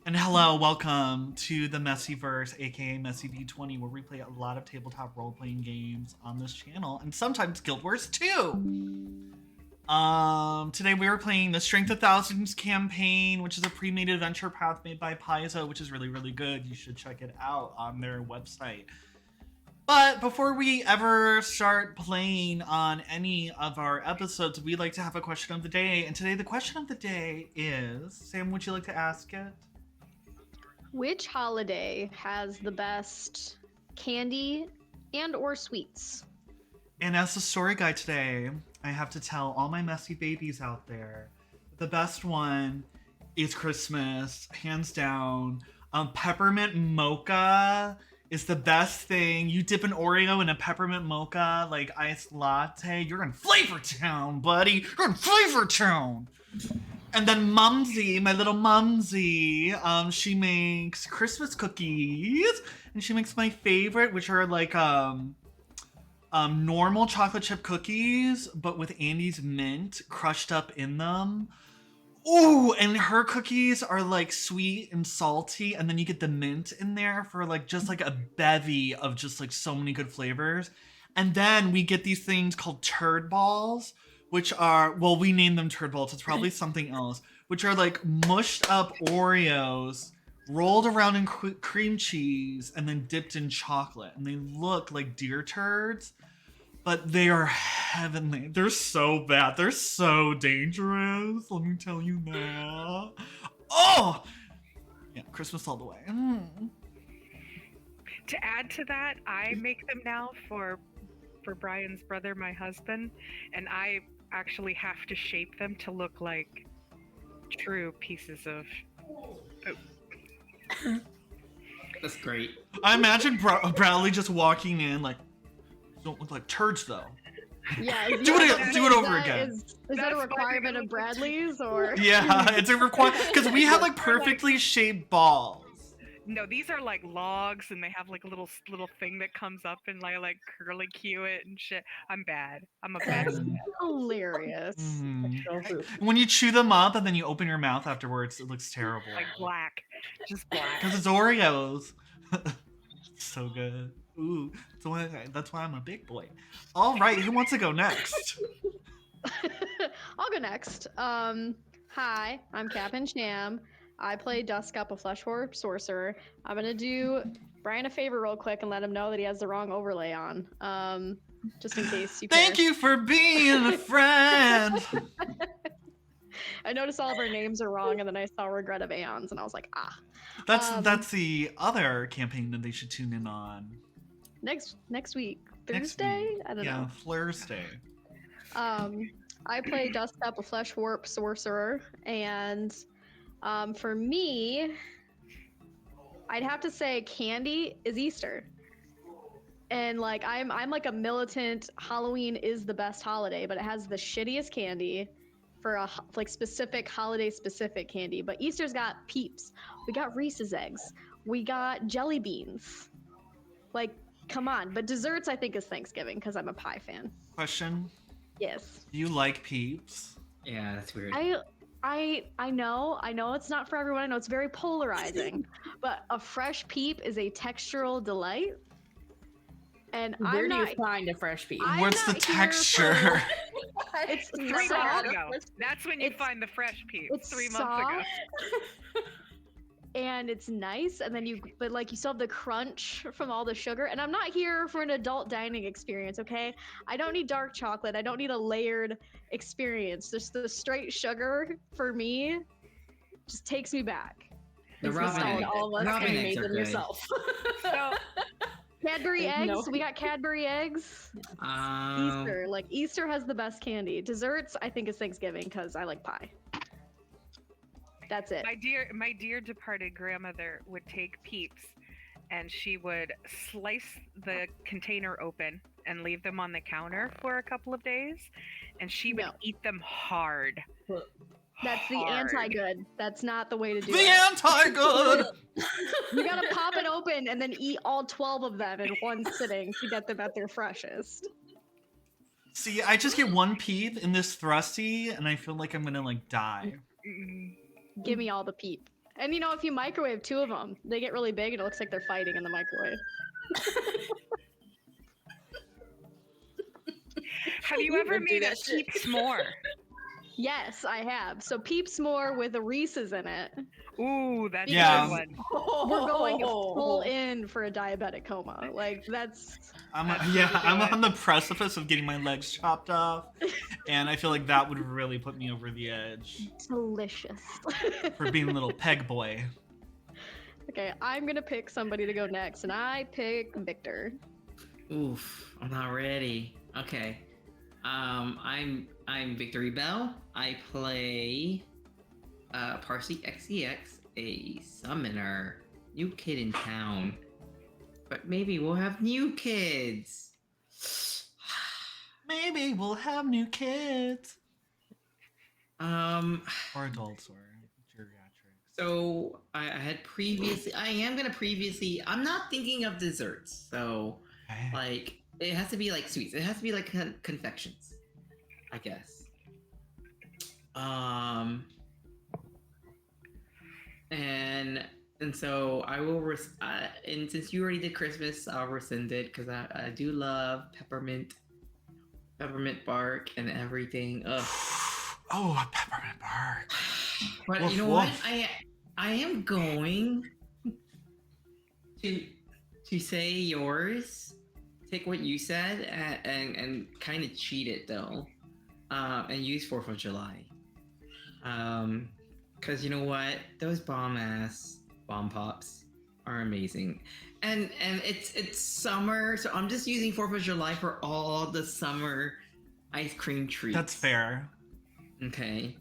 And hello, welcome to the Messyverse, aka Messy D20, where we play a lot of tabletop role-playing games on this channel, and sometimes Guild Wars too. Today we are playing the Strength of Thousands campaign, which is a pre-made adventure path made by Paizo, which is really, really good. You should check it out on their website. But before we ever start playing on any of our episodes, we like to have a question of the day. And today the question of the day is, Sam, would you like to ask it? Which holiday has the best candy and or sweets? And as the story guide today, I have to tell all my messy babies out there, the best one is Christmas, hands down. Peppermint mocha is the best thing. You dip an Oreo in a peppermint mocha, like iced latte, you're in Flavor Town, buddy. You're in Flavor Town. And then Mumsy, my little Mumsy, she makes Christmas cookies, and she makes my favorite, which are like normal chocolate chip cookies, but with Andy's mint crushed up in them. Ooh, and her cookies are like sweet and salty, and then you get the mint in there for like just like a bevy of just like so many good flavors. And then we get these things called turd balls, which are, well, we name them turd balls, it's probably something else, which are like mushed up Oreos rolled around in cream cheese and then dipped in chocolate. And they look like deer turds, but they are heavenly. They're so bad. They're so dangerous. Let me tell you that. Oh! Yeah, Christmas all the way. To add to that, I make them now for Brian's brother, my husband, and I actually have to shape them to look like true pieces of That's great. I imagine Bradley just walking in like, don't look like turds though. Yeah, do it over again. Is that a requirement of Bradley's or? Yeah, it's a requirement because we have like perfectly shaped balls. No, these are like logs, and they have like a little thing that comes up and like curly cue it and shit. I'm bad. I'm a bad. That's hilarious. When you chew them up and then you open your mouth afterwards, it looks terrible. Like black, just black. Because it's Oreos. So good. Ooh, that's why I'm a big boy. All right, who wants to go next? I'll go next. Hi, I'm Captain Sham. I play Duskup, a Flesh Warp Sorcerer. I'm gonna do Brian a favor real quick and let him know that he has the wrong overlay on. Just in case you care. Thank you for being a friend! I noticed all of our names are wrong, and then I saw Regret of Aeons, and I was like, ah. That's the other campaign that they should tune in on. Next week. Thursday? I don't know. Yeah, Thursday. I play Duskup, a Flesh Warp Sorcerer, and for me, I'd have to say candy is Easter. And like I'm like a militant Halloween is the best holiday, but it has the shittiest candy for a like specific holiday specific candy. But Easter's got Peeps. We got Reese's eggs. We got jelly beans. Like, come on. But desserts I think is Thanksgiving because I'm a pie fan. Question? Yes. Do you like Peeps? Yeah, that's weird. I know it's not for everyone. I know it's very polarizing, but a fresh peep is a textural delight. And where do you find a fresh peep? What's the texture? It's 3 months ago. That's when you find the fresh peep. It's 3 months soft, ago. and it's nice, and then you still have the crunch from all the sugar. And I'm not here for an adult dining experience, okay? I don't need dark chocolate. I don't need a layered experience. Just the straight sugar for me just takes me back. The Robin egg. All of us Robin made eggs are them good. yourself. So, Cadbury eggs. No. We got Cadbury eggs. Easter. Like Easter has the best candy. Desserts, I think, is Thanksgiving because I like pie. That's it. my dear departed grandmother would take Peeps, and she would slice the container open and leave them on the counter for a couple of days, and she would eat them hard. That's the anti-good. That's not the way to do The it. anti-good! You gotta pop it open and then eat all 12 of them in one sitting to get them at their freshest. See, I just get one peep in this thrusty, and I feel like I'm gonna like die. Give me all the peep. And you know, if you microwave 2 of them, they get really big and it looks like they're fighting in the microwave. Have you You ever would do made a that shit. peep s'more? Yes, I have. So Peep S'more with a Reese's in it. Ooh, that's Yeah. a good one. We're going full in for a diabetic coma. Like that's I'm That's yeah, really I'm good. on the precipice of getting my legs chopped off, and I feel like that would really put me over the edge delicious. for being a little peg boy. Okay, I'm gonna pick somebody to go next, and I pick Victor. Oof, I'm not ready. Okay. I'm Victory Bell. I play Parsley XEX, a summoner. New kid in town. But maybe we'll have new kids. Maybe we'll have new kids Um or adults or geriatrics. so I had previously I'm not thinking of desserts. So Okay. like it has to be like sweets. It has to be like confections, I guess. And so I will and since you already did Christmas, I'll rescind it because I do love peppermint bark and everything. Ugh. Oh, a peppermint bark. But Woof, you know what? woof. I am going to say yours. Take what you said and kind of cheat it though, and use 4th of July. Because you know what? Those bomb pops are amazing, and it's summer, so I'm just using 4th of July for all the summer ice cream treats. That's fair. Okay,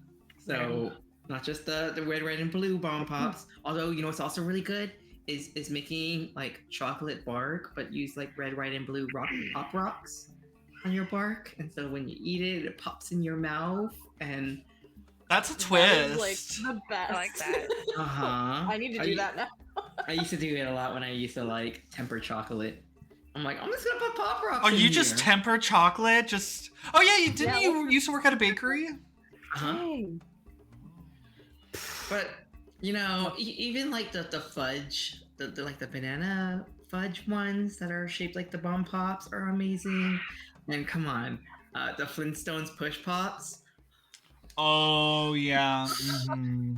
so not just the red, and blue bomb pops. Although you know what's also really good is making like chocolate bark, but use like red, white, and blue pop rocks on your bark, and so when you eat it, it pops in your mouth, and That's a That twist. is, like the best. I like that. I I need to do that now. I used to do it a lot when I used to like temper chocolate. I'm like, I'm just gonna put pop rocks. Oh, in you just here. temper chocolate? Just oh yeah, you didn't Yeah, you used to work at a bakery? Uh-huh. Dang. But you know, even like the fudge, the like the banana fudge ones that are shaped like the bomb pops are amazing. And come on, the Flintstones push pops. Oh yeah. Mhm.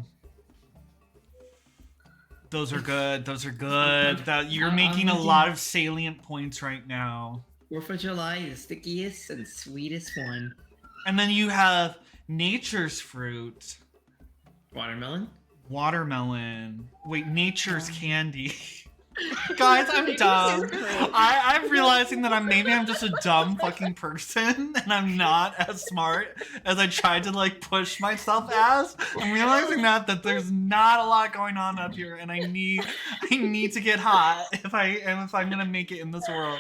Those are good. Those are good. That you're I'm making a with you. lot of salient points right now. 4th of July, the stickiest and sweetest one. And then you have nature's fruit, Watermelon. watermelon. Wait, nature's candy. Guys, I'm Nature's dumb. fruit. I'm realizing that I'm just a dumb fucking person, and I'm not as smart as I tried to like push myself as. I'm realizing that there's not a lot going on up here, and I need to get hot if I'm gonna make it in this world.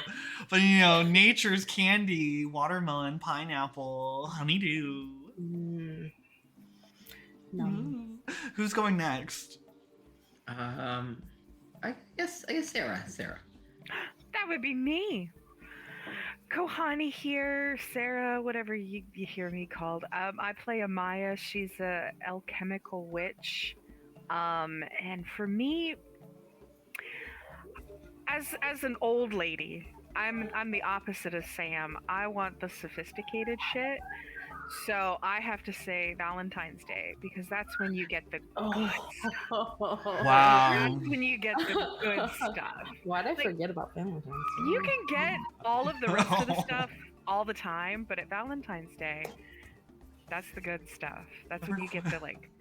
But you know, nature's candy, watermelon, pineapple, honeydew. No. Who's going next? I guess Sarah. That would be me. Kohani here, Sarah, whatever you hear me called. I play Amaya. She's a alchemical witch. And for me, as an old lady, I'm the opposite of Sam. I want the sophisticated shit. So I have to say Valentine's Day because that's when you get the good stuff. Wow. That's when you get the good stuff. Why'd I Like, forget about Valentine's Day? You can get all of the rest of the stuff all the time, but at Valentine's Day, that's the good stuff. That's when you get the like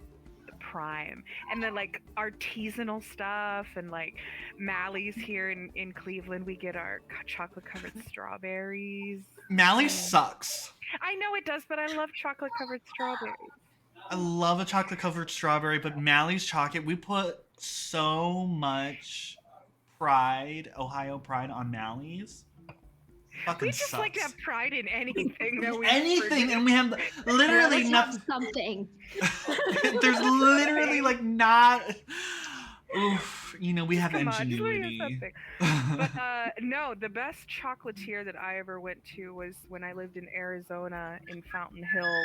the prime and the like artisanal stuff and like Mally's here in Cleveland. We get our chocolate covered strawberries. Mally sucks. I know it does, but I love chocolate covered strawberries. I love a chocolate covered strawberry, but Mally's chocolate, we put so much pride, Ohio pride on Mally's. Fucking We just sucks. like to have pride in anything that we Anything, and we have literally Let's have nothing. something. There's literally like not. Oof, you know, we have Come on, just let me have ingenuity. something. But no, the best chocolatier that I ever went to was when I lived in Arizona in Fountain Hill.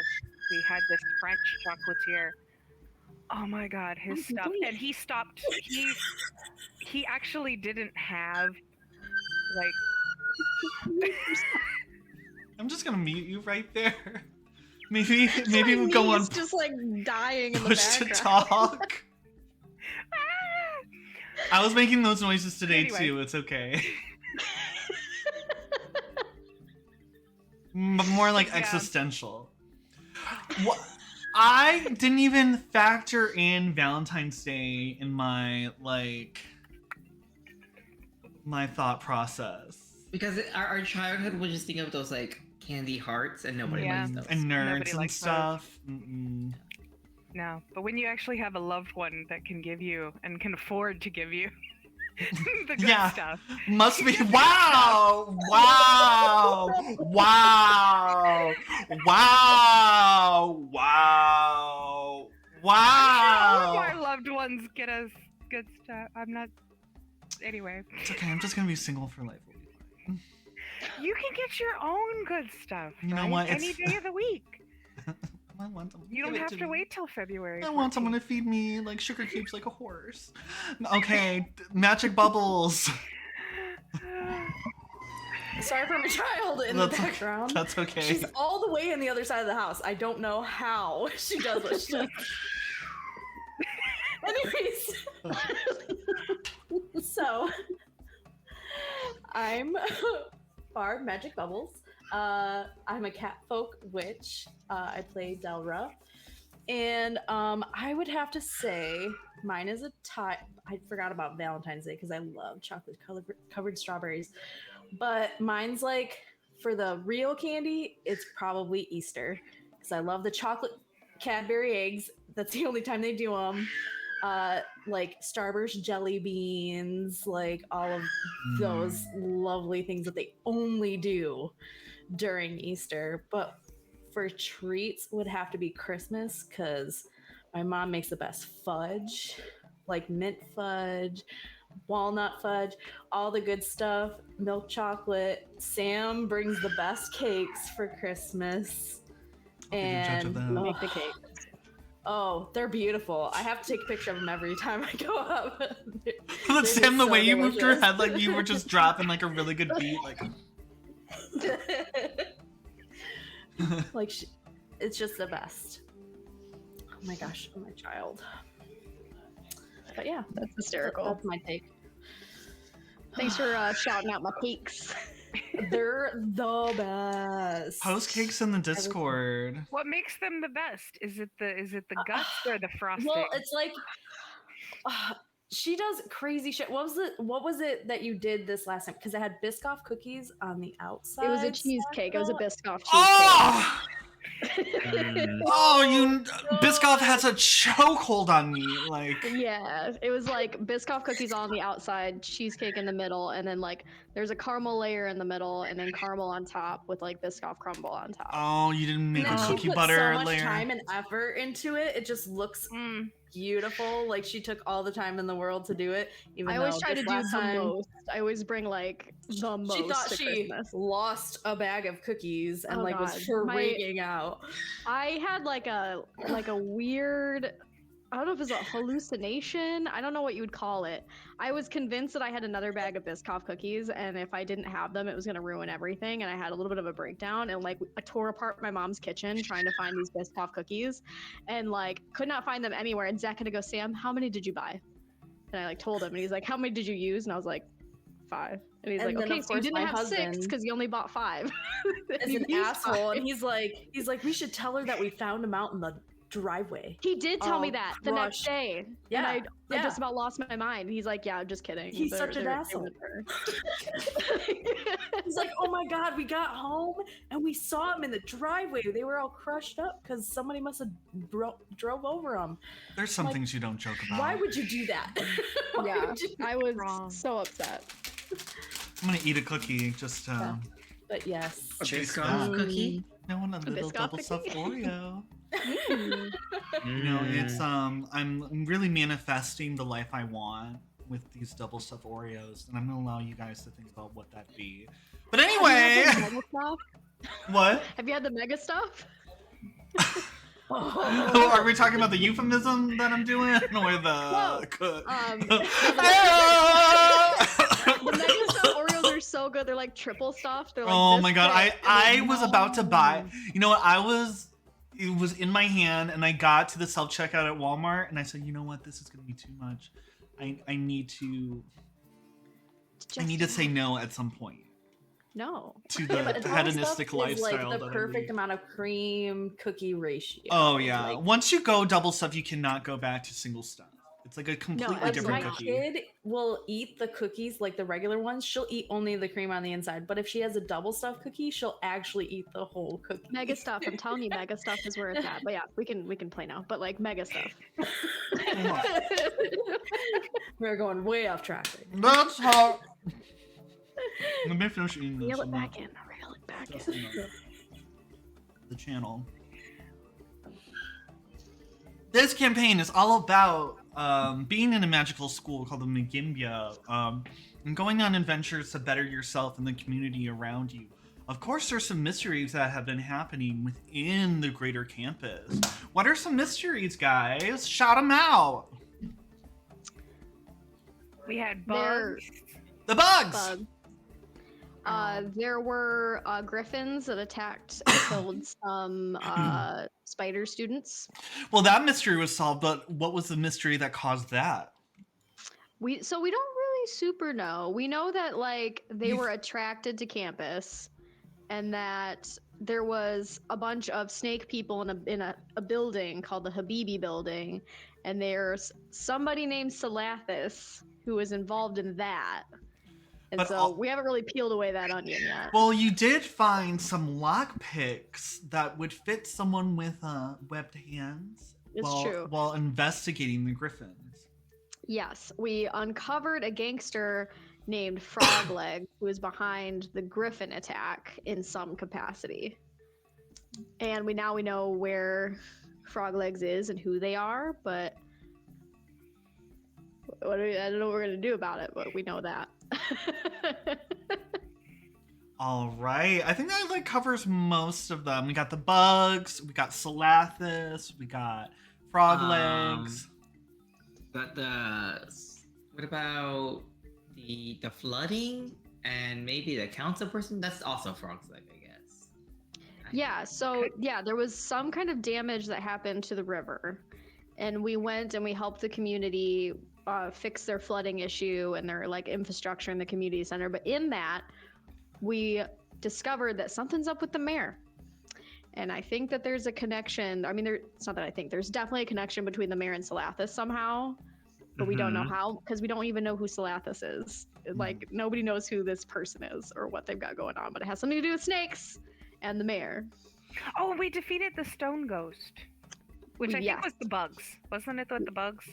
We had this French chocolatier. Oh my god, his stuff. And he stopped. He actually didn't have like. I'm just gonna mute you right there. Maybe My we'll go on niece just like dying in the push to background. talk. I was making those noises today Anyway. too. It's okay. More like Yeah. existential. What? I didn't even factor in Valentine's Day in my my thought process. Because our childhood was just thinking of those like candy hearts, and nobody Yeah. likes those. And nerds Nobody and likes those. stuff. Mm-mm. No, but when you actually have a loved one that can give you and can afford to give you the good Yeah. stuff. Must be wow, wow, wow, wow, wow, All of our wow. loved ones get us good stuff. I'm not. Anyway, It's okay. I'm just gonna be single for life. you can get your own good stuff. You know right? what? Any It's- day of the week. I want someone You don't give it have to me. wait till February. I want someone to 14th. feed me like sugar cubes like a horse. Okay, magic bubbles. Sorry for my child in the That's- background. That's okay. She's all the way on the other side of the house. I don't know how she does what she does. Anyways, so I'm Barb Magic Bubbles. I'm a catfolk witch. I play Delra. And I would have to say mine is a tie. I forgot about Valentine's Day because I love chocolate covered strawberries. But mine's like, for the real candy, it's probably Easter. Because I love the chocolate Cadbury eggs. That's the only time they do them. Like Starburst jelly beans, like all of those lovely things that they only do during Easter. But for treats would have to be Christmas because my mom makes the best fudge, like mint fudge, walnut fudge, all the good stuff, milk chocolate. Sam brings the best cakes for Christmas. I'll be the judge of And that. Make the cake. oh, they're beautiful. I have to take a picture of them every time I go up. But Sam, the so way you moved your delicious. head, like you were just dropping like a really good beat, like. like it's just the best. Oh my gosh, oh my child. But yeah, That's hysterical. that's my take. Thanks for shouting out my cakes. They're the best. Post cakes in the Discord. What makes them the best? Is it the guts or the frosting? Well, it's like she does crazy shit. What was it that you did this last time? Because I had Biscoff cookies on the outside. It was a cheesecake. It was a Biscoff cheesecake. Oh! Oh, Biscoff has a chokehold on me. Like, Yeah, it was like Biscoff cookies on the outside, cheesecake in the middle, and then like there's a caramel layer in the middle, and then caramel on top with like Biscoff crumble on top. oh, you didn't make And a then cookie she put butter so much layer. time and effort into it. It just looks beautiful. Like she took all the time in the world to do it. Even I always though try to this do last the time, most. I always bring like the most. she thought to she Christmas. lost a bag of cookies and Oh, like was God. freaking out. I had like a weird, I don't know if it's a hallucination. I don't know what you would call it. I was convinced that I had another bag of Biscoff cookies, and if I didn't have them, it was gonna ruin everything. And I had a little bit of a breakdown, and like I tore apart my mom's kitchen trying to find these Biscoff cookies, and like could not find them anywhere. And Zach had to go, Sam, how many did you buy? And I like told him, and he's like, how many did you use? And I was like, 5. And he's And like, then, okay, of so you course, didn't my have 6 husband- because you only bought 5. As You an used asshole, 5. and he's like, we should tell her that we found him out in the driveway. He did tell me Oh, that the next crushed. day. Yeah, And I yeah. just about lost my mind. He's like, yeah, I'm just kidding. He's such an they asshole. went for- He's like, oh my god, we got home and we saw him in the driveway. They were all crushed up because somebody must have drove over them. There's some Like, things you don't joke about. Why would you do that? Why yeah, would you- I was Wrong. so upset. I'm gonna eat a cookie just Yeah. But yes. A Chase Biscoff that. cookie. no one a little Biscoff double stuffed cookie? Oreo. Mm. You know, it's I'm really manifesting the life I want with these double stuffed Oreos, and I'm gonna allow you guys to think about what that'd be. But anyway, Have you had the mega stuff? what? Have you had the mega stuff? Oh. Are we talking about the euphemism that I'm doing, or the? No. The Mega Stuff Oreos are so good. They're like triple stuffed. They're like Oh this my god! thick, and I they- was about to buy. You know what? It was in my hand, and I got to the self checkout at Walmart, and I said, you know what? This is gonna be too much. I need to say no at some point No. to Yeah, the but double hedonistic stuff is lifestyle like the that perfect I lead. amount of cream cookie ratio. Oh yeah. Like, Once you go double stuff, you cannot go back to single stuff. It's like a completely absolutely different my not. cookie. kid will eat the cookies like the regular ones. She'll eat only the cream on the inside. But if she has a double stuffed cookie, she'll actually eat the whole cookie. Mega Stuff. I'm telling you, Mega Stuff is where it's at. But yeah, we can play now. But like Mega Stuff. We're going way off track. That's how. Let me finish eating this. Reel it and back not- in. Reel it back just in. enough. The channel. This campaign is all about being in a magical school called the Magimbia, and going on adventures to better yourself and the community around you. Of course, there's some mysteries that have been happening within the greater campus. What are some mysteries, guys? Shout them out. We had There- bugs. The bugs. Bug. There were griffins that attacked and killed some spider students. Well, that mystery was solved, but what was the mystery that caused that? We don't really super know. We know that like they were attracted to campus, and that there was a bunch of snake people in a building called the Habibi building, and there's somebody named Salathis who was involved in that. And But so we haven't really peeled away that onion yet. Well, you did find some lockpicks that would fit someone with webbed hands. It's true. While investigating the griffins. Yes, we uncovered a gangster named Frogleg who was behind the Griffin attack in some capacity. And we know where Froglegs is and who they are, but I don't know what we're gonna do about it, but we know that. All right, I think that like covers most of them. We got the bugs, we got Salathis, we got frog legs. But what about the flooding and maybe the council person? That's also frog's leg, I guess. Yeah, so yeah, there was some kind of damage that happened to the river, and we went and we helped the community fix their flooding issue and their like infrastructure in the community center. But in that, we discovered that something's up with the mayor, and I think that there's a connection. I mean, it's not that I think, there's definitely a connection between the mayor and Salathis somehow, but we don't know how, because we don't even know who Salathis is. Like nobody knows who this person is or what they've got going on, but it has something to do with snakes and the mayor. Oh, we defeated the stone ghost, which I Yes. think was the bugs. Wasn't it with the bugs?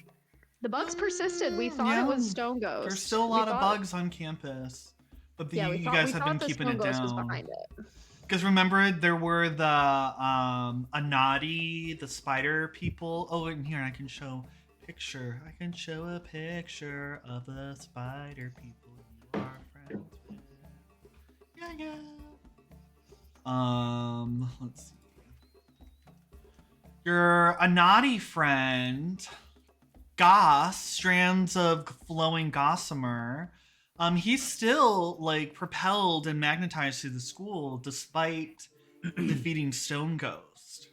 The bugs persisted. We thought Yeah. it was Stone Ghost. There's still a We lot of thought- bugs on campus, but Yeah, we you thought, guys we have thought been the keeping Stone it Ghost was down. behind it. Because remember, there were the Anadi, the spider people. Oh, and here I can show picture. I can show a picture of the spider people you are friends with. Yeah. Let's see. Your Anadi friend, Goss, strands of flowing gossamer. He's still like propelled and magnetized to the school despite defeating Stone Ghost.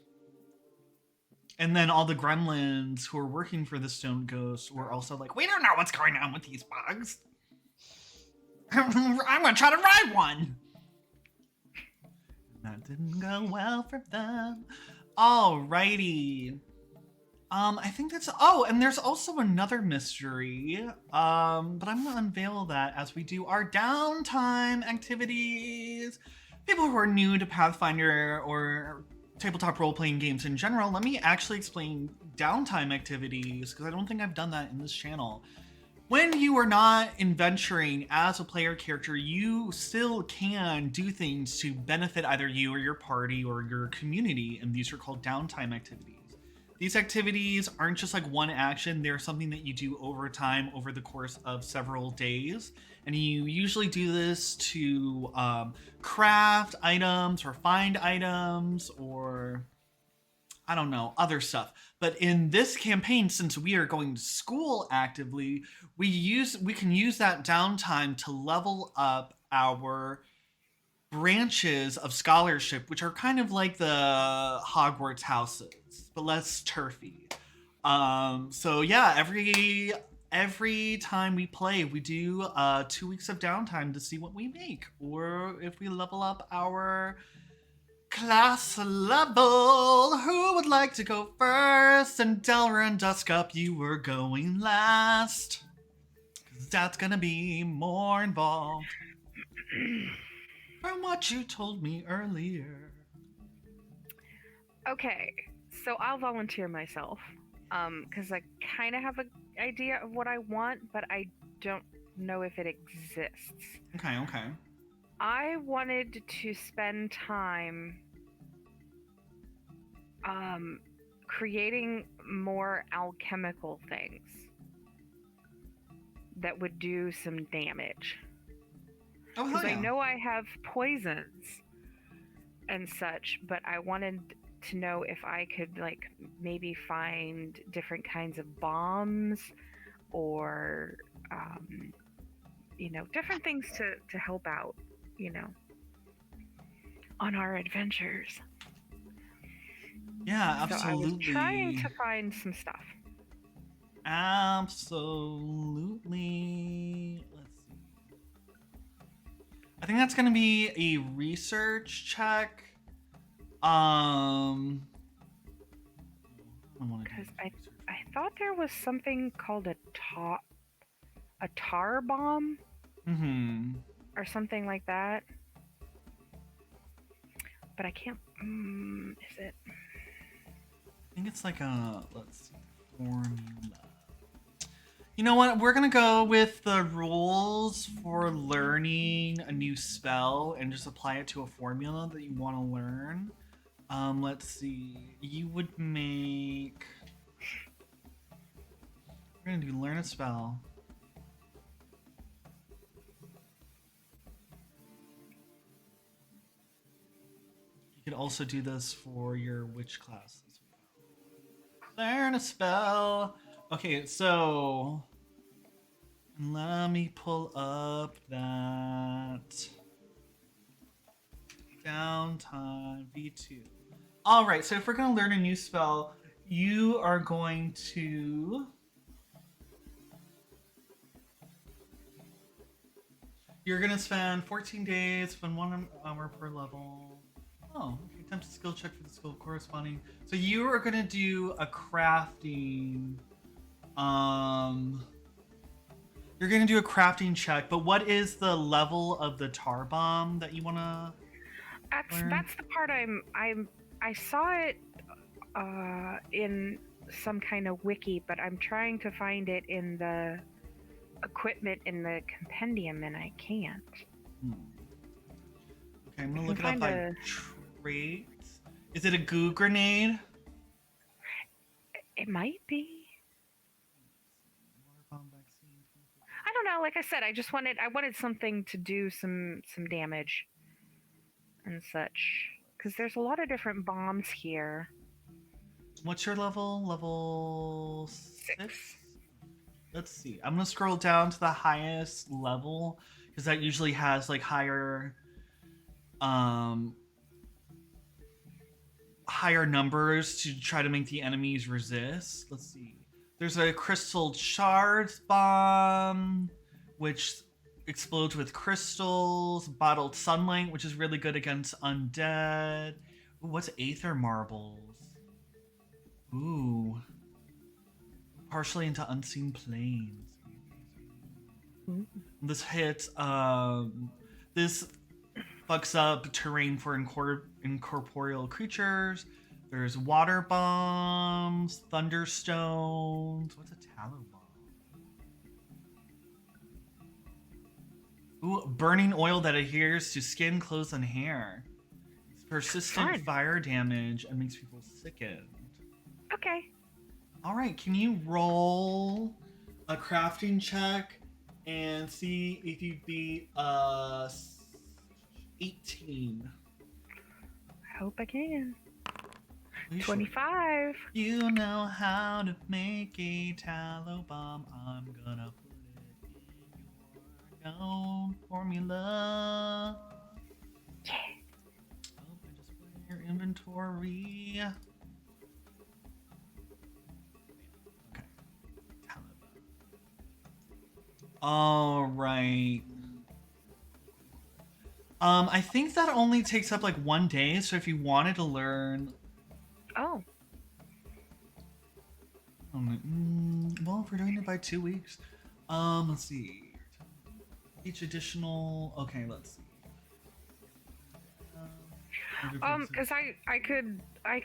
And then all the gremlins who are working for the Stone Ghost were also like, we don't know what's going on with these bugs. I'm gonna try to ride one. That didn't go well for them. Alrighty. I think that's, and there's also another mystery, but I'm gonna unveil that as we do our downtime activities. People who are new to Pathfinder or tabletop role-playing games in general, let me actually explain downtime activities, because I don't think I've done that in this channel. When you are not adventuring as a player character, you still can do things to benefit either you or your party or your community, and these are called downtime activities. These activities aren't just like one action, they're something that you do over time over the course of several days. And you usually do this to craft items or find items or I don't know, other stuff. But in this campaign, since we are going to school actively, we can use that downtime to level up our branches of scholarship, which are kind of like the Hogwarts houses, but less turfy. So yeah, every time we play, we do 2 weeks of downtime to see what we make, or if we level up our class level. Who would like to go first? And Delra and Duskup, you were going last. 'Cause that's gonna be more involved from what you told me earlier. Okay, so I'll volunteer myself. Because I kind of have an idea of what I want, but I don't know if it exists. Okay. I wanted to spend time creating more alchemical things that would do some damage. Oh, hell Because I yeah. know I have poisons and such, but I wanted to know if I could like maybe find different kinds of bombs or different things to help out, on our adventures. Yeah, So I was trying to find some stuff. Absolutely. Let's see. I think that's gonna be a research check. Because I thought there was something called a tar bomb Mm-hmm. or something like that. But I can't. Is it? I think it's like a, let's see, formula. You know what? We're gonna go with the rules for learning a new spell and just apply it to a formula that you want to learn. Let's see. You would make. We're gonna do learn a spell. You could also do this for your witch classes. Learn a spell. Okay, so let me pull up that downtime V2. All right, so if we're going to learn a new spell, you are going to you're going to spend 14 days, spend 1 hour per level. Oh, okay. Attempt a skill check for the skill corresponding. So you are going to do a crafting. You're going to do a crafting check, but what is the level of the tar bomb that you want to learn? That's the part I saw it in some kind of wiki, but I'm trying to find it in the equipment in the compendium, and I can't. Okay, I'm gonna look it up by traits. Is it a goo grenade? It might be. I don't know. Like I said, I wanted something to do some damage and such, because there's a lot of different bombs here. What's your level? Level 6? Let's see. I'm gonna scroll down to the highest level because that usually has like higher numbers to try to make the enemies resist. Let's see. There's a crystal shards bomb, which explodes with crystals. Bottled sunlight, which is really good against undead. Ooh, what's aether marbles? Ooh. Partially into unseen planes. This hits, this fucks up terrain for incorporeal creatures. There's water bombs, thunderstones. What's a tallow bomb? Ooh, burning oil that adheres to skin, clothes, and hair. It's persistent fire damage and makes people sickened. Okay. All right, can you roll a crafting check and see if you beat 18? I hope I can. Are you sure? 25. You know how to make a tallow bomb. I'm gonna put it in your known formula. Yeah. Oh, I just put it in your inventory. Okay. Tallow bomb. All right. I think that only takes up like 1 day. So if you wanted to learn, Oh, well, if we're doing it by 2 weeks, let's see. Each additional. Okay, let's see. because I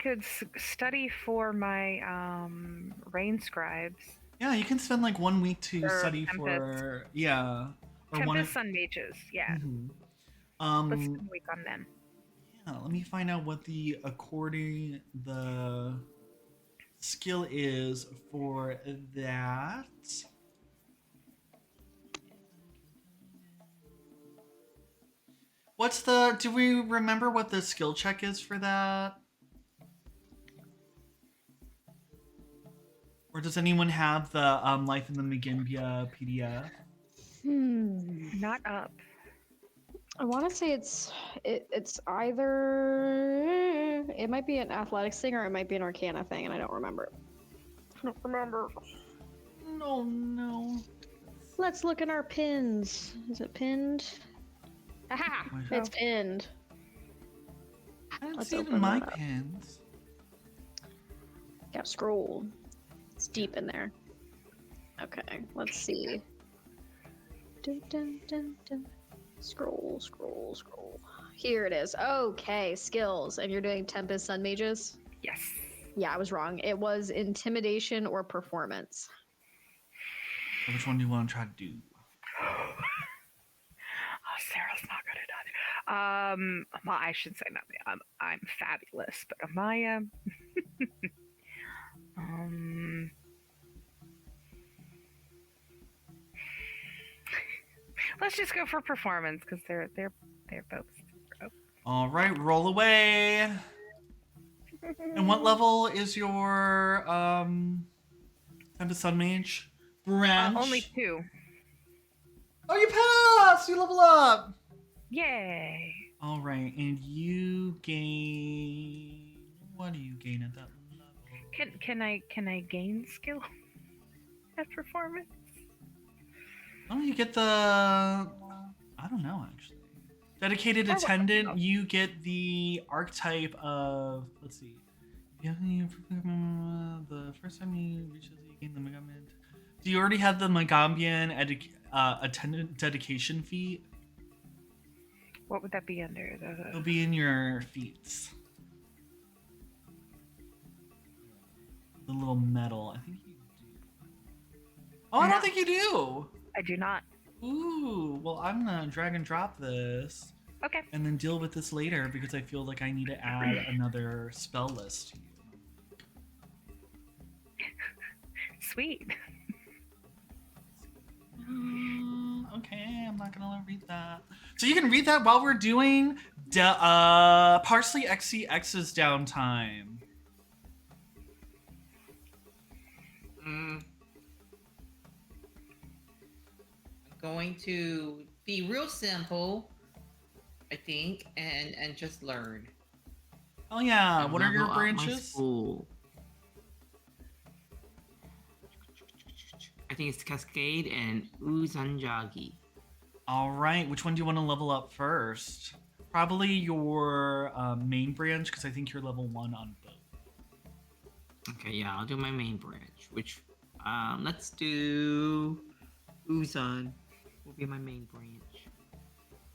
could study for my rain scribes. Yeah, you can spend like 1 week to Or study Tempest. for or Tempest Sun Mages, yeah. Mhm. Let's spend a week on them. Yeah, let me find out what the skill is for that. Do we remember what the skill check is for that? Or does anyone have the Life in the Magimbia PDF? Not up. I want to say it's either it might be an athletics thing or it might be an arcana thing, and I don't remember. I don't remember. No. Let's look at our pins. Is it pinned? Aha! It's pinned. I didn't Let's see it in open my that up. pins. Got scroll. It's deep in there. Okay, let's see. Dun, dun, dun, dun. Scroll. Here it is. Okay, skills. And you're doing Tempest Sun Mages? Yes. Yeah, I was wrong. It was intimidation or performance. Which one do you want to try to do? Oh, Sarah's not good at that. Well, I should say nothing. I'm fabulous, but am I? Let's just go for performance because they're both. All right, roll away. And what level is your Tempest Sun Mage branch? Only 2. Oh, you passed! You level up. Yay! All right, and you gain. What do you gain at that level? Can I gain skill at performance? Oh, you get the. I don't know actually. Dedicated attendant. You get the archetype of. Let's see. The first time you reach this, you gain the Megamint. Do you already have the Megambian attendant dedication feat? What would that be under? It'll be in your feats. The little medal. I think you do. Oh, I don't think you do. I do not. Ooh, well, I'm gonna drag and drop this. Okay. And then deal with this later because I feel like I need to add another spell list to you. Sweet. Okay, I'm not gonna read that. So you can read that while we're doing Parsley XCX's downtime. I'm going to be real simple, I think, and just learn. Oh yeah, And what are your level up my branches? school. I think it's Cascade and Uzanjagi. All right, which one do you want to level up first? Probably your main branch, because I think you're level 1 on both. Okay, yeah, I'll do my main branch, which, let's do Uzan will be my main branch.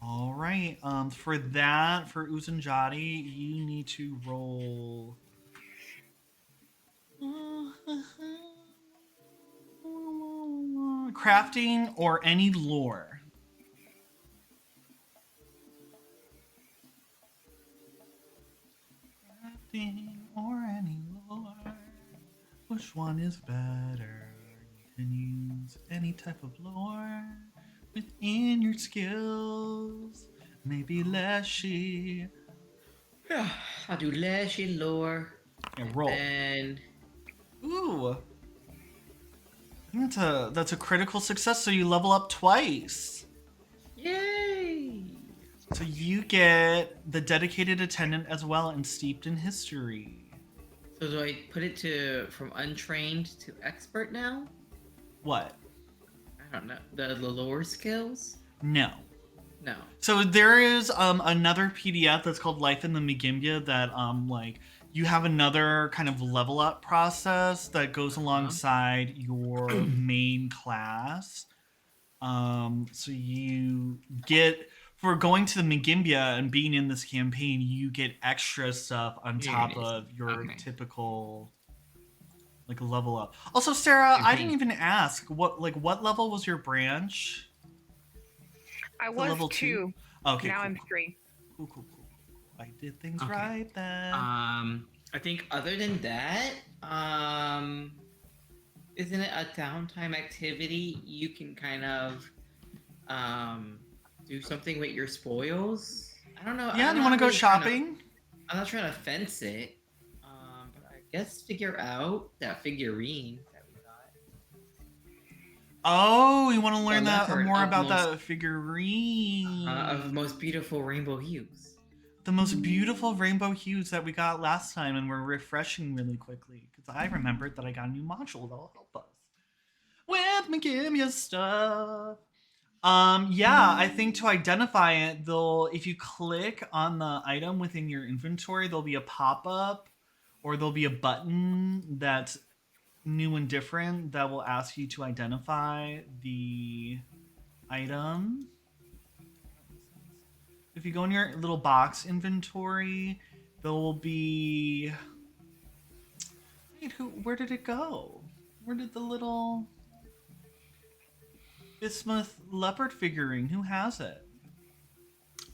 All right, for Uzanjati, you need to roll. Crafting or any lore. Crafting or any lore. Which one is better? You can use any type of lore within your skills. Maybe Leshy. Yeah, I'll do Leshy lore. Yeah, roll. And Ooh. I think that's a critical success, so you level up twice. yay! So you get the dedicated attendant as well and steeped in history. So do I put it to from untrained to expert now? What? I don't know. The lower skills? No. No. So there is another PDF that's called Life in the Magimbia that like you have another kind of level up process that goes alongside your main class. So you get for going to the Magimbia and being in this campaign, you get extra stuff on Here top it is. of your Okay. typical like level up. Also, Sarah, I didn't Campaign. even ask what level was your branch? I The was level 2. Okay, Now cool, I'm cool. 3. Cool. I did things Okay. right then. I think other than that, isn't it a downtime activity? You can kind of do something with your spoils. I don't know. Yeah, I'm you want to not go really trying to- shopping? I'm not trying to fence it. But I guess figure out that figurine that we got. Oh, you want to learn that leopard more of about most- that figurine? Of most beautiful rainbow hues. The most beautiful rainbow hues that we got last time, and we're refreshing really quickly because I remembered that I got a new module that'll help us with Magimbia stuff. Yeah, I think to identify it, if you click on the item within your inventory, there'll be a pop-up or there'll be a button that's new and different that will ask you to identify the item. If you go in your little box inventory, there will be... Wait, where did it go? Where did the little bismuth leopard figurine? Who has it?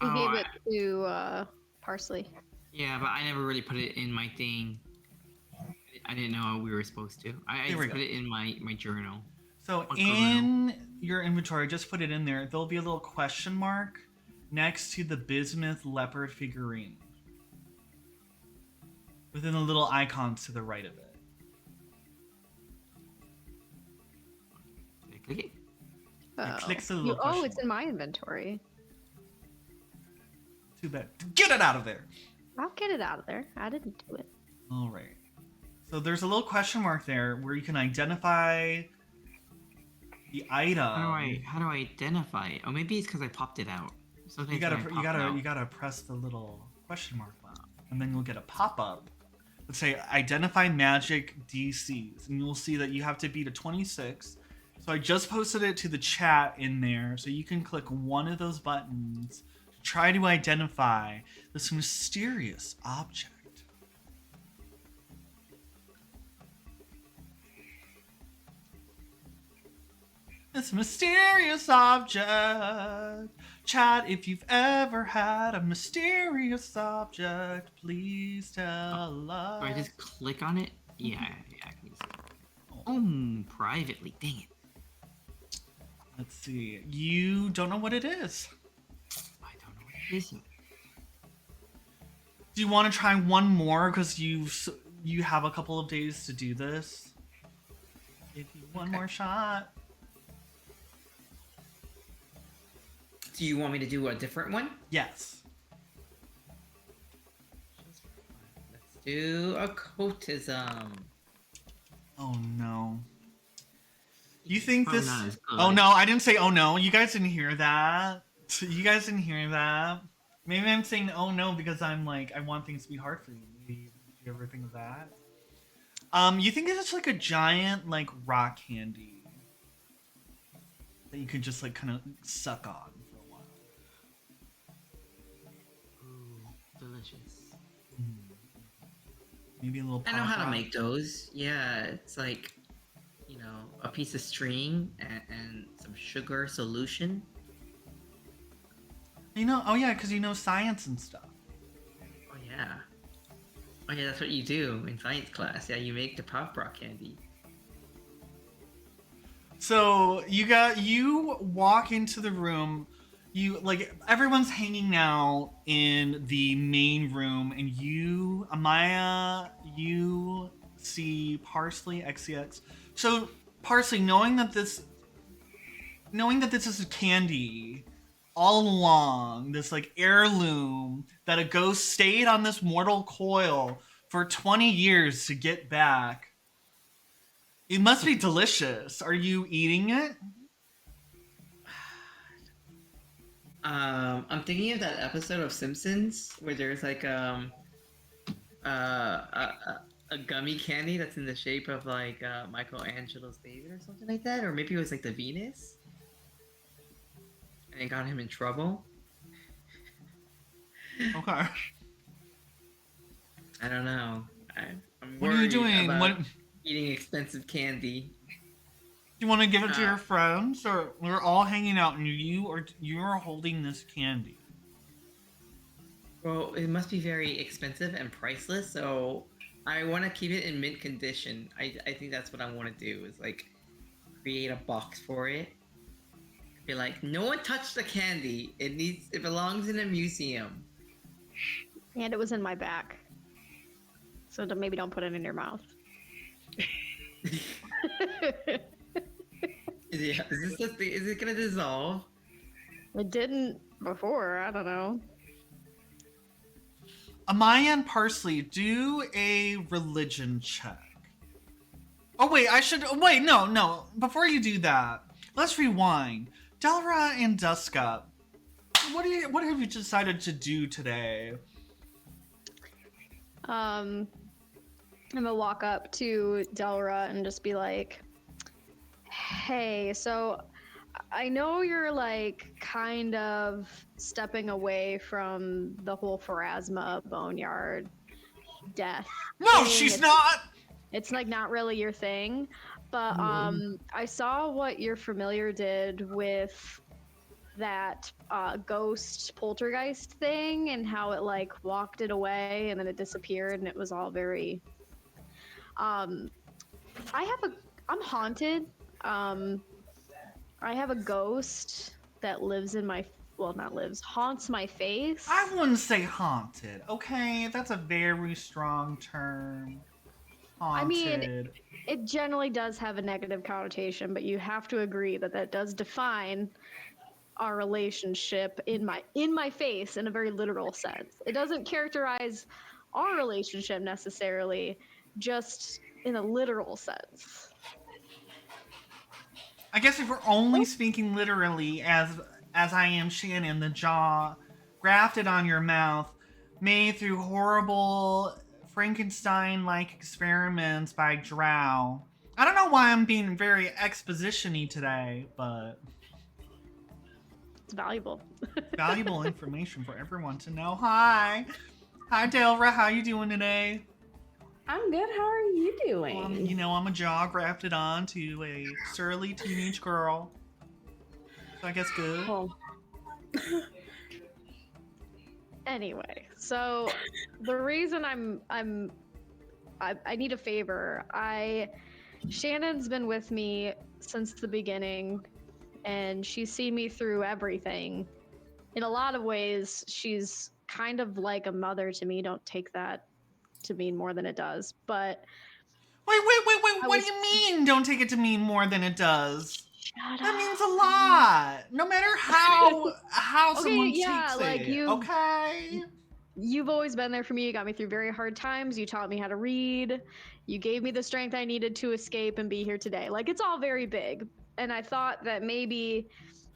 We Oh, gave it to Parsley. Yeah, but I never really put it in my thing. I didn't know we were supposed to. I There we just put go. it in my journal. So Uncle in your inventory, just put it in there. There'll be a little question mark next to the bismuth leopard figurine. Within the little icons to the right of it. Did I click it? Oh, click the little oh, question it's in my inventory. Too bad. Get it out of there. I'll get it out of there. I didn't do it. All right. So there's a little question mark there where you can identify the item. How do I identify it? Oh, maybe it's because I popped it out. Sometimes You gotta when I pop it out- you gotta press the little question mark button, and then you'll get a pop-up. Let's say identify magic DCs, and you'll see that you have to beat a 26. So I just posted it to the chat in there, so you can click one of those buttons to try to identify this mysterious object. This mysterious object. Chat, if you've ever had a mysterious object, please tell us. Do I just click on it? Yeah, I can use it. Privately. Dang it. Let's see. You don't know what it is. I don't know what it is. Do you want to try one more because you have a couple of days to do this? Give you one more shot. Do you want me to do a different one? Yes. Let's do occultism. Oh no. You think Probably this? not as good. Oh no, I didn't say oh no. You guys didn't hear that. You guys didn't hear that. Maybe I'm saying oh no because I'm like I want things to be hard for you. Did you ever think of that? You think it's like a giant like rock candy that you could just like kind of suck on for a while. Ooh, delicious. Maybe a little. I know how to pop-up. make those. Yeah, it's like, you know, a piece of string and some sugar solution. You know? Oh yeah, because you know science and stuff. Oh yeah. Oh yeah, that's what you do in science class. Yeah, you make the pop rock candy. So you walk into the room. you like everyone's hanging out in the main room, and you, Amaya, you see Parsley XCX. So Parsley, knowing that this is a candy all along, this like heirloom that a ghost stayed on this mortal coil for 20 years to get back. It must be delicious. Are you eating it? I'm thinking of that episode of Simpsons where there's like a gummy candy that's in the shape of like Michelangelo's David or something like that, or maybe it was like the Venus, and it got him in trouble. Okay. I don't know. I'm What are you worried doing? about What eating expensive candy. do you want to give it to your friends, or we're all hanging out and you're holding this candy? Well, it must be very expensive and priceless, so I want to keep it in mint condition. I think that's what I want to do is like create a box for it. Be like, no one touched the candy. It belongs in a museum. And it was in my back. So maybe don't put it in your mouth. Is it gonna dissolve? It didn't before, I don't know. Amaya and Parsley, do a religion check. Oh wait, no. Before you do that, let's rewind. Delra and Dusk Up, what have you decided to do today? I'm gonna walk up to Delra and just be like, hey, so I know you're like kind of stepping away from the whole Pharasma boneyard death. No, thing. she's not! It's like not really your thing, but I saw what your familiar did with that ghost poltergeist thing and how it like walked it away and then it disappeared and it was all very I'm haunted. I have a ghost that lives in my haunts my face. I wouldn't say haunted, okay? That's a very strong term. Haunted. I mean, it generally does have a negative connotation, but you have to agree that that does define our relationship in my face in a very literal sense. It doesn't characterize our relationship necessarily, just in a literal sense. I guess if we're only speaking literally, as I am Shannon, the jaw grafted on your mouth, made through horrible Frankenstein-like experiments by Drow. I don't know why I'm being very exposition-y today, but It's valuable. valuable information for everyone to know. Hi, Delra. How you doing today? I'm good. How are you doing? Well, I'm a jaw grafted on to a surly teenage girl. So I guess good. Oh. Anyway, so the reason I need a favor. Shannon's been with me since the beginning, and she's seen me through everything. In a lot of ways, she's kind of like a mother to me. Don't take that to mean more than it does, but Wait. What do you mean? Don't take it to mean more than it does. shut That up. means a lot. No matter how Okay, someone yeah, takes like it. you- Okay. You've always been there for me. You got me through very hard times. You taught me how to read. You gave me the strength I needed to escape and be here today. Like, it's all very big. And I thought that maybe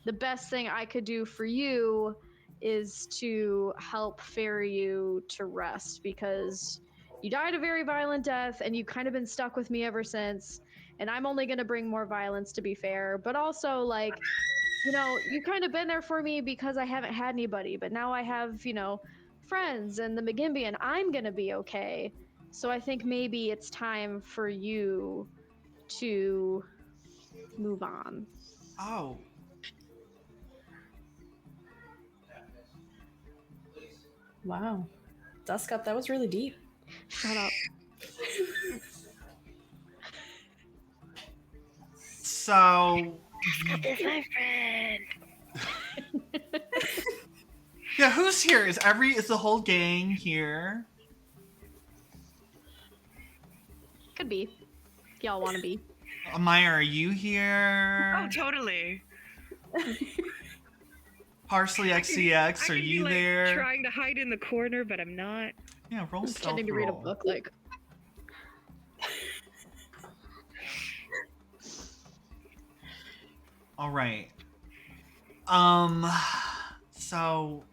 the best thing I could do for you is to help ferry you to rest, because you died a very violent death and you've kind of been stuck with me ever since. And I'm only going to bring more violence, to be fair. But also, like, you've kind of been there for me because I haven't had anybody. But now I have, friends and the McGimby, and I'm gonna be okay. So I think maybe it's time for you to move on. Oh. Wow. Dusk Up, that was really deep. Shut up. So Is my friend. Yeah, who's here? Is the whole gang here? Could be. If y'all want to be. Maya, are you here? Oh, totally. Parsley XCX, I are could be, you like, there? trying to hide in the corner, but I'm not. Yeah, roll I'm stealth pretending to read a roll. book, like. All right. So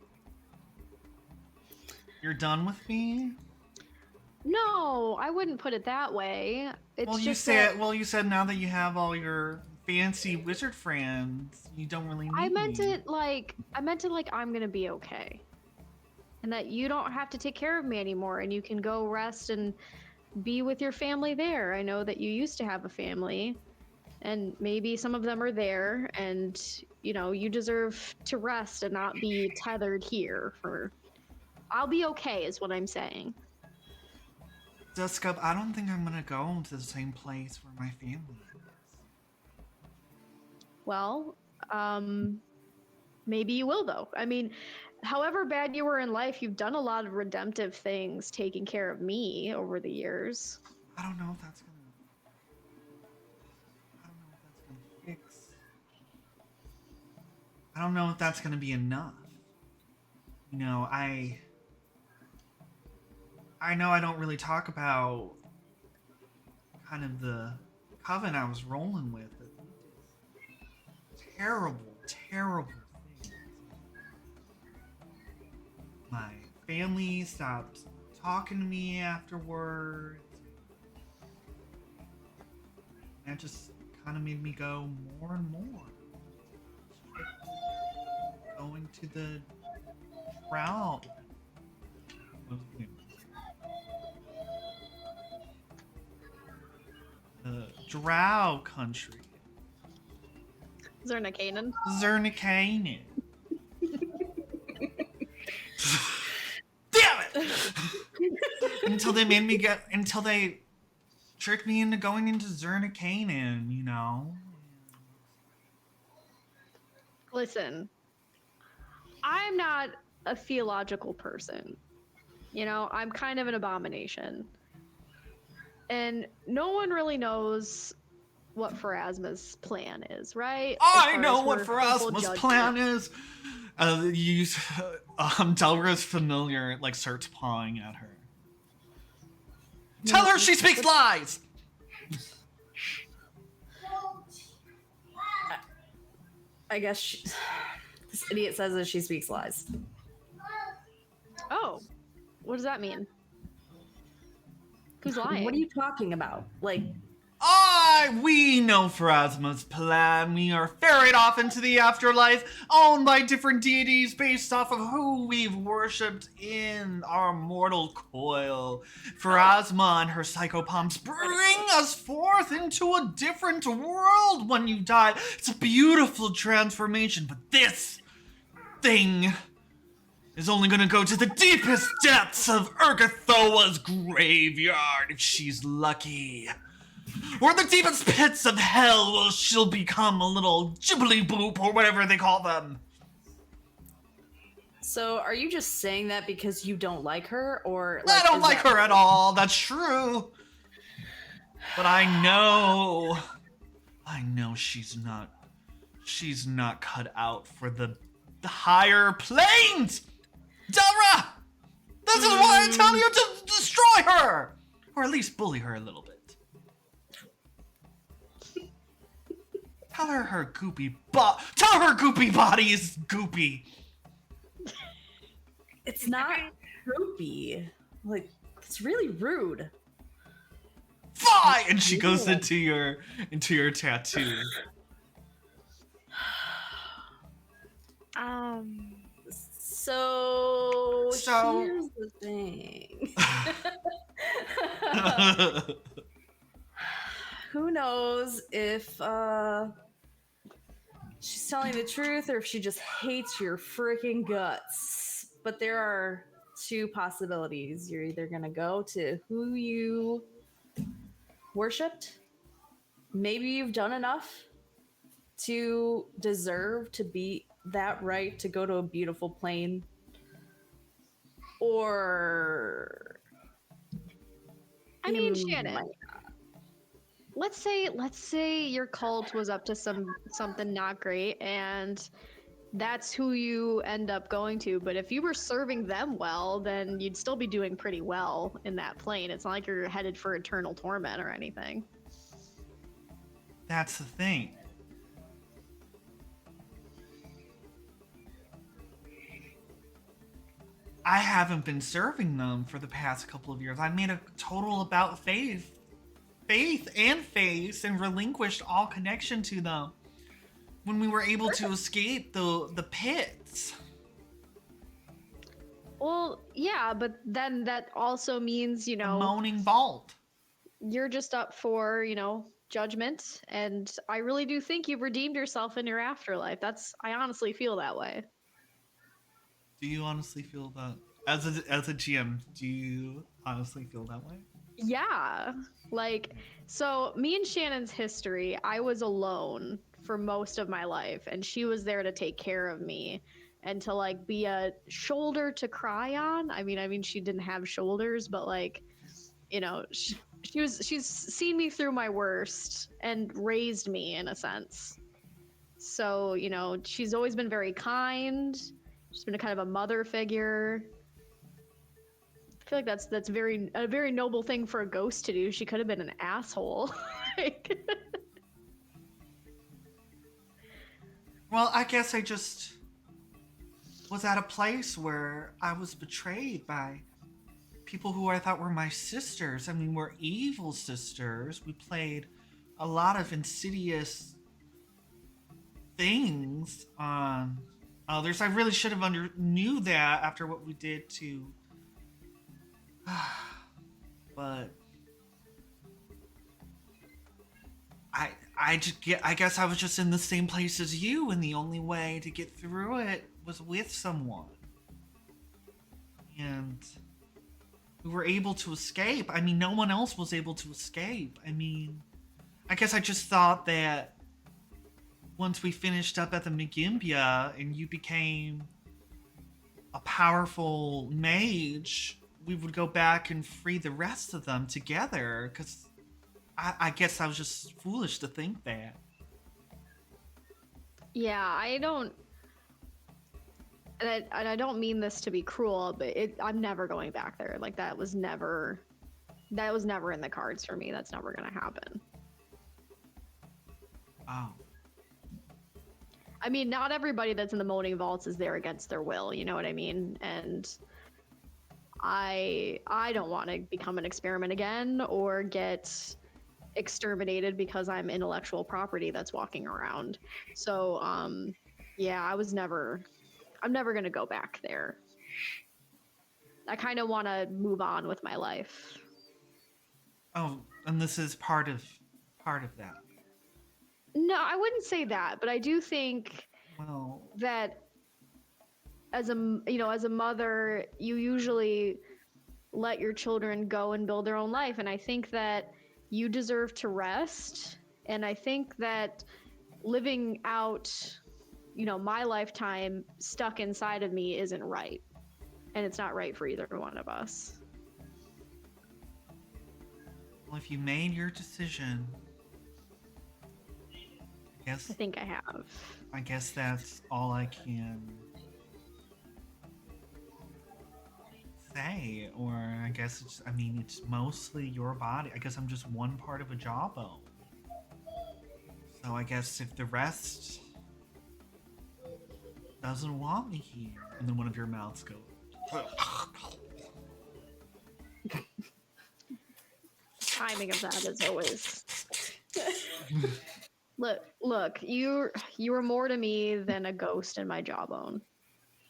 you're done with me? No, I wouldn't put it that way. It's Well, just that you said now that you have all your fancy wizard friends, you don't really need I meant me. it like I'm gonna be okay, and that you don't have to take care of me anymore, and you can go rest and be with your family there. I know that you used to have a family, and maybe some of them are there, and you deserve to rest and not be tethered here. I'll be okay, is what I'm saying. Dusk Up, I don't think I'm gonna go to the same place where my family is. Well, maybe you will, though. I mean, however bad you were in life, you've done a lot of redemptive things taking care of me over the years. I don't know if that's gonna fix. I don't know if that's gonna be enough. I know I don't really talk about kind of the coven I was rolling with, but terrible, terrible things. My family stopped talking to me afterwards. That just kind of made me go more and more. Going to the drow. The drow country. Zernikanen. Zernikanen. Damn it! Until they tricked me into going into Zernikanen, Listen, I'm not a theological person. I'm kind of an abomination. And no one really knows what Pharasma's plan is, right? I know what Pharasma's plan is. Delra's familiar, starts pawing at her. Tell her she speaks lies! I guess this idiot says that she speaks lies. Oh, what does that mean? Who's lying? What are you talking about? We know Pharasma's plan. We are ferried off into the afterlife, owned by different deities based off of who we've worshipped in our mortal coil. Pharasma and her psychopomps bring us forth into a different world when you die. It's a beautiful transformation, but this thing is only gonna go to the deepest depths of Urgathoa's graveyard if she's lucky. Or the deepest pits of hell where she'll become a little jibbly boop or whatever they call them. So are you just saying that because you don't like her, or I don't like her at all, that's true. But I know she's not cut out for the higher planes! Delra! This is why I tell you to destroy her! Or at least bully her a little bit. Tell her goopy body is goopy. It's not groupie. It's really rude. Fine! And she goes into your tattoo. So here's the thing. Who knows if she's telling the truth or if she just hates your freaking guts. But there are two possibilities. You're either gonna go to who you worshipped. Maybe you've done enough to deserve to be that right to go to a beautiful plane or I mean, it Shannon, might- let's say your cult was up to something not great, and that's who you end up going to. But if you were serving them well, then you'd still be doing pretty well in that plane. It's not like you're headed for eternal torment or anything. That's the thing. I haven't been serving them for the past couple of years. I made a total about faith and face, and relinquished all connection to them when we were able to escape the pits. Well, yeah, but then that also means, The moaning vault. you're just up for, judgment. And I really do think you've redeemed yourself in your afterlife. I honestly feel that way. Do you honestly feel that? As a GM, do you honestly feel that way? Yeah. So me and Shannon's history, I was alone for most of my life, and she was there to take care of me and to be a shoulder to cry on. I mean, she didn't have shoulders, but she's seen me through my worst and raised me in a sense. So, she's always been very kind. She's been a kind of a mother figure. I feel like that's a very noble thing for a ghost to do. She could have been an asshole. Well, I guess I just was at a place where I was betrayed by people who I thought were my sisters. I mean, we're evil sisters. We played a lot of insidious things on others. I really should have knew that after what we did to... But... I guess I was just in the same place as you, and the only way to get through it was with someone. And we were able to escape. I mean, no one else was able to escape. I mean, I guess I just thought that once we finished up at the Magimbia and you became a powerful mage, we would go back and free the rest of them together, because I guess I was just foolish to think that. Yeah, I don't... And I don't mean this to be cruel, but I'm never going back there. That was never in the cards for me. That's never gonna happen. Oh. I mean, not everybody that's in the moaning vaults is there against their will, you know what I mean? And I don't want to become an experiment again or get exterminated because I'm intellectual property that's walking around. So, yeah, I'm never gonna go back there. I kind of want to move on with my life. Oh, and this is part of that. No, I wouldn't say that, but I do think that as a mother, you usually let your children go and build their own life, and I think that you deserve to rest, and I think that living out my lifetime stuck inside of me isn't right, and it's not right for either one of us. Well, if you made your decision, I think I have. I guess that's all I can say, or I guess it's mostly your body. I guess I'm just one part of a jawbone. So I guess if the rest doesn't want me here, and then one of your mouths goes. Timing of that is always. Look, you are more to me than a ghost in my jawbone,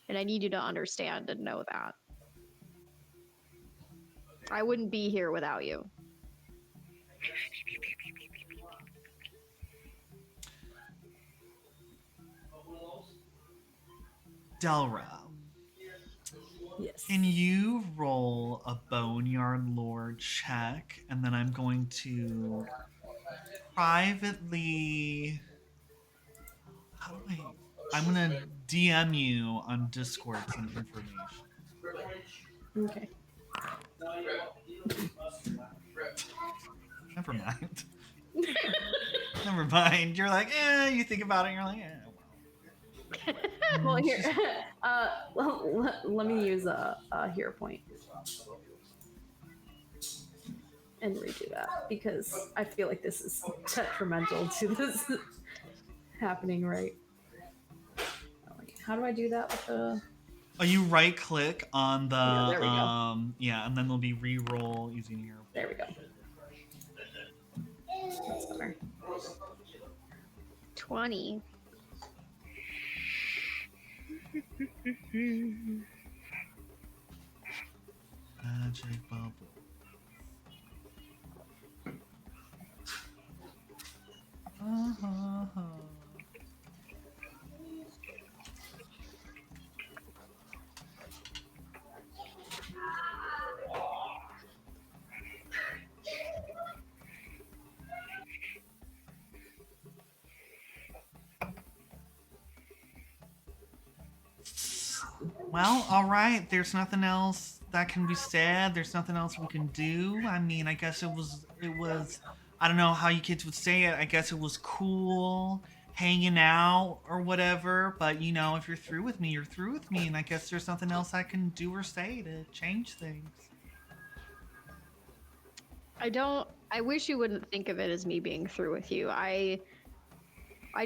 and I need you to understand and know that. I wouldn't be here without you. Delra. Yes. Can you roll a Boneyard Lore check, and then I'm going to privately... I'm gonna DM you on Discord some information. Okay. Never mind. Never mind. You're like, you think about it, and you're like, well. Well, here, let me use a hero point and redo that because I feel like this is detrimental to this happening right. How do I do that with the? Oh, you right click on the Yeah, there we go. yeah, and then there'll be re-roll using your. There we go. That's better. 20. Magic bubble. Well, all right. There's nothing else that can be said. There's nothing else we can do. I mean, I guess it was. I don't know how you kids would say it. I guess it was cool hanging out or whatever. But you know, if you're through with me, you're through with me, and I guess there's nothing else I can do or say to change things. I wish you wouldn't think of it as me being through with you. I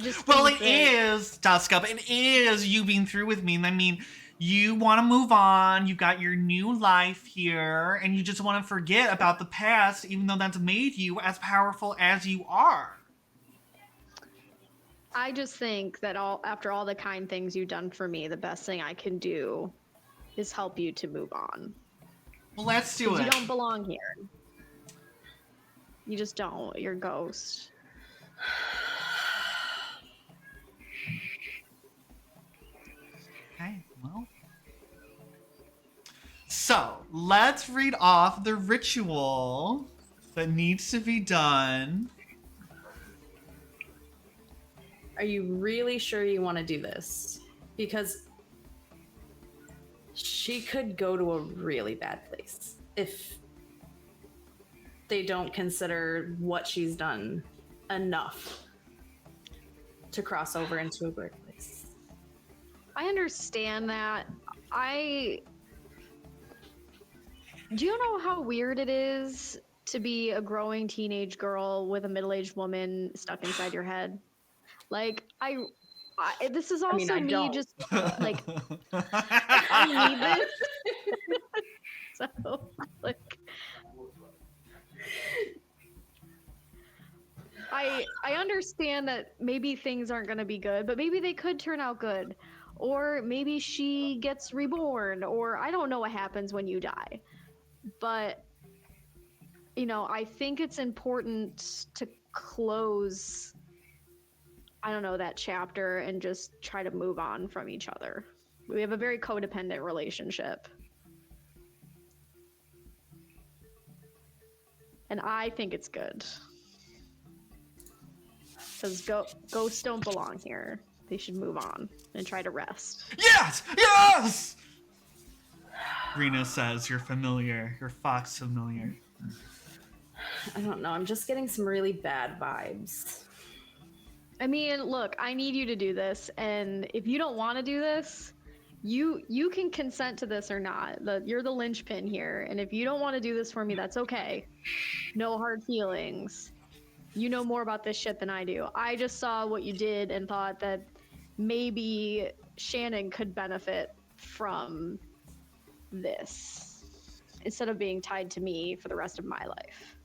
just. Well, think it that- is, Duskup. It is you being through with me. I mean, you want to move on. You got your new life here, and you just want to forget about the past, even though that's made you as powerful as you are. I just think that after all the kind things you've done for me, the best thing I can do is help you to move on. Well, let's do 'Cause it. you don't belong here. You just don't. You're a ghost. Okay, well. So, let's read off the ritual that needs to be done. Are you really sure you want to do this? Because she could go to a really bad place if they don't consider what she's done enough to cross over into a great place. I understand that. Do you know how weird it is to be a growing teenage girl with a middle-aged woman stuck inside your head? Like, this is also I me don't. just like I need this. So, like, I understand that maybe things aren't going to be good, but maybe they could turn out good. Or maybe she gets reborn, or I don't know what happens when you die. But, you know, I think it's important to close, I don't know, that chapter and just try to move on from each other. We have a very codependent relationship. And I think it's good. Because ghosts don't belong here. They should move on and try to rest. Yes! Yes! Rena says, you're familiar. You're fox familiar. I don't know. I'm just getting some really bad vibes. I mean, look, I need you to do this. And if you don't want to do this, you can consent to this or not. You're the linchpin here. And if you don't want to do this for me, that's okay. No hard feelings. You know more about this shit than I do. I just saw what you did and thought that maybe Shannon could benefit from this instead of being tied to me for the rest of my life.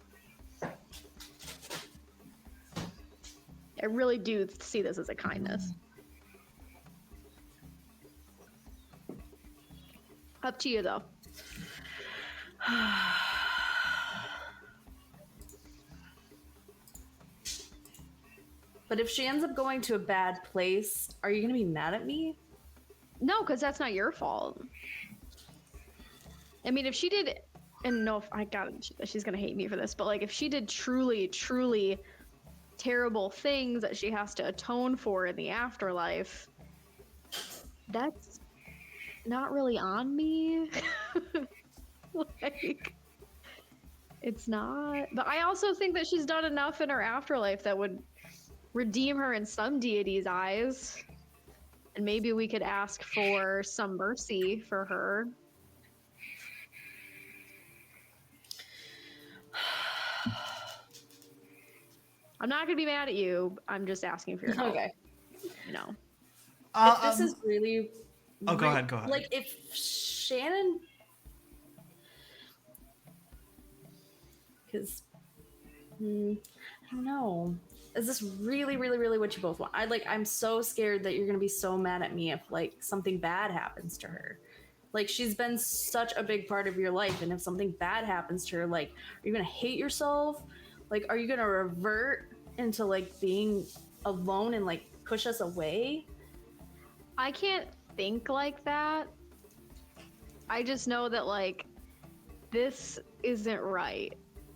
I really do see this as a kindness. Up to you, though. But if she ends up going to a bad place, are you going to be mad at me? No, because that's not your fault. I mean, if she did, and no, she's going to hate me for this, but like if she did truly, truly terrible things that she has to atone for in the afterlife, that's not really on me. Like, it's not. But I also think that she's done enough in her afterlife that would redeem her in some deity's eyes. And maybe we could ask for some mercy for her. I'm not gonna be mad at you. I'm just asking for your help. Okay. You know. If this is really. Oh, go ahead. Like, if Shannon. Because. I don't know. Is this really, really, really what you both want? I'm so scared that you're gonna be so mad at me if like something bad happens to her. Like, she's been such a big part of your life, and if something bad happens to her, like, are you gonna hate yourself? Like, are you gonna revert into like being alone and like push us away? I can't think like that. I just know that like this isn't right.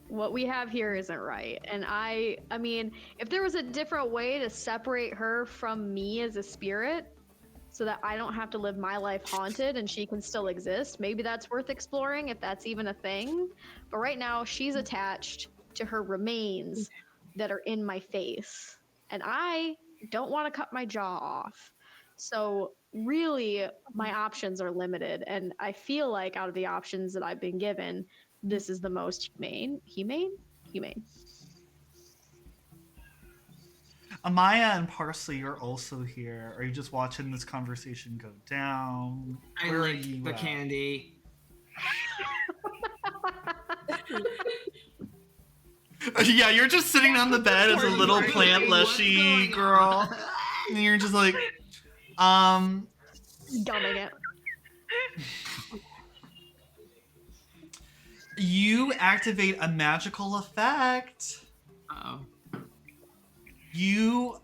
What we have here isn't right. And I mean, if there was a different way to separate her from me as a spirit so that I don't have to live my life haunted and she can still exist, maybe that's worth exploring if that's even a thing. But right now she's attached to her remains that are in my face. And I don't want to cut my jaw off. So really my options are limited. And I feel like out of the options that I've been given, this is the most humane. Amaya and Parsley, you're also here. Are you just watching this conversation go down? I Where are like you the at? candy. Yeah, you're just sitting on the bed as a little plant leshy girl. And you're just like, Gumming it. You activate a magical effect. Uh-oh. You,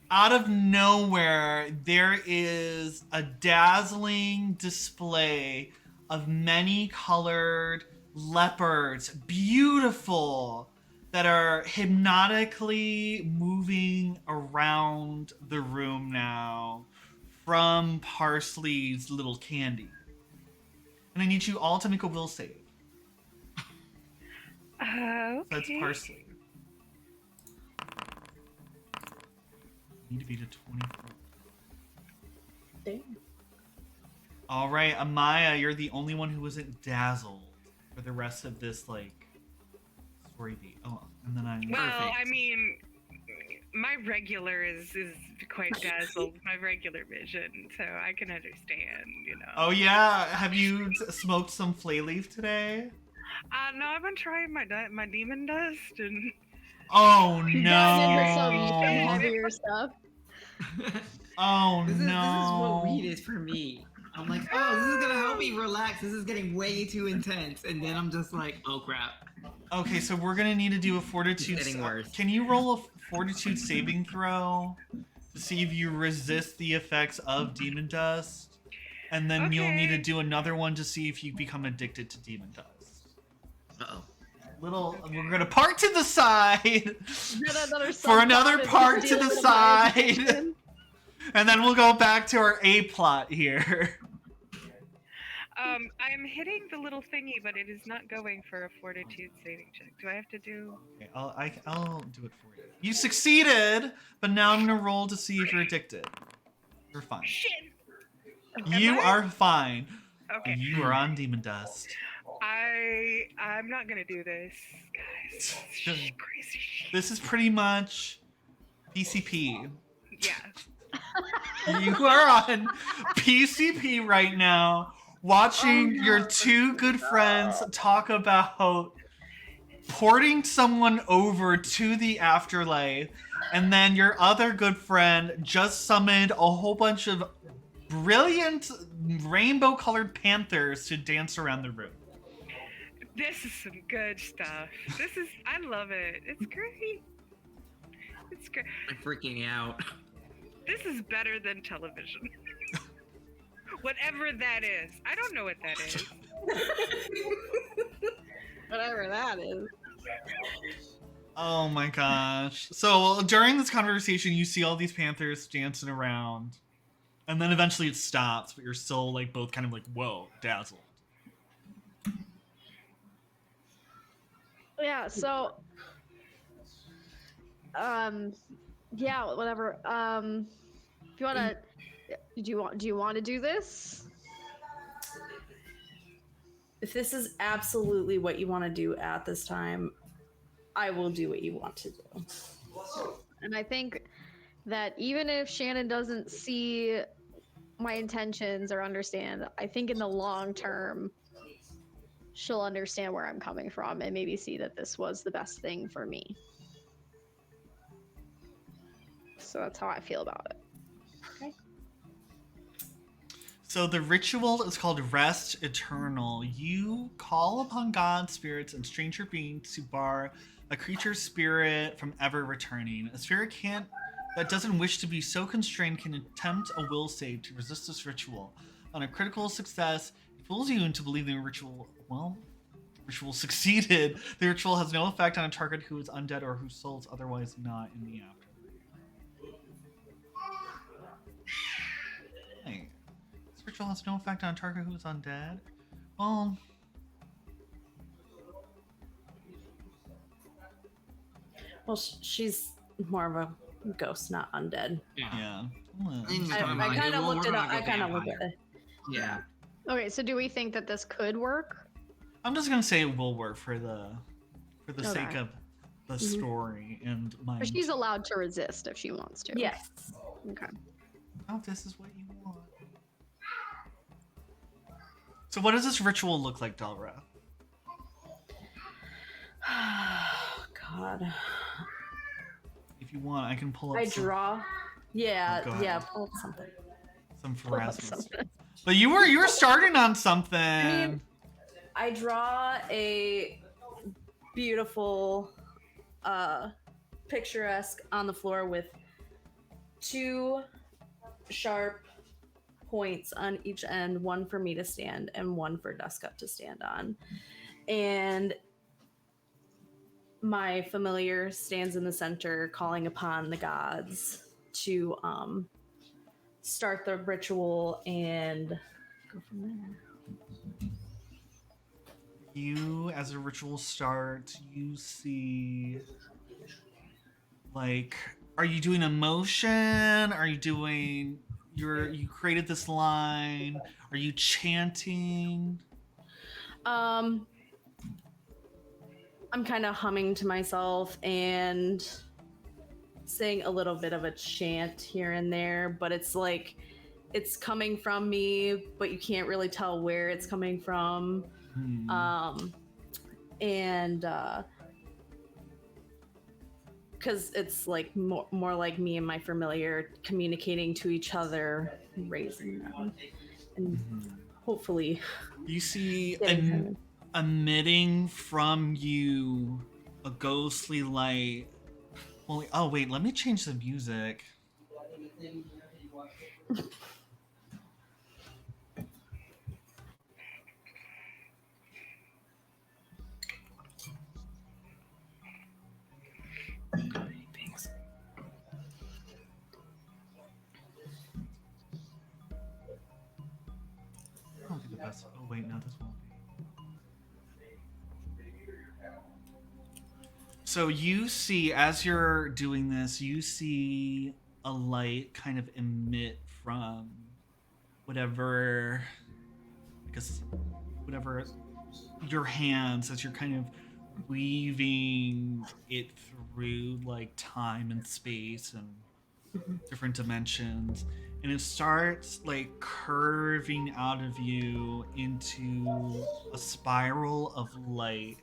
out of nowhere, there is a dazzling display of many colored leopards, beautiful, that are hypnotically moving around the room now from Parsley's little candy. And I need you all to make a will save. Okay. That's Parsley. Need to beat a 24. Damn. All right, Amaya, you're the only one who wasn't dazzled for the rest of this like story beat. Oh, and then I'm Well, perfect. I mean, my regular is quite dazzled. My regular vision, so I can understand. You know. Oh yeah, have you smoked some flay leaf today? No, I've been trying my demon dust and. Oh You've gotten into some no! heavier stuff. Oh This is no! what weed is for me. I'm like, oh, this is gonna help me relax. This is getting way too intense, and then I'm just like, oh crap. Okay, so we're gonna need to do a fortitude. It's getting worse. Can you roll a fortitude saving throw to see if you resist the effects of demon dust? And then you'll need to Okay. do another one to see if you become addicted to demon dust. Uh-oh. We're gonna park to the side Another for another subplot is park to dealing the with my side, addiction. and then we'll go back to our A plot here. I'm hitting the little thingy, but it is not going for a fortitude saving check. Do I have to do? Okay, I'll do it for you. You succeeded, but now I'm gonna roll to see if you're addicted. You're fine. Shit. You Am I? are fine. Okay. You are on demon dust. I'm not gonna do this, guys. Good. Crazy shit. This is pretty much PCP. Yeah. You are on PCP right now, watching your two good friends talk about porting someone over to the afterlife, and then your other good friend just summoned a whole bunch of brilliant rainbow-colored panthers to dance around the room. This is some good stuff. I love it. It's great. It's great. I'm freaking out. This is better than television. Whatever that is. I don't know what that is. Whatever that is. Oh my gosh. So during this conversation, you see all these panthers dancing around, and then eventually it stops, but you're still like both kind of like, whoa, dazzled. Yeah, so yeah, whatever. If you wanna do you want to do this? If this is absolutely what you want to do at this time, I will do what you want to do. And I think that even if Shannon doesn't see my intentions or understand, I think in the long term she'll understand where I'm coming from and maybe see that this was the best thing for me. So that's how I feel about it. Okay. So the ritual is called Rest Eternal. You call upon God, spirits, and stranger beings to bar a creature's spirit from ever returning. A spirit that doesn't wish to be so constrained can attempt a will save to resist this ritual. On a critical success, it fools you into believing the ritual succeeded. The ritual has no effect on a target who is undead or whose soul is otherwise not in the afterlife. Hey, this ritual has no effect on a target who is undead. Well, Well, she's more of a ghost, not undead. yeah. I kind of looked it up. I kind of looked at it. Yeah. Okay, so do we think that this could work? I'm just gonna say it will work for the Okay. sake of the story and my. But she's allowed to resist if she wants to. Yes. Okay. Oh, this is what you want. So, what does this ritual look like, Delra? God. If you want, I can pull up. I draw. Yeah, Go ahead. yeah. Pull up something. some Pull up harassment. something. But you were starting on something. I mean, I draw a beautiful, picturesque on the floor with 2 sharp points on each end, one for me to stand and one for Dusk Up to stand on. And my familiar stands in the center, calling upon the gods to start the ritual and go from there. You, as a ritual starts, you see, like, are you doing a motion? Are you doing you created this line? Are you chanting? I'm kind of humming to myself and saying a little bit of a chant here and there, but it's like it's coming from me, but you can't really tell where it's coming from. And because it's like more like me and my familiar communicating to each other, raising them, and hopefully You see getting them. emitting from you a ghostly light. Well, oh wait, let me change the music. That'll be the best. Oh wait, no, this won't be. So you see, as you're doing this, you see a light kind of emit from whatever, I guess, whatever your hands, as you're kind of weaving it through like time and space and different dimensions, and it starts like curving out of you into a spiral of light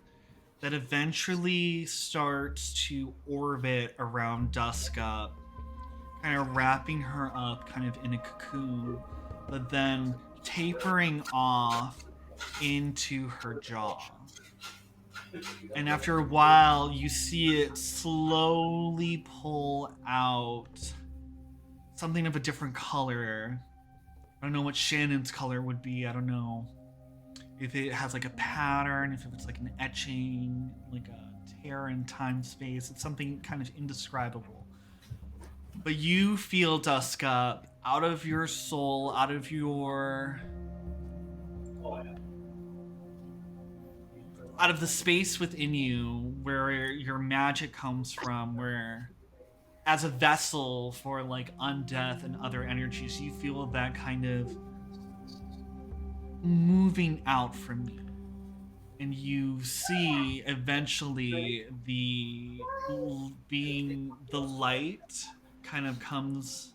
that eventually starts to orbit around Dusk Up, kind of wrapping her up kind of in a cocoon, but then tapering off into her jaw. And after a while, you see it slowly pull out something of a different color. I don't know what Shannon's color would be. I don't know if it has like a pattern, if it's like an etching, like a tear in time space. It's something kind of indescribable. But you feel, Dusk Up, out of your soul, out of your out of the space within you where your magic comes from, where as a vessel for like undeath and other energies, you feel that kind of moving out from you. And you see eventually the light kind of comes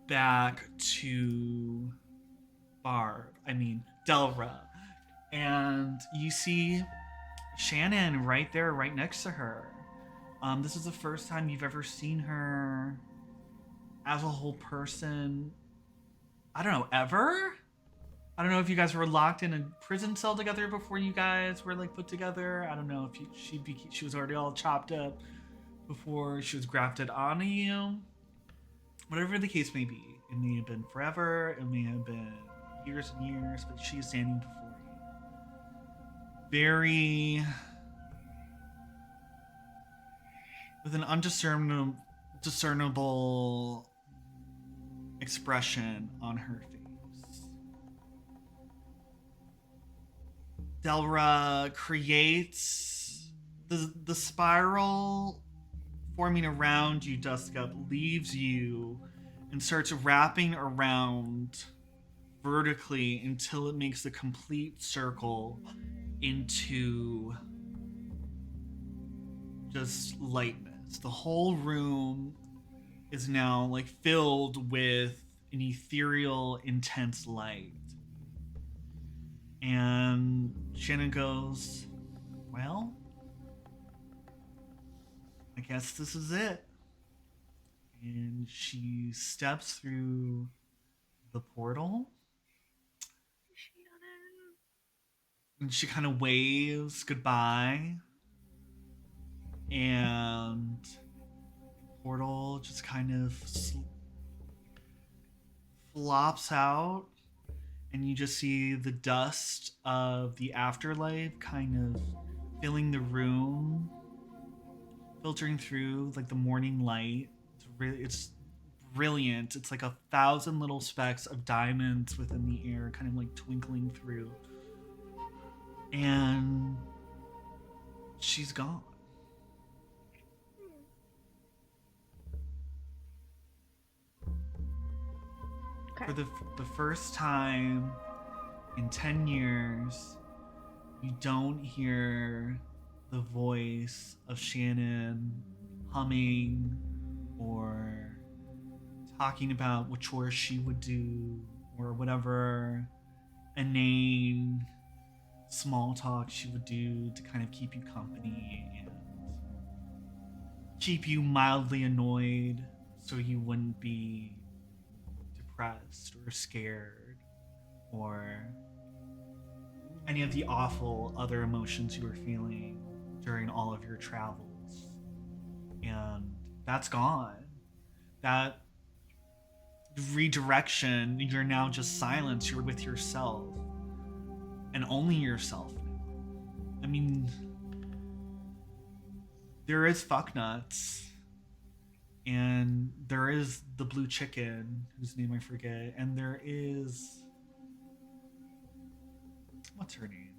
back to Delra. And you see Shannon right there, right next to her. This is the first time you've ever seen her as a whole person. I don't know, ever? I don't know if you guys were locked in a prison cell together before you guys were like put together. I don't know if she was already all chopped up before she was grafted onto you. Whatever the case may be, it may have been forever, it may have been years and years, but she's standing before you. Very with an discernible expression on her face. Delra creates the spiral forming around you. Dustcup leaves you and starts wrapping around vertically until it makes a complete circle into just lightness. The whole room is now like filled with an ethereal, intense light. And Shannon goes, well, I guess this is it. And she steps through the portal. And she kind of waves goodbye. And the portal just kind of flops out. And you just see the dust of the afterlife kind of filling the room, filtering through like the morning light. It's brilliant. It's like 1,000 little specks of diamonds within the air, kind of like twinkling through. And she's gone. Okay. For the first time in 10 years, you don't hear the voice of Shannon humming or talking about what chores she would do or whatever inane small talk she would do to kind of keep you company and keep you mildly annoyed so you wouldn't be depressed or scared or any of the awful other emotions you were feeling during all of your travels. And that's gone. That redirection, you're now just silence. You're with yourself and only yourself now. I mean, there is fucknuts and there is the blue chicken whose name I forget, and there is, what's her name?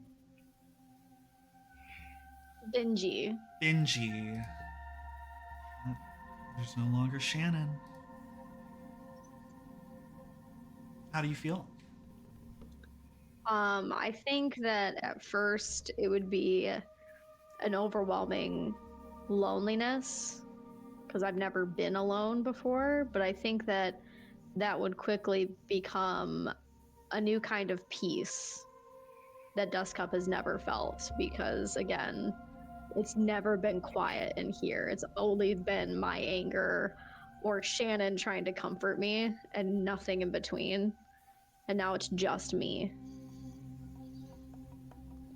Benji. Benji. There's no longer Shannon. How do you feel? I think that at first it would be an overwhelming loneliness because I've never been alone before, but I think that that would quickly become a new kind of peace that Dustcup has never felt because, again, it's never been quiet in here. It's only been my anger or Shannon trying to comfort me and nothing in between. And now it's just me.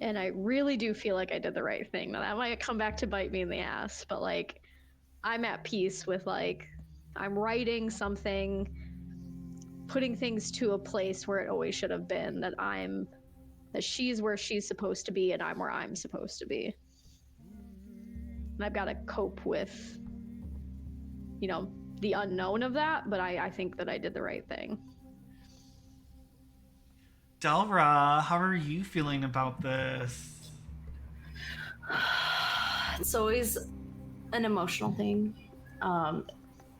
And I really do feel like I did the right thing. Now that might come back to bite me in the ass, but like, I'm at peace with like, I'm writing something, putting things to a place where it always should have been, that she's where she's supposed to be and I'm where I'm supposed to be. And I've got to cope with, the unknown of that, but I think that I did the right thing. Delra, how are you feeling about this? It's always an emotional thing.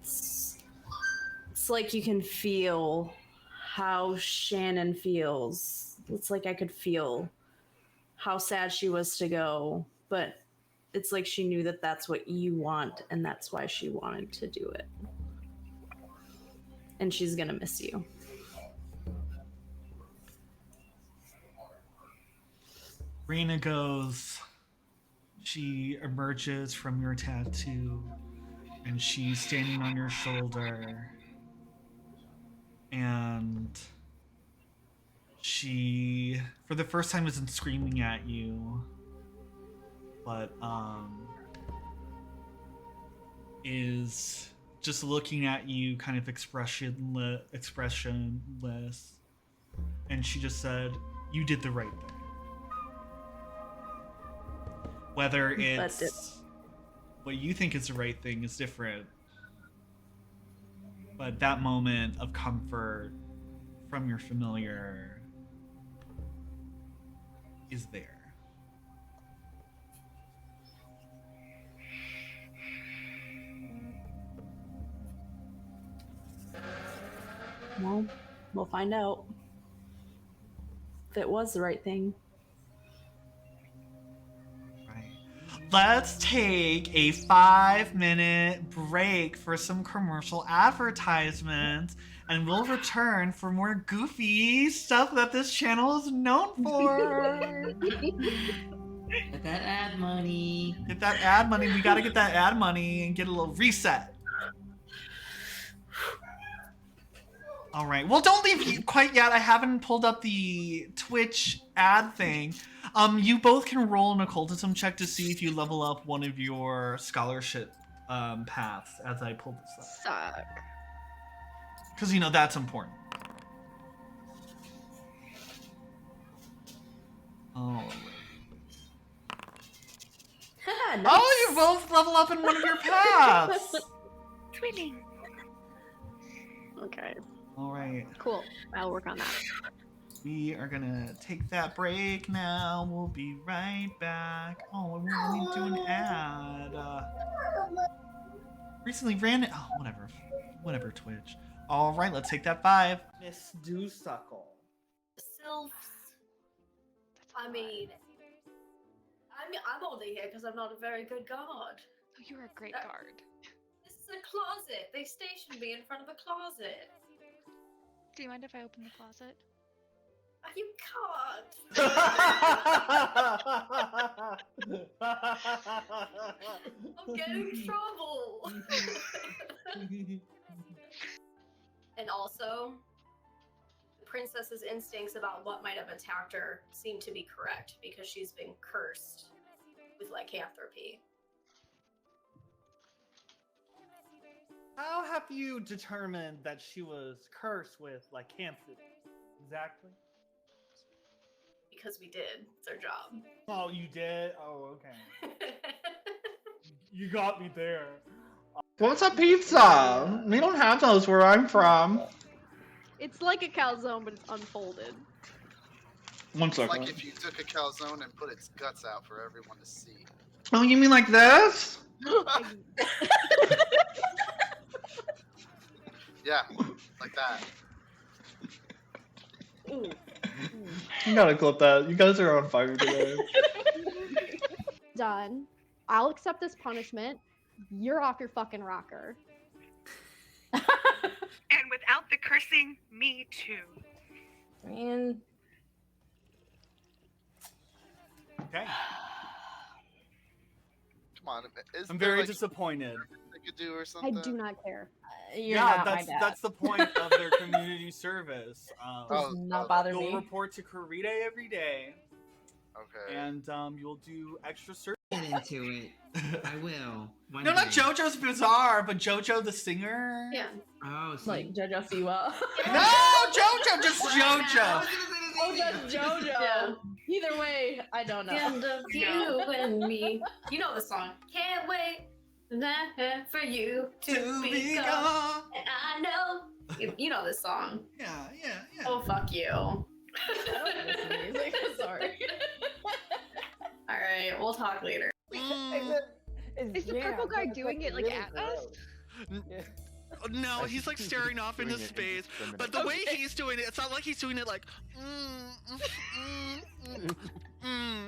It's like you can feel how Shannon feels. It's like I could feel how sad she was to go, but it's like she knew that that's what you want, and that's why she wanted to do it. And she's gonna miss you. Rena goes, she emerges from your tattoo, and she's standing on your shoulder, and she, for the first time, isn't screaming at you, but is just looking at you kind of expressionless, and she just said, "You did the right thing." Whether it's what you think is the right thing is different, but that moment of comfort from your familiar is there. Well, we'll find out if it was the right thing. Right. Let's take a 5-minute break for some commercial advertisements, and we'll return for more goofy stuff that this channel is known for. Get that ad money. Get that ad money. We gotta get that ad money and get a little reset. All right. Well, don't leave quite yet. I haven't pulled up the Twitch ad thing. You both can roll an occultism check to see if you level up one of your scholarship paths as I pull this up. Suck. Because, that's important. Oh. Nice. Oh, you both level up in one of your paths. Twinning. Okay. All right. Cool. I'll work on that. We are gonna take that break now. We'll be right back. Oh, we need to do an ad. Recently ran it. Oh, whatever. Twitch. All right, let's take that 5. Miss Dewsuckle. Sylphs. I'm only here because I'm not a very good guard. Oh, you're a great guard. This is a closet. They stationed me in front of a closet. Do you mind if I open the closet? You can't. I'm getting in trouble. And also, the princess's instincts about what might have attacked her seem to be correct because she's been cursed with lycanthropy. How have you determined that she was cursed with lycanthropy? Exactly. Because we did. It's our job. Oh, you did? Oh, okay. You got me there. What's a pizza? We don't have those where I'm from. It's like a calzone, but it's unfolded. One It's second. like if you took a calzone and put its guts out for everyone to see. Oh, you mean like this? Yeah, like that. You gotta clip that. You guys are on fire today. Done. I'll accept this punishment. You're off your fucking rocker. And without the cursing, me too. Man. Okay. Come on, is I'm there, very like, disappointed. they could do or I something? do not care. You're Yeah, not my dad. that's the point of their community service. Does not bother You'll me. report to Karide every day, Okay. and you'll do extra search. Get into it. I will. One No, not day. JoJo's Bizarre, but JoJo the singer. Yeah. Oh, see. Like Jojo Siwa. No, JoJo, just JoJo. Oh, just Jojo. Yeah. Either way, I don't know. End of you and me. You know the song. Can't wait for you to be gone. And I know. You know this song. Yeah. Oh, fuck you. That's amazing. Sorry. All right, we'll talk later. Is the purple guy doing it like at us? No, he's like staring off into space. But the way he's doing it, it's not like he's doing it like.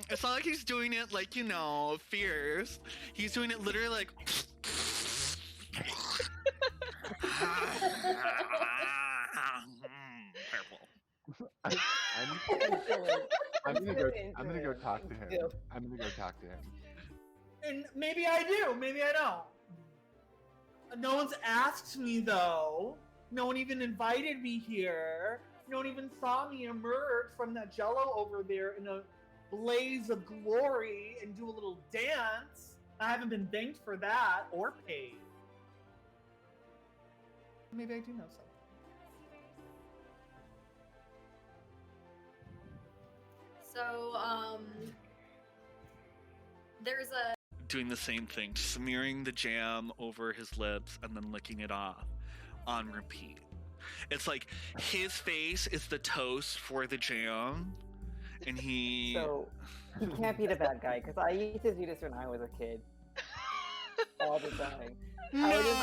It's not like he's doing it like, you know, fierce. He's doing it literally like. Purple. I'm gonna go talk to him. I'm gonna go talk to him. And maybe I do, maybe I don't. No one's asked me though. No one even invited me here. No one even saw me emerge from that jello over there in a blaze of glory and do a little dance. I haven't been thanked for that or paid. Maybe I do know something. So, there's a Doing the same thing, smearing the jam over his lips and then licking it off on repeat. It's like his face is the toast for the jam, and he. So he can't be the bad guy because I used to do this when I was a kid, all the time. No! I would just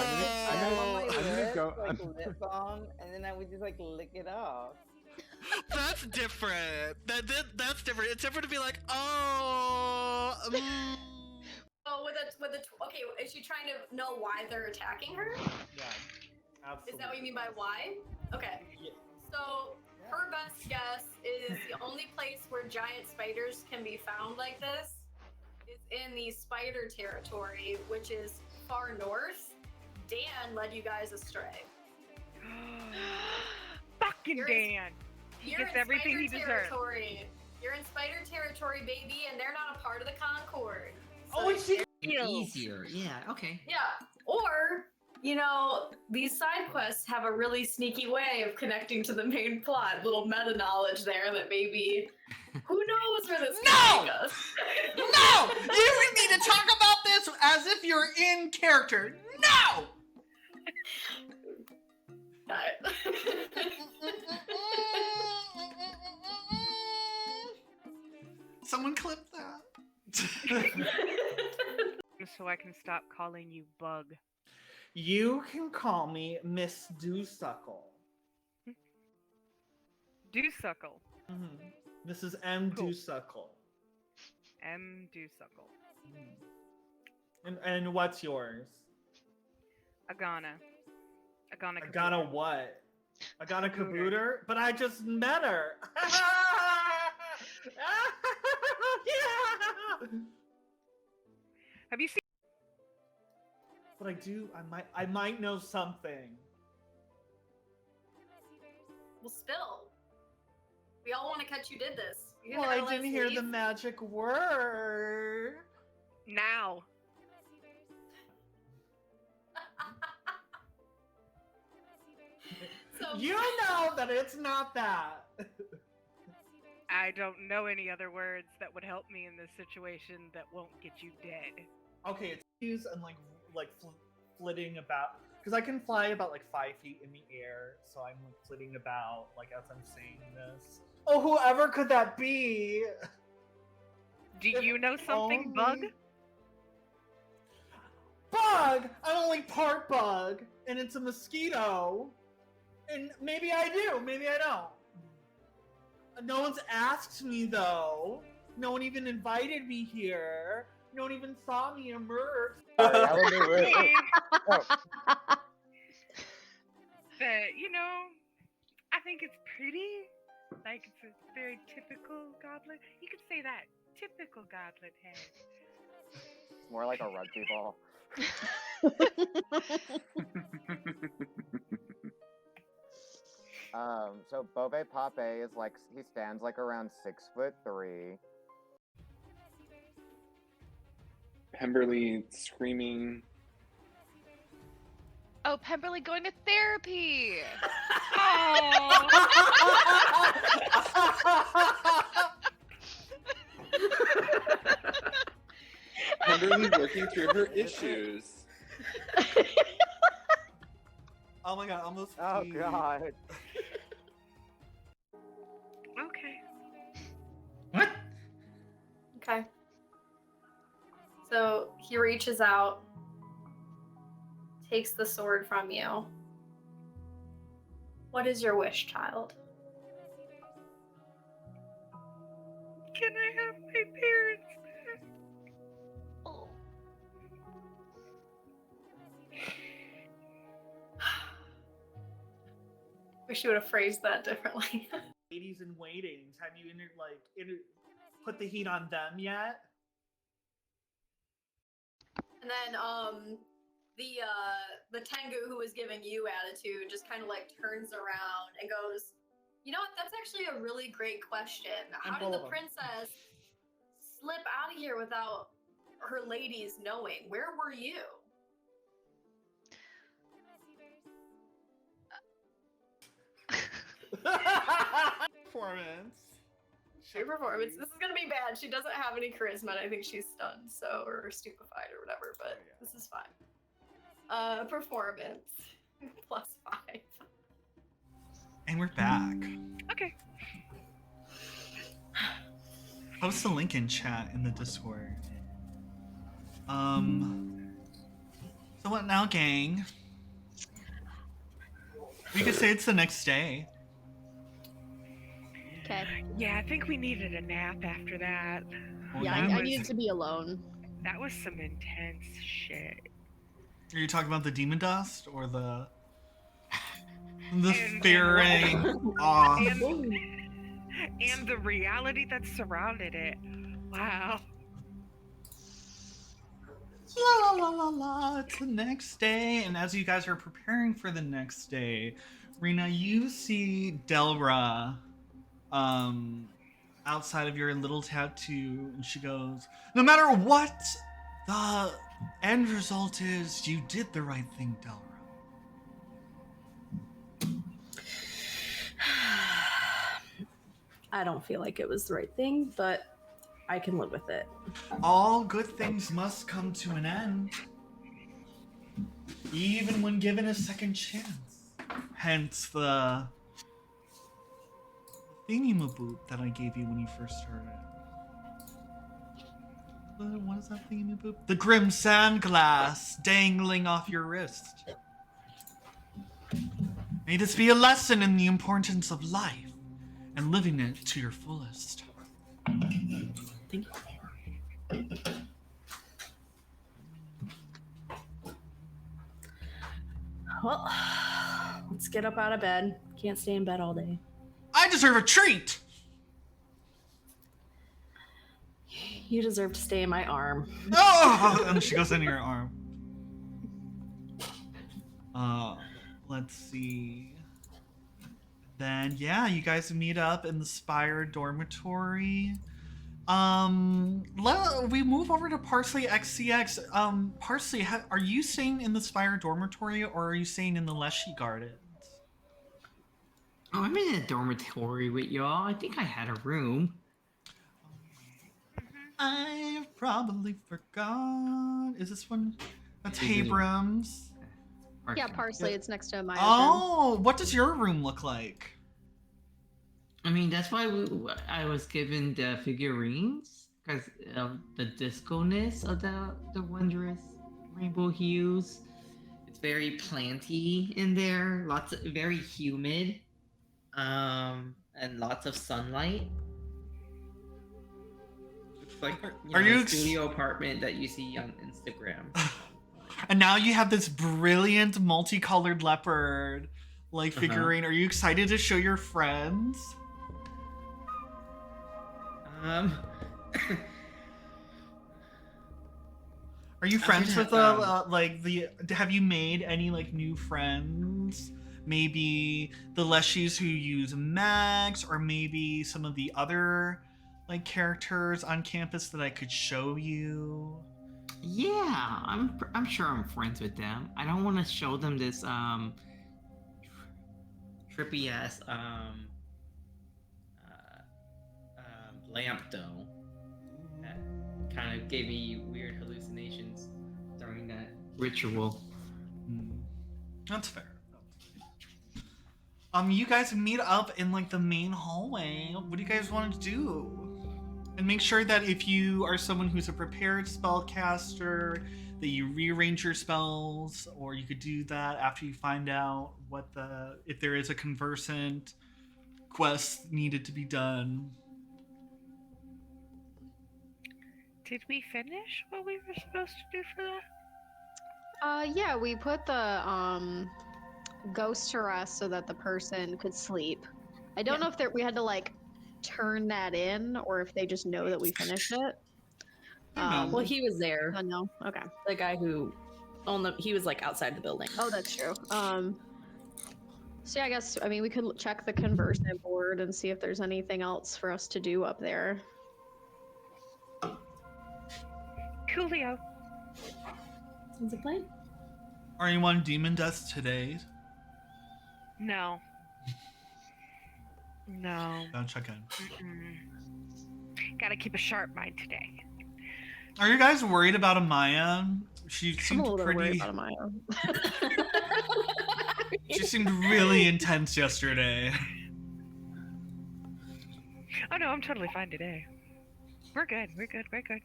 I'm gonna go. like lip balm, and then I would just like lick it off. That's different. That's different. It's different to be like, oh. oh, okay, is she trying to know why they're attacking her? Yeah, absolutely. Is that what you mean by why? Okay. Yeah. So her best guess is the only place where giant spiders can be found like this is in the spider territory, which is far north. Dan led you guys astray. Fucking Dan! He gets everything he deserves. You're in spider territory, baby, and they're not a part of the Concord. Oh, and she. Easier. Yeah. Okay. Yeah. Or, you know, these side quests have a really sneaky way of connecting to the main plot. Little meta knowledge there that maybe, who knows where this can take us. No! You need to talk about this as if you're in character. No! Someone clip that. So I can stop calling you Bug. You can call me Miss Dewsuckle. Dewsuckle. This is M. Cool. Dewsuckle. M. Dewsuckle. And what's yours? Agana. Agana. Agana what? Agana Kabooter? But I just met her. Yeah. Have you seen? But I might know something. Well, spill. We all want to catch you did this. Well, I didn't hear the magic word. Now. So, You know that it's not that. I don't know any other words that would help me in this situation that won't get you dead. Okay, it's use and like flitting about because I can fly about like 5 feet in the air, so I'm like flitting about like as I'm saying this. Oh, whoever could that be? Do you know something, Bug? Bug! I'm only part bug, and it's a mosquito. And maybe I do, maybe I don't. No one's asked me though. No one even invited me here. No one even saw me emerge. That would be rude. But, you know, I think it's pretty. Like, it's a very typical goblet. You could say that. Typical goblet head. It's more like a rugby ball. So Bove Pape is like, he stands like around 6'3". Pemberley screaming. Oh, Pemberley going to therapy. Pemberley working through her issues. Oh my god, almost. Oh peed. god. Okay. What? Okay. So he reaches out, takes the sword from you. What is your wish, child? Can I have my parents back? Oh. Wish you would have phrased that differently. Ladies in waiting, have you put the heat on them yet? And then the Tengu who was giving you attitude just kind of like turns around and goes, you know what, that's actually a really great question. How did the princess slip out of here without her ladies knowing? Where were you? Performance. Her performance. This is gonna be bad. She doesn't have any charisma, and I think she's stunned, or stupefied, or whatever. But this is fine. Performance +5. And we're back. Okay. Post the link in chat in the Discord. So what now, gang? We could say it's the next day. Okay. Yeah, I think we needed a nap after that. Yeah, I needed to be alone. That was some intense shit. Are you talking about the demon dust or the fearing off? And the reality that surrounded it. Wow. La la la la la, it's the next day, and as you guys are preparing for the next day, Rena, you see Delra outside of your little tattoo, and she goes, no matter what the end result is, you did the right thing, Delra. I don't feel like it was the right thing, but I can live with it. All good things must come to an end, even when given a second chance. Hence the thingy-maboop that I gave you when you first started. What is that thingy-maboop? The grim sandglass dangling off your wrist. May this be a lesson in the importance of life and living it to your fullest. Thank you. Well, let's get up out of bed. Can't stay in bed all day. I deserve a treat! You deserve to stay in my arm. Oh! And she goes into your arm. Let's see. Then, yeah, you guys meet up in the Spire dormitory. We move over to Parsley XCX. Parsley, are you staying in the Spire dormitory or are you staying in the Leshy Gardens? Oh, I'm in a dormitory with y'all. I think I had a room. I probably forgot. Is this one? That's Is it- Abrams. Yeah, Parsley. It's next to Maya's room. Oh, what does your room look like? I mean, that's why I was given the figurines, because of the disco-ness of the wondrous rainbow hues. It's very planty in there, very humid, and lots of sunlight. It's like Are you a studio apartment that you see on Instagram. And now you have this brilliant multicolored leopard like figurine. Are you excited to show your friends? Um, Are you friends with have you made any like new friends? Maybe the Leshies who use mags, or maybe some of the other like characters on campus that I could show you. Yeah, I'm sure I'm friends with them. I don't want to show them this trippy ass lamp though. That kind of gave me weird hallucinations during that ritual. That's fair. You guys meet up in like the main hallway. What do you guys want to do? And make sure that if you are someone who's a prepared spellcaster, that you rearrange your spells, or you could do that after you find out if there is a conversant quest needed to be done. Did we finish what we were supposed to do for that? Yeah, we put the ghost to rest so that the person could sleep. I don't know if we had to like turn that in or if they just know that we finished it. Well, he was there. Oh no. Okay. The guy who he was like outside the building. Oh, that's true. So yeah, I mean we could check the conversant board and see if there's anything else for us to do up there. Coolio. Sounds like a plan. Are you on demon dust today? No. No. I'll check in. Gotta keep a sharp mind today. Are you guys worried about Amaya? She seemed I'm a little worried pretty. about Amaya. She seemed really intense yesterday. Oh no, I'm totally fine today. We're good. We're good. We're good.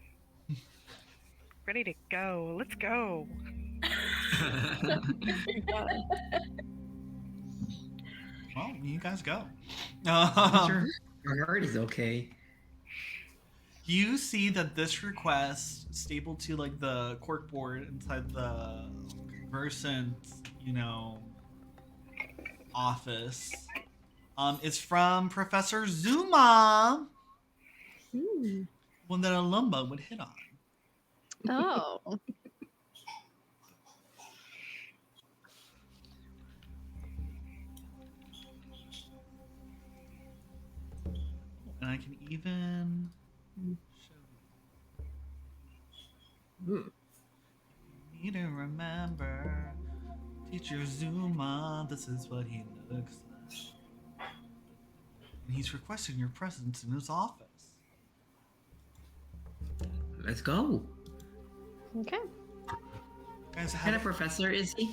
Ready to go. Let's go. Well, you guys go. Sure. Our heart is okay. You see that this request stapled to like the cork board inside the conversant, office, is from Professor Zuma. One that a Lumba would hit on. Oh. And I can even show you. You need to remember, Teacher Zuma, this is what he looks like. And he's requesting your presence in his office. Let's go. Okay. Guys, What kind of professor is he?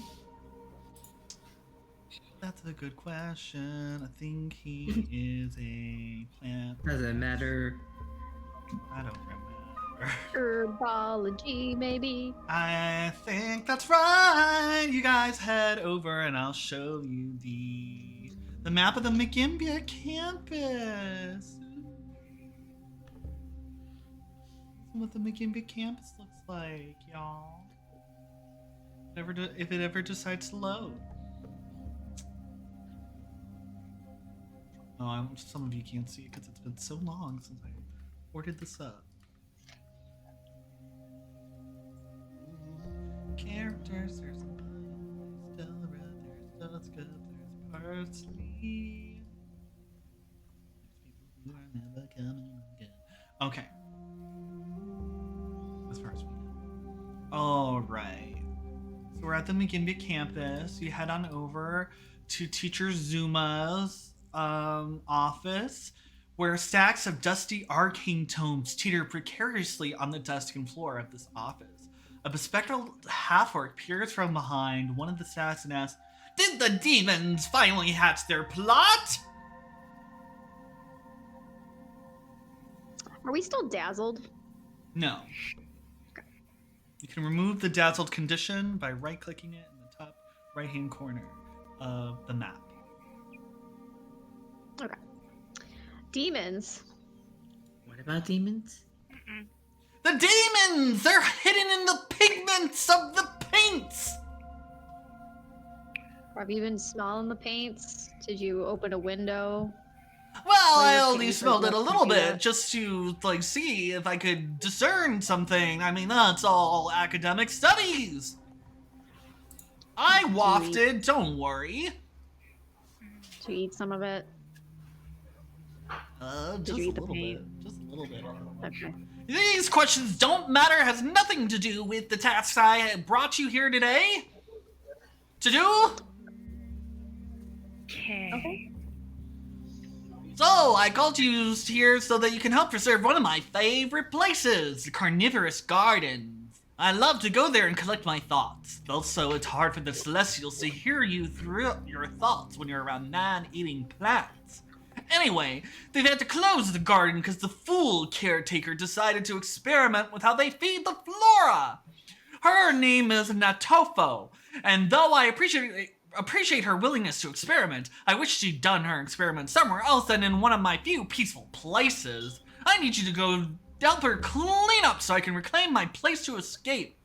That's a good question. I think he is a plant. Doesn't matter. I don't remember. Herbology, maybe. I think that's right. You guys head over and I'll show you the map of the McGimbia campus. What the McGimbia campus looks like, y'all. If it ever decides to load. Oh, some of you can't see it because it's been so long since I ordered this up. Characters, there's Stella, there's Duska, there's Parsley. There's people who are never coming again. Okay. As far as we know. Alright. So we're at the McGimbia campus. You head on over to Teacher Zuma's office, where stacks of dusty arcane tomes teeter precariously on the dusty floor of this office. A bespectacled half-orc peers from behind one of the stacks and asks, "Did the demons finally hatch their plot?" Are we still dazzled? No. You can remove the dazzled condition by right-clicking it in the top right-hand corner of the map. Okay. Demons. What about demons? The demons! They're hidden in the pigments of the paints! Have you been smelling the paints? Did you open a window? Well, Or I your only paints smelled are it a just little computer? bit just to see if I could discern something. I mean, that's all academic studies. I wafted, don't worry. To eat some of it? Just you a eat the little paint? bit. Just a little bit. Okay. These questions don't matter, has nothing to do with the tasks I brought you here today to do. Okay. So, I called you here so that you can help preserve one of my favorite places, the carnivorous gardens. I love to go there and collect my thoughts. Also, it's hard for the Celestials to hear you through your thoughts when you're around man-eating plants. Anyway, they've had to close the garden because the fool caretaker decided to experiment with how they feed the flora. Her name is Natofo, and though I appreciate her willingness to experiment, I wish she'd done her experiment somewhere else than in one of my few peaceful places. I need you to go help her clean up so I can reclaim my place to escape,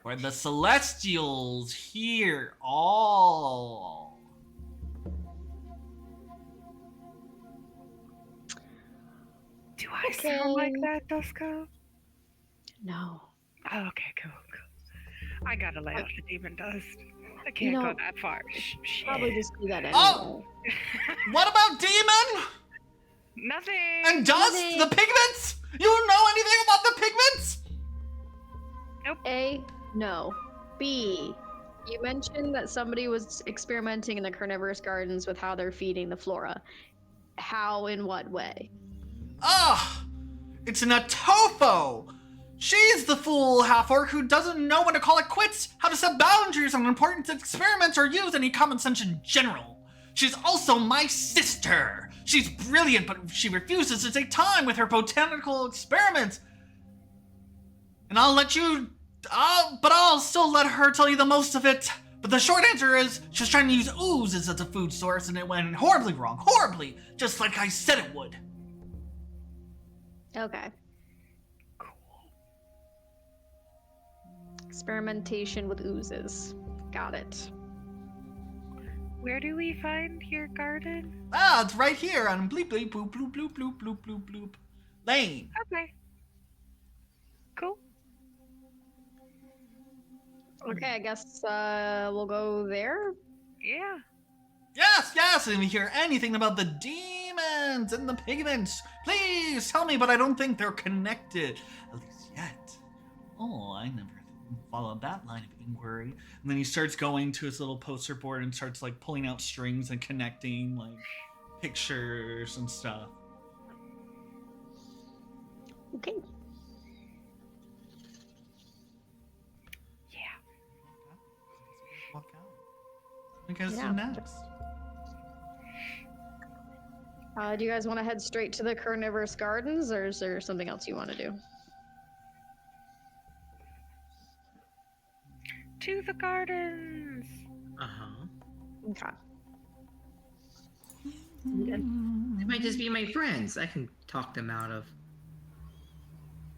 where the Celestials hear all. Do I sound like that, Dusko? No. Oh, okay, cool. I gotta lay off the demon dust. I can't go that far. Probably just do that anyway. Oh! What about demon? Nothing. And dust? Nothing. The pigments? You don't know anything about the pigments? Nope. A, no. B, you mentioned that somebody was experimenting in the carnivorous gardens with how they're feeding the flora. How, in what way? Ugh! It's an Atofo! She's the fool half-orc who doesn't know when to call it quits, how to set boundaries on important experiments, or use any common sense in general. She's also my sister. She's brilliant, but she refuses to take time with her botanical experiments. And I'll still let her tell you the most of it. But the short answer is, she was trying to use oozes as a food source, and it went horribly wrong. Horribly! Just like I said it would. Okay. Experimentation with oozes. Got it. Where do we find your garden? Ah, it's right here on bleep bleep bloop bloop bloop bloop bloop bloop bloop lane. Okay. Cool. Okay, I guess we'll go there. Yeah. Yes, and if you hear anything about the demons and the pigments, please tell me, but I don't think they're connected. At least yet. Oh, I never followed that line of inquiry. And then he starts going to his little poster board and starts like pulling out strings and connecting like pictures and stuff. Okay. Yeah. Walk out. What do you guys Yeah. do next? Do you guys want to head straight to the carnivorous gardens, or is there something else you want to do? To the gardens. Okay. They might just be my friends. I can talk them out of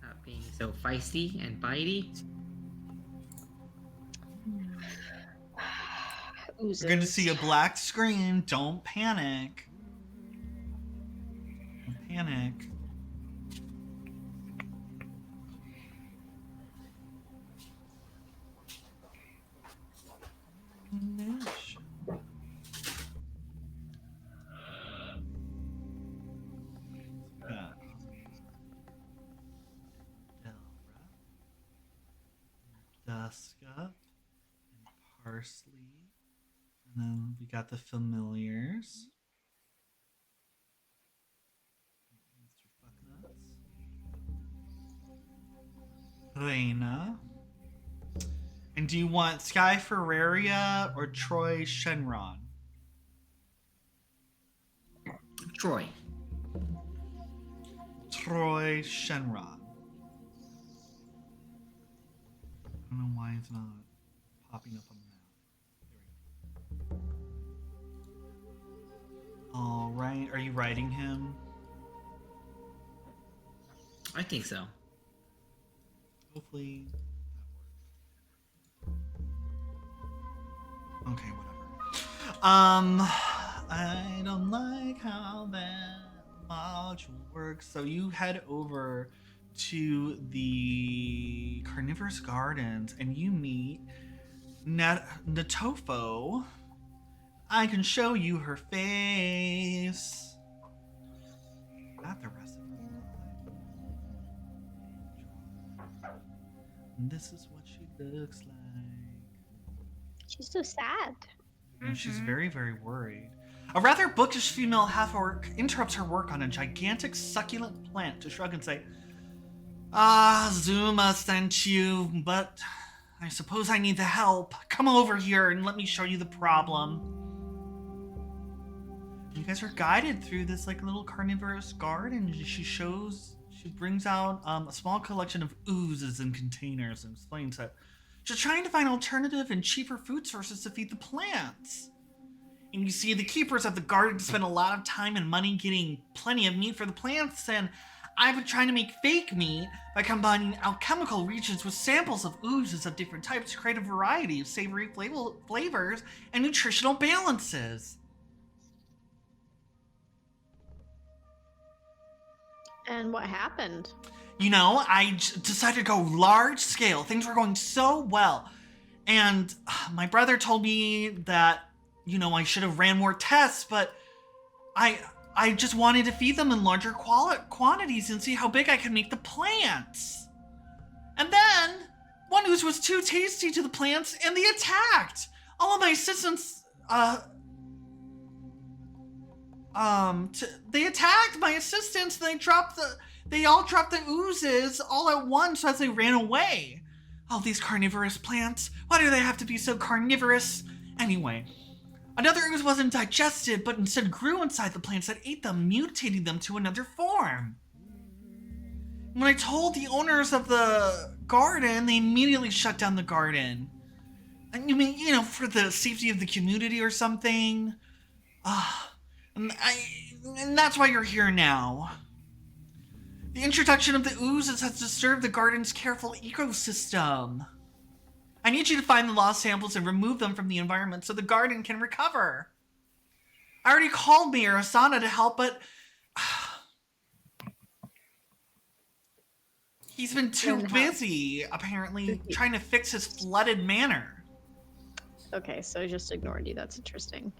not being so feisty and bitey. Oozes. You're going to see a black screen. Don't panic. Don't panic. Duska and Parsley, and then we got the familiars. Mr. Fucknuts. Reina. And do you want Sky Ferreria or Troy Shenron? Troy. Troy Shenron. I don't know why it's not popping up on the map. There we go. All right. Are you writing him? I think so. Hopefully that works. Okay, whatever. I don't like how that module works. So you head over to the carnivorous gardens and you meet Natofo. I can show you her face. Not the rest of the line. And this is what she looks like. She's so sad. And she's very, very worried. A rather bookish female half-orc interrupts her work on a gigantic succulent plant to shrug and say, Zuma sent you, but I suppose I need the help. Come over here and let me show you the problem. You guys are guided through this like little carnivorous garden. She brings out a small collection of oozes in containers and explains that she's trying to find alternative and cheaper food sources to feed the plants. And you see the keepers of the garden spend a lot of time and money getting plenty of meat for the plants, and I've been trying to make fake meat by combining alchemical reagents with samples of oozes of different types to create a variety of savory flavors and nutritional balances. And what happened? You know, I decided to go large scale. Things were going so well. And my brother told me that, you know, I should have ran more tests, but I just wanted to feed them in larger quantities and see how big I could make the plants. And then one ooze was too tasty to the plants and they attacked. All of my assistants, they attacked my assistants and they all dropped the oozes all at once as they ran away. All these carnivorous plants, why do they have to be so carnivorous? Anyway, another ooze wasn't digested, but instead grew inside the plants that ate them, mutating them to another form. When I told the owners of the garden, they immediately shut down the garden. And you mean, you know, for the safety of the community or something? And that's why you're here now. The introduction of the oozes has disturbed the garden's careful ecosystem. I need you to find the lost samples and remove them from the environment so the garden can recover. I already called Mayor Asana to help, but he's been too busy, apparently, trying to fix his flooded manor. Okay, so just ignored you. That's interesting.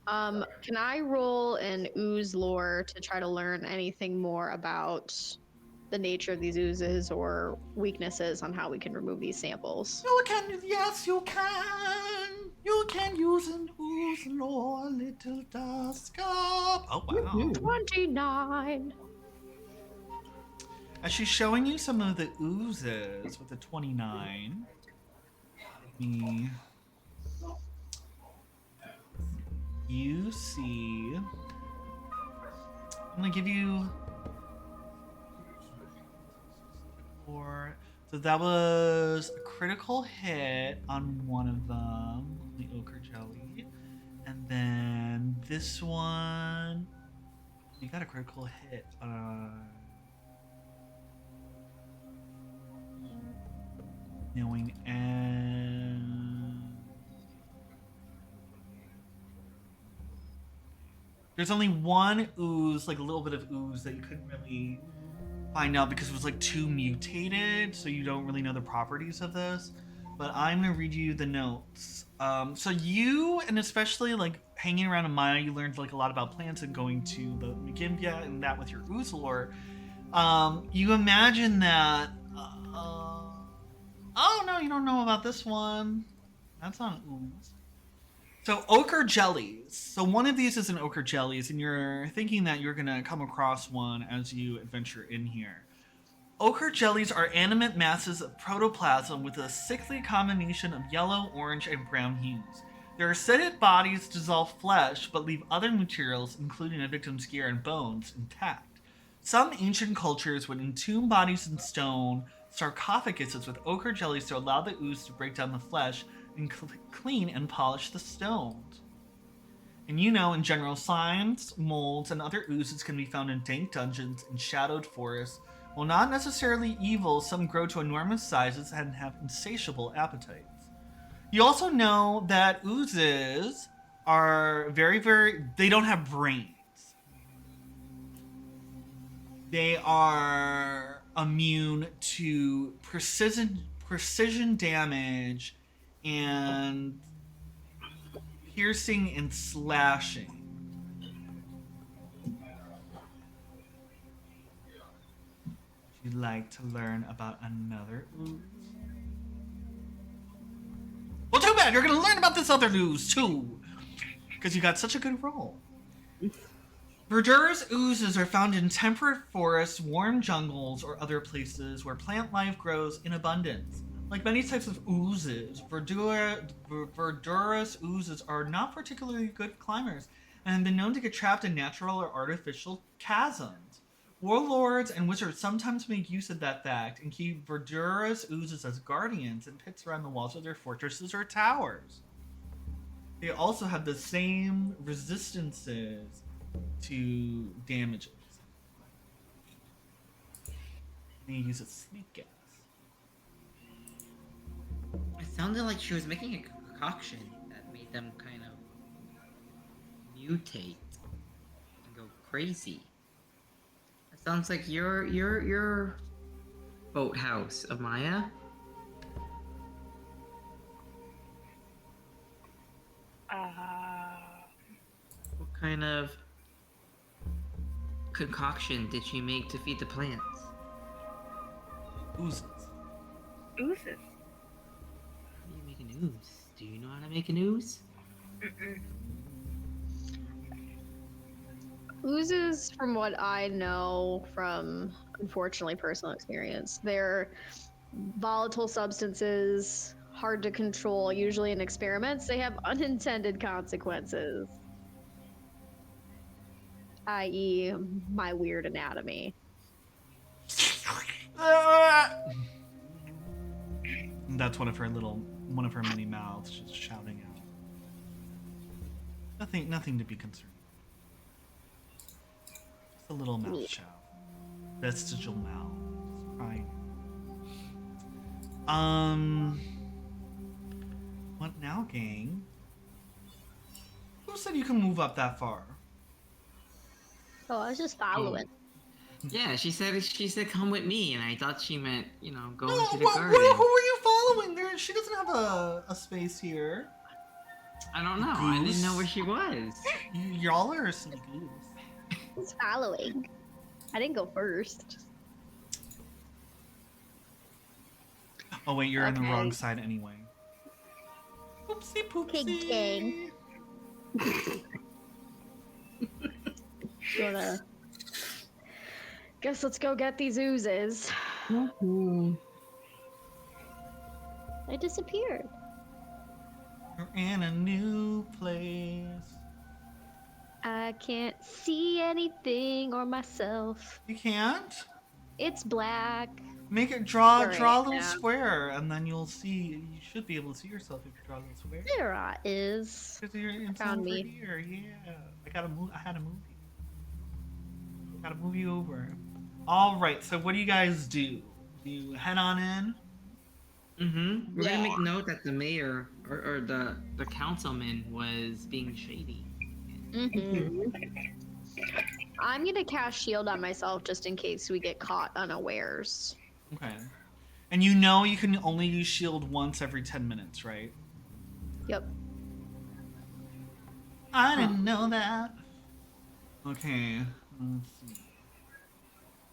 Can I roll an ooze lore to try to learn anything more about the nature of these oozes or weaknesses on how we can remove these samples? You can, yes, you can. You can use an ooze lore, little dust cup. Oh, wow. 29. As she's showing you some of the oozes with the 29, you see, I'm gonna give you so that was a critical hit on one of them, the ochre jelly, and then this one, you got a critical hit knowing and there's only one ooze, like a little bit of ooze that you couldn't really find out because it was like too mutated, so you don't really know the properties of this. But I'm gonna read you the notes. So you, and especially like hanging around in Maya, you learned like a lot about plants and going to the Magimbia and that with your ooze lore. You imagine that. Oh no, you don't know about this one. That's not an ooze. So ochre jellies. So one of these is an ochre jellies, and you're thinking that you're gonna come across one as you adventure in here. Ochre jellies are animate masses of protoplasm with a sickly combination of yellow, orange, and brown hues. Their acidic bodies dissolve flesh, but leave other materials, including a victim's gear and bones, intact. Some ancient cultures would entomb bodies in stone sarcophaguses with ochre jellies to allow the ooze to break down the flesh and clean and polish the stones. And you know, in general, slimes, molds, and other oozes can be found in dank dungeons and shadowed forests. While not necessarily evil, some grow to enormous sizes and have insatiable appetites. You also know that oozes are they don't have brains. They are immune to precision damage and piercing and slashing. Would you like to learn about another ooze? Well, too bad. You're going to learn about this other ooze, too. Because you got such a good roll. Verdurous oozes are found in temperate forests, warm jungles, or other places where plant life grows in abundance. Like many types of oozes, verdurous oozes are not particularly good climbers, and have been known to get trapped in natural or artificial chasms. Warlords and wizards sometimes make use of that fact and keep verdurous oozes as guardians in pits around the walls of their fortresses or towers. They also have the same resistances to damages. They use a sleep gas. It sounded like she was making a concoction that made them kind of mutate and go crazy. It sounds like your boathouse, Amaya. What kind of concoction did she make to feed the plants? Oozes. Oozes. How do you make an ooze? Do you know how to make an ooze? Oozes, from what I know from, unfortunately, personal experience, they're volatile substances, hard to control. Usually in experiments, they have unintended consequences, i.e., my weird anatomy. That's one of her many mouths just shouting out. Nothing to be concerned. Just a little mouth shout. Vestigial mouth. Crying. What now, gang? Who said you can move up that far? Oh, I was just following. Yeah, she said come with me, and I thought she meant, go No, into the who garden. were you following? She doesn't have a space here. I don't know. I didn't know where she was. Y'all are silly goose. Who's following? I didn't go first. Oh wait, you're on the Okay. wrong side anyway. Oopsie poopsie. Pig gang. Gonna... Guess let's go get these oozes. They disappeared. You're in a new place. I can't see anything or myself. You can't? It's black. Make it draw a Right little now. square, and then you'll see. You should be able to see yourself if you draw a little square. There I is. Because it's Found over me. here. Yeah, I had to move you. Gotta move you over. All right. So what do you guys do? Do you head on in? We're gonna make note that the mayor or the councilman was being shady. I'm gonna cast shield on myself just in case we get caught unawares. Okay. And you can only use shield once every 10 minutes, right? Yep. I didn't know that. Okay. Let's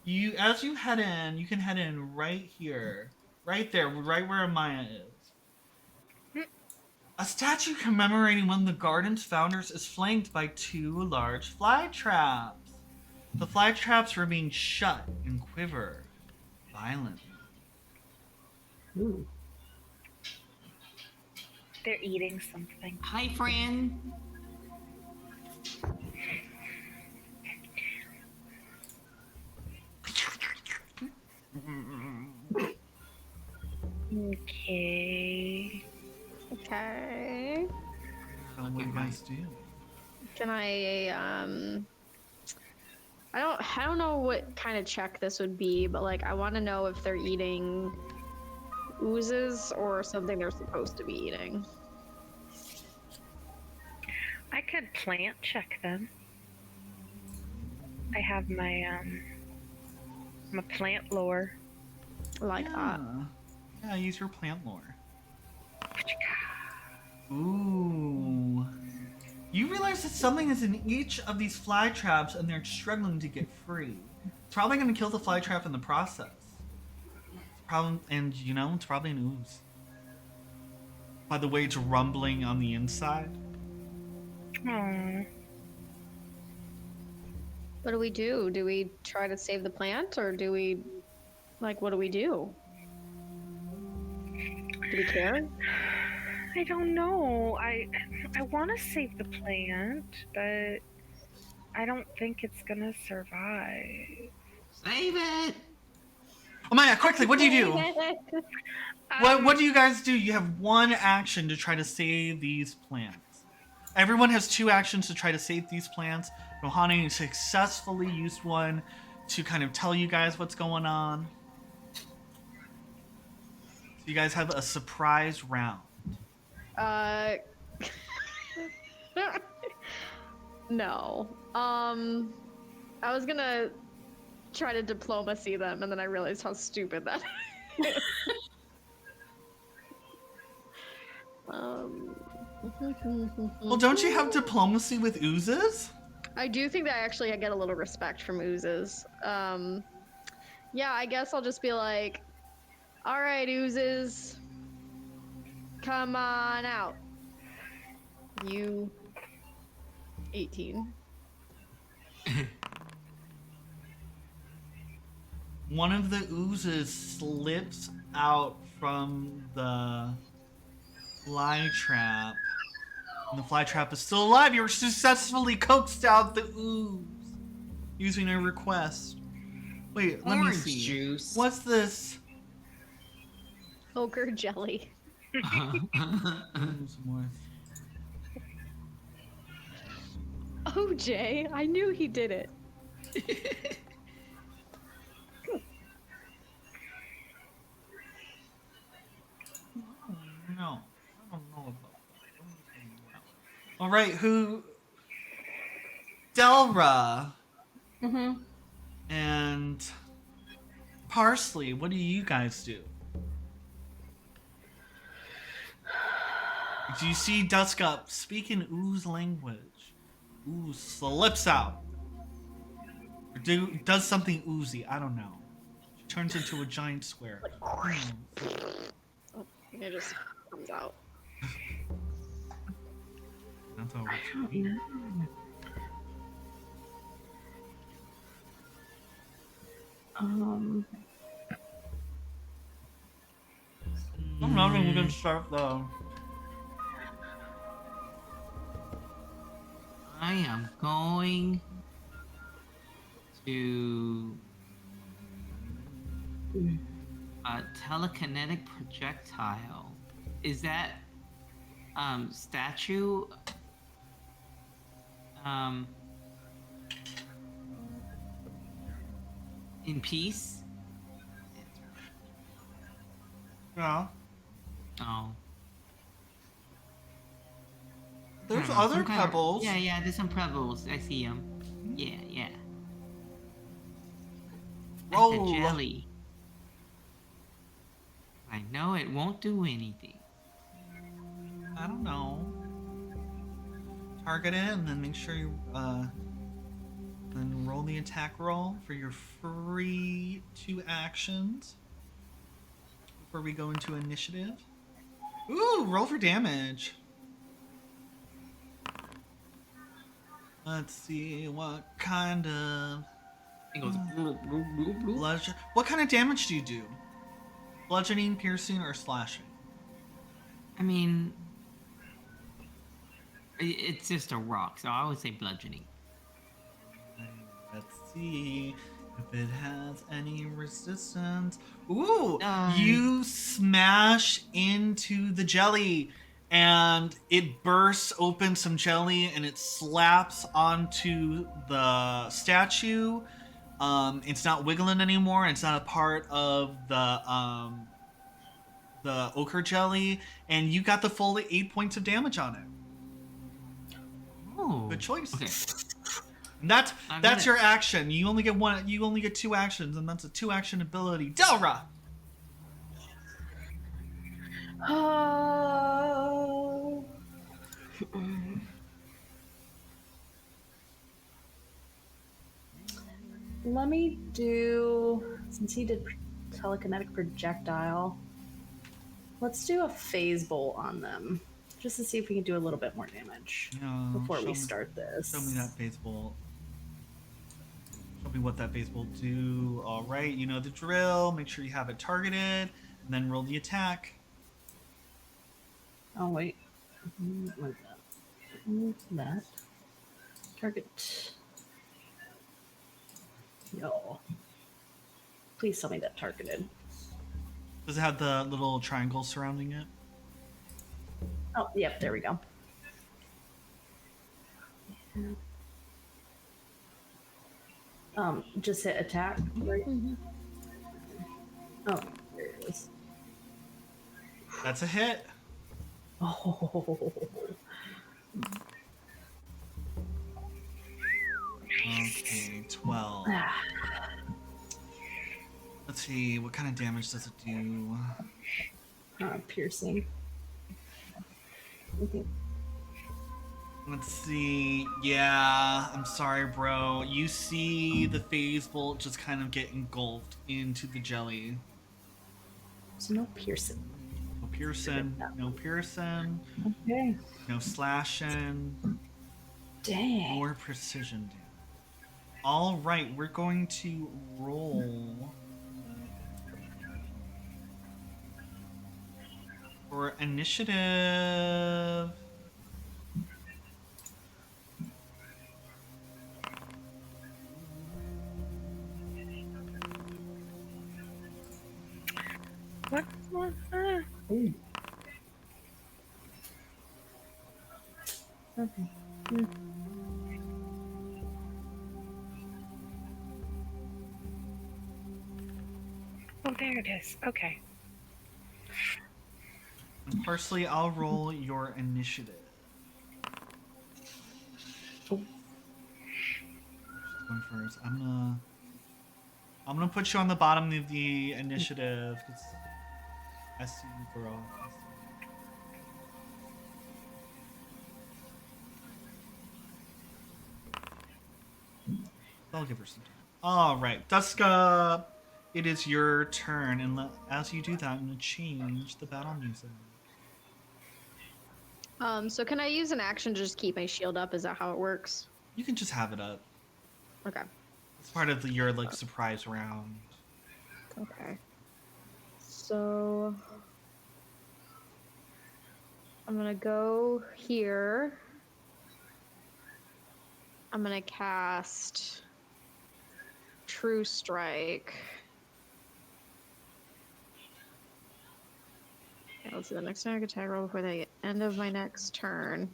see. As you head in, you can head in right here. Right there, right where Amaya is. A statue commemorating one of the garden's founders is flanked by 2 large fly traps. The fly traps were being shut and quiver violently. Ooh. They're eating something. Hi, Fran. Okay. Okay. What do you guys do? Can I I don't know what kind of check this would be, but like I want to know if they're eating oozes or something they're supposed to be eating. I could plant check them. I have my plant lore. I like that. Yeah, use your plant lore. Ooh. You realize that something is in each of these fly traps and they're struggling to get free. It's probably going to kill the fly trap in the process. It's probably an ooze. By the way, it's rumbling on the inside. Aww. What do we do? Do we try to save the plant or do we what do we do? Do we care? I don't know. I want to save the plant, but I don't think it's gonna survive. Save it. Oh my god, quickly, what do you do? What do you guys do? You have one action to try to save these plants. Everyone has 2 actions to try to save these plants. Rohani successfully used one to kind of tell you guys what's going on. So you guys have a surprise round. No. I was gonna try to diplomacy them, and then I realized how stupid that is. Well, don't you have diplomacy with oozes? I do think that actually I get a little respect from oozes. Yeah, I guess I'll just be like, all right, oozes, come on out. You 18. One of the oozes slips out from the fly trap. And the fly trap is still alive. You were successfully coaxed out the ooze using a request. Wait, let me Orange see. juice. What's this? Ochre jelly. Ooze more. OJ, I knew he did it. No, I don't know about that. All right, who? Delra and Parsley. What do you guys do? Do you see Dusk Up speaking ooze language? Ooze slips out. Or does something oozy. I don't know. She turns into a giant square. It just comes out. That's all right. I'm not even gonna start though. I am going to a telekinetic projectile. Is that statue in peace? Yeah. Oh. There's I don't know, other some kind of- pebbles. yeah, there's some pebbles. I see them. Yeah. That's Roll. a jelly. I know it won't do anything. I don't know. Target it and then make sure you then roll the attack roll for your free 2 actions before we go into initiative. Ooh, roll for damage. Let's see what kind of It goes. bludgeon. What kind of damage do you do? Bludgeoning, piercing, or slashing? I mean, it's just a rock, so I would say bludgeoning. Let's see if it has any resistance. Ooh, Nice. you smash into the jelly and it bursts open some jelly and it slaps onto the statue. It's not wiggling anymore. It's not a part of the ochre jelly, and you got the full 8 points of damage on it. Oh, Good choice. Okay. And that's I get that's it. your action. You only get one. You only get 2 actions, and that's a 2 action ability. Delra. Let me do, since he did telekinetic projectile, let's do a phase bolt on them, just to see if we can do a little bit more damage before we start this. Show me that baseball. Show me what that baseball do. All right, you know the drill. Make sure you have it targeted, and then roll the attack. Oh wait. Like that. That. Target. Yo. Please tell me that targeted. Does it have the little triangle surrounding it? Oh, yep, there we go. Just hit attack, right? Oh, there it is. That's a hit. Oh. Okay, 12. Let's see, what kind of damage does it do? Piercing. Okay. Let's see. Yeah, I'm sorry, bro. You see the phase bolt just kind of get engulfed into the jelly. So no piercing. No piercing. No piercing. Okay. No slashing. Dang. More precision damage. All right, we're going to roll for initiative. What's that? Ooh. Okay. Oh, there it is. Okay. And Parsley, I'll roll your initiative. Oh. Going first. I'm gonna put you on the bottom of the initiative because I see you, girl. I see you. I'll give her some time. All right, Duska, it is your turn, and as you do that, I'm gonna change the battle music. So can I use an action to just keep my shield up? Is that how it works? You can just have it up. Okay. It's part of your like surprise round. Okay. So I'm gonna go here. I'm gonna cast True Strike. Okay, let's do the next attack roll before the end of my next turn.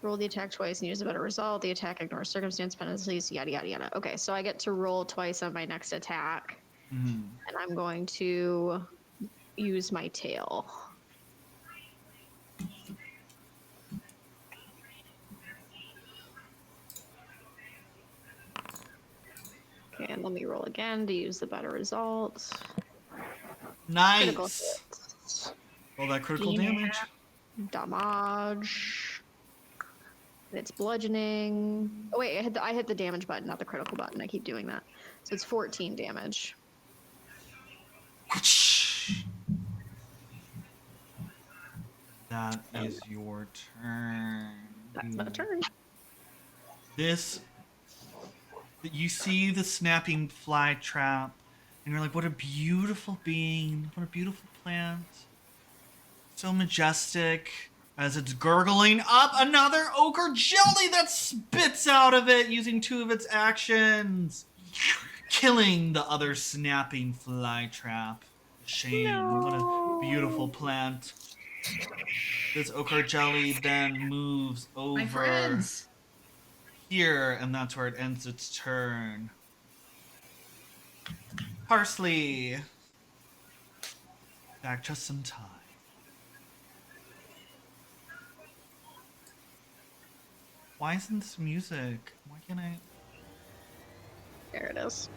Roll the attack twice and use a better result. The attack ignores circumstance penalties, yada yada yada. Okay, so I get to roll twice on my next attack. Mm-hmm. And I'm going to use my tail. Okay, and let me roll again to use the better result. Critical Nice. hit. Roll that critical damage. Damage. It's bludgeoning. Oh wait, I hit the damage button, not the critical button. I keep doing that. So it's 14 damage. That is your turn. That's my turn. You see the snapping fly trap, and you're like, what a beautiful being, what a beautiful plant. So majestic as it's gurgling up another ochre jelly that spits out of it using 2 of its actions, killing the other snapping fly trap. Shame. No. What a beautiful plant. This ochre jelly then moves over My friends. here, and that's where it ends its turn. Parsley. Back just some time. Why isn't this music? Why can't I? There it is.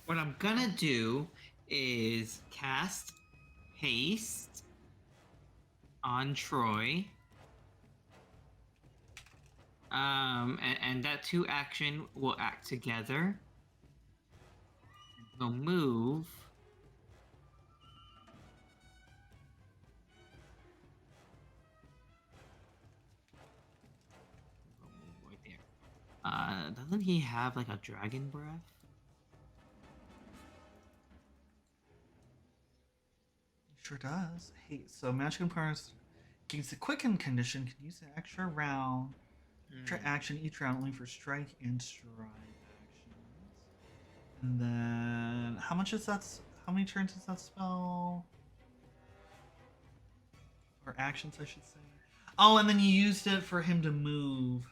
What I'm gonna do is cast haste on Troy. And that 2 action will act together. We'll move. We'll move Doesn't he have like a dragon breath? Sure does. Hey, so magic empowers against the quicken condition can use an extra round, extra action each round only for strike and stride actions. And then how much is that? How many turns is that spell? Or actions, I should say. Oh, and then you used it for him to move.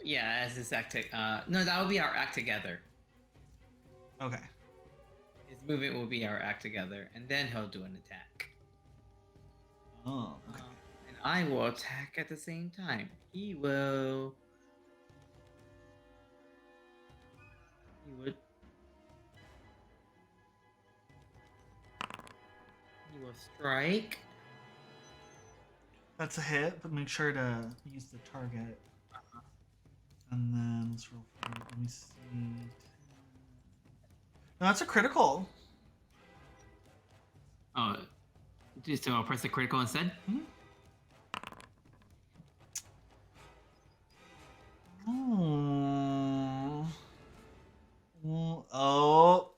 Yeah, as his act. No, that would be our act together. Okay. His movement will be our act together, and then he'll do an attack. Oh, okay. And I will attack at the same time. He will. He would. He will strike. That's a hit, but make sure to use the target. And then let's roll for it. Let me see. No, that's a critical. Oh, so I'll press the critical instead? Mm-hmm. Oh.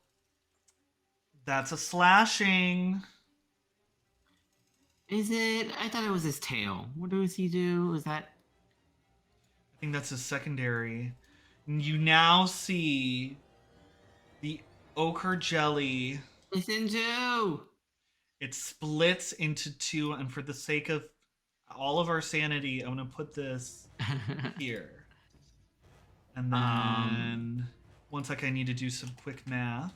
That's a slashing. Is it? I thought it was his tail. What does he do? Is that? I think that's his secondary. You now see the ochre jelly. It's in two. It splits into two, and for the sake of all of our sanity, I'm gonna put this here. And then one sec, I need to do some quick math.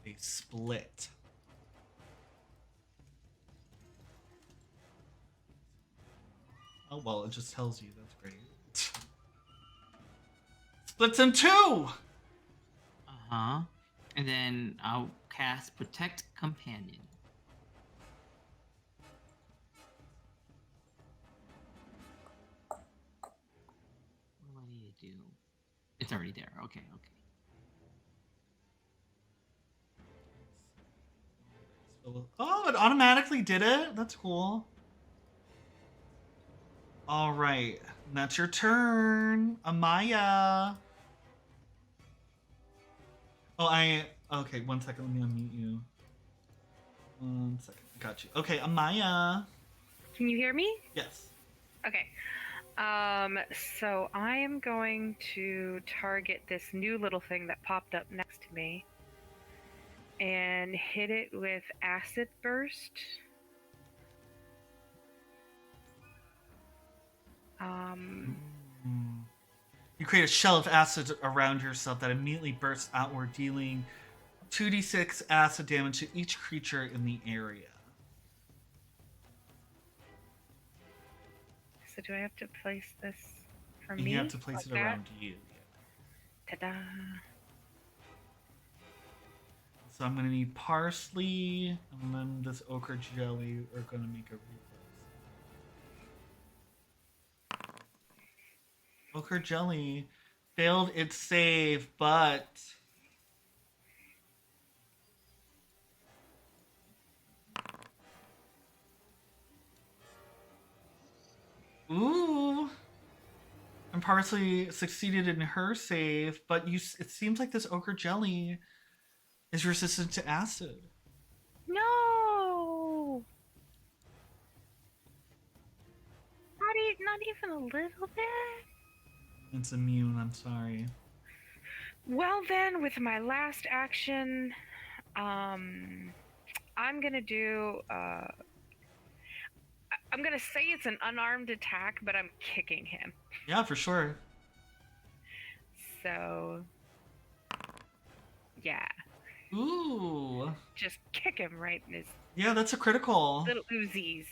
They split. Oh well, it just tells you. That's great. Splits in two. And then I'll cast Protect Companion. What do I need to do? It's already there. Okay. Oh, it automatically did it? That's cool. All right. That's your turn, Amaya. Oh, okay, one second. Let me unmute you. 1 second. Got you. Okay, Amaya. Can you hear me? Yes. Okay. So I am going to target this new little thing that popped up next to me and hit it with acid burst. You create a shell of acid around yourself that immediately bursts outward, dealing 2d6 acid damage to each creature in the area. So do I have to place this for me? You have to place it around you. Ta-da! So I'm gonna need parsley, and then this ochre jelly are gonna make a reflex. Ochre jelly failed its save, but ooh, and parsley succeeded in her save, but it seems like this ochre jelly is resistant to acid. No! Not even a little bit? It's immune, I'm sorry. Well then, with my last action, I'm gonna do, I'm gonna say it's an unarmed attack, but I'm kicking him. Yeah, for sure. So, yeah. Ooh. Just kick him right in his Yeah, that's a critical. little oozes.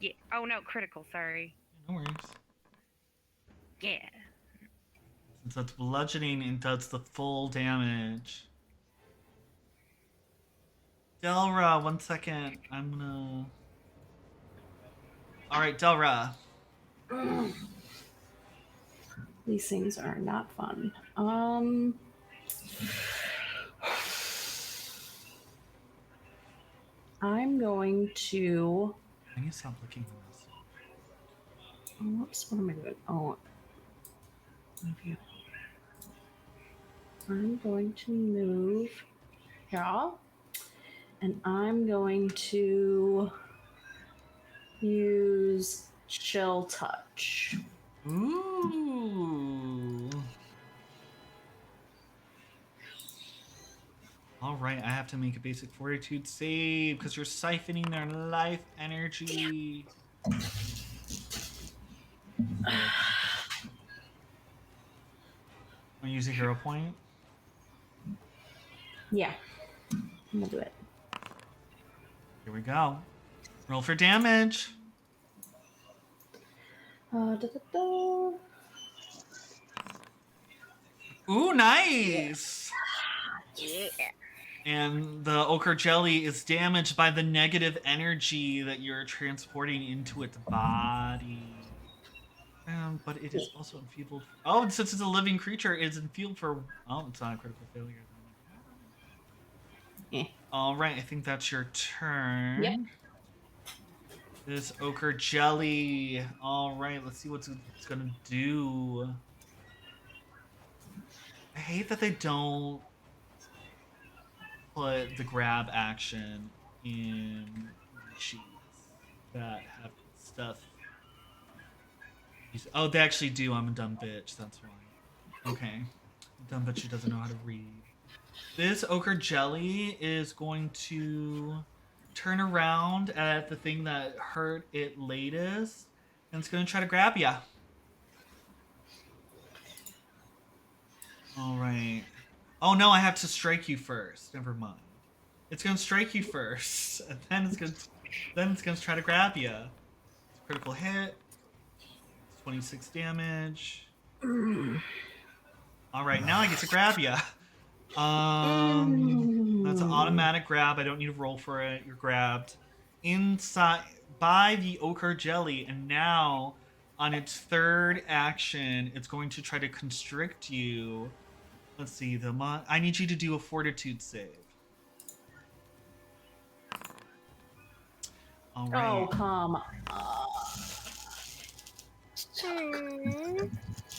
Yeah. Oh no, critical, sorry. No worries. Yeah. Since that's bludgeoning and does the full damage. Delra, 1 second. I'm gonna... Alright, Delra. These things are not fun. I'm going to. I need to stop looking at this. Oh, whoops, what am I doing? Oh, review. I'm going to move here, and I'm going to use Chill Touch. Ooh. All right, I have to make a basic fortitude save because you're siphoning their life energy. Want to use a hero point? Yeah, I'm gonna do it. Here we go. Roll for damage. Da, da, da. Ooh, nice. Yeah. And the ochre jelly is damaged by the negative energy that you're transporting into its body. But it is also enfeebled. Oh, and since it's a living creature, it's enfeebled for. Oh, it's not a critical failure. Eh. All right, I think that's your turn. Yep. This ochre jelly. All right, let's see what it's gonna do. I hate that they don't put the grab action in sheets that have stuff. Oh, they actually do. I'm a dumb bitch. That's why. Okay. Dumb bitch who doesn't know how to read. This ochre jelly is going to turn around at the thing that hurt it latest, and it's going to try to grab ya. All right. Oh no, I have to strike you first. Never mind. It's going to strike you first, and then it's going to try to grab you. It's a critical hit. It's 26 damage. All right, now I get to grab you. That's an automatic grab. I don't need to roll for it. You're grabbed inside by the ochre jelly, and now on its third action, it's going to try to constrict you. Let's see. I need you to do a fortitude save. All right. Oh, come on.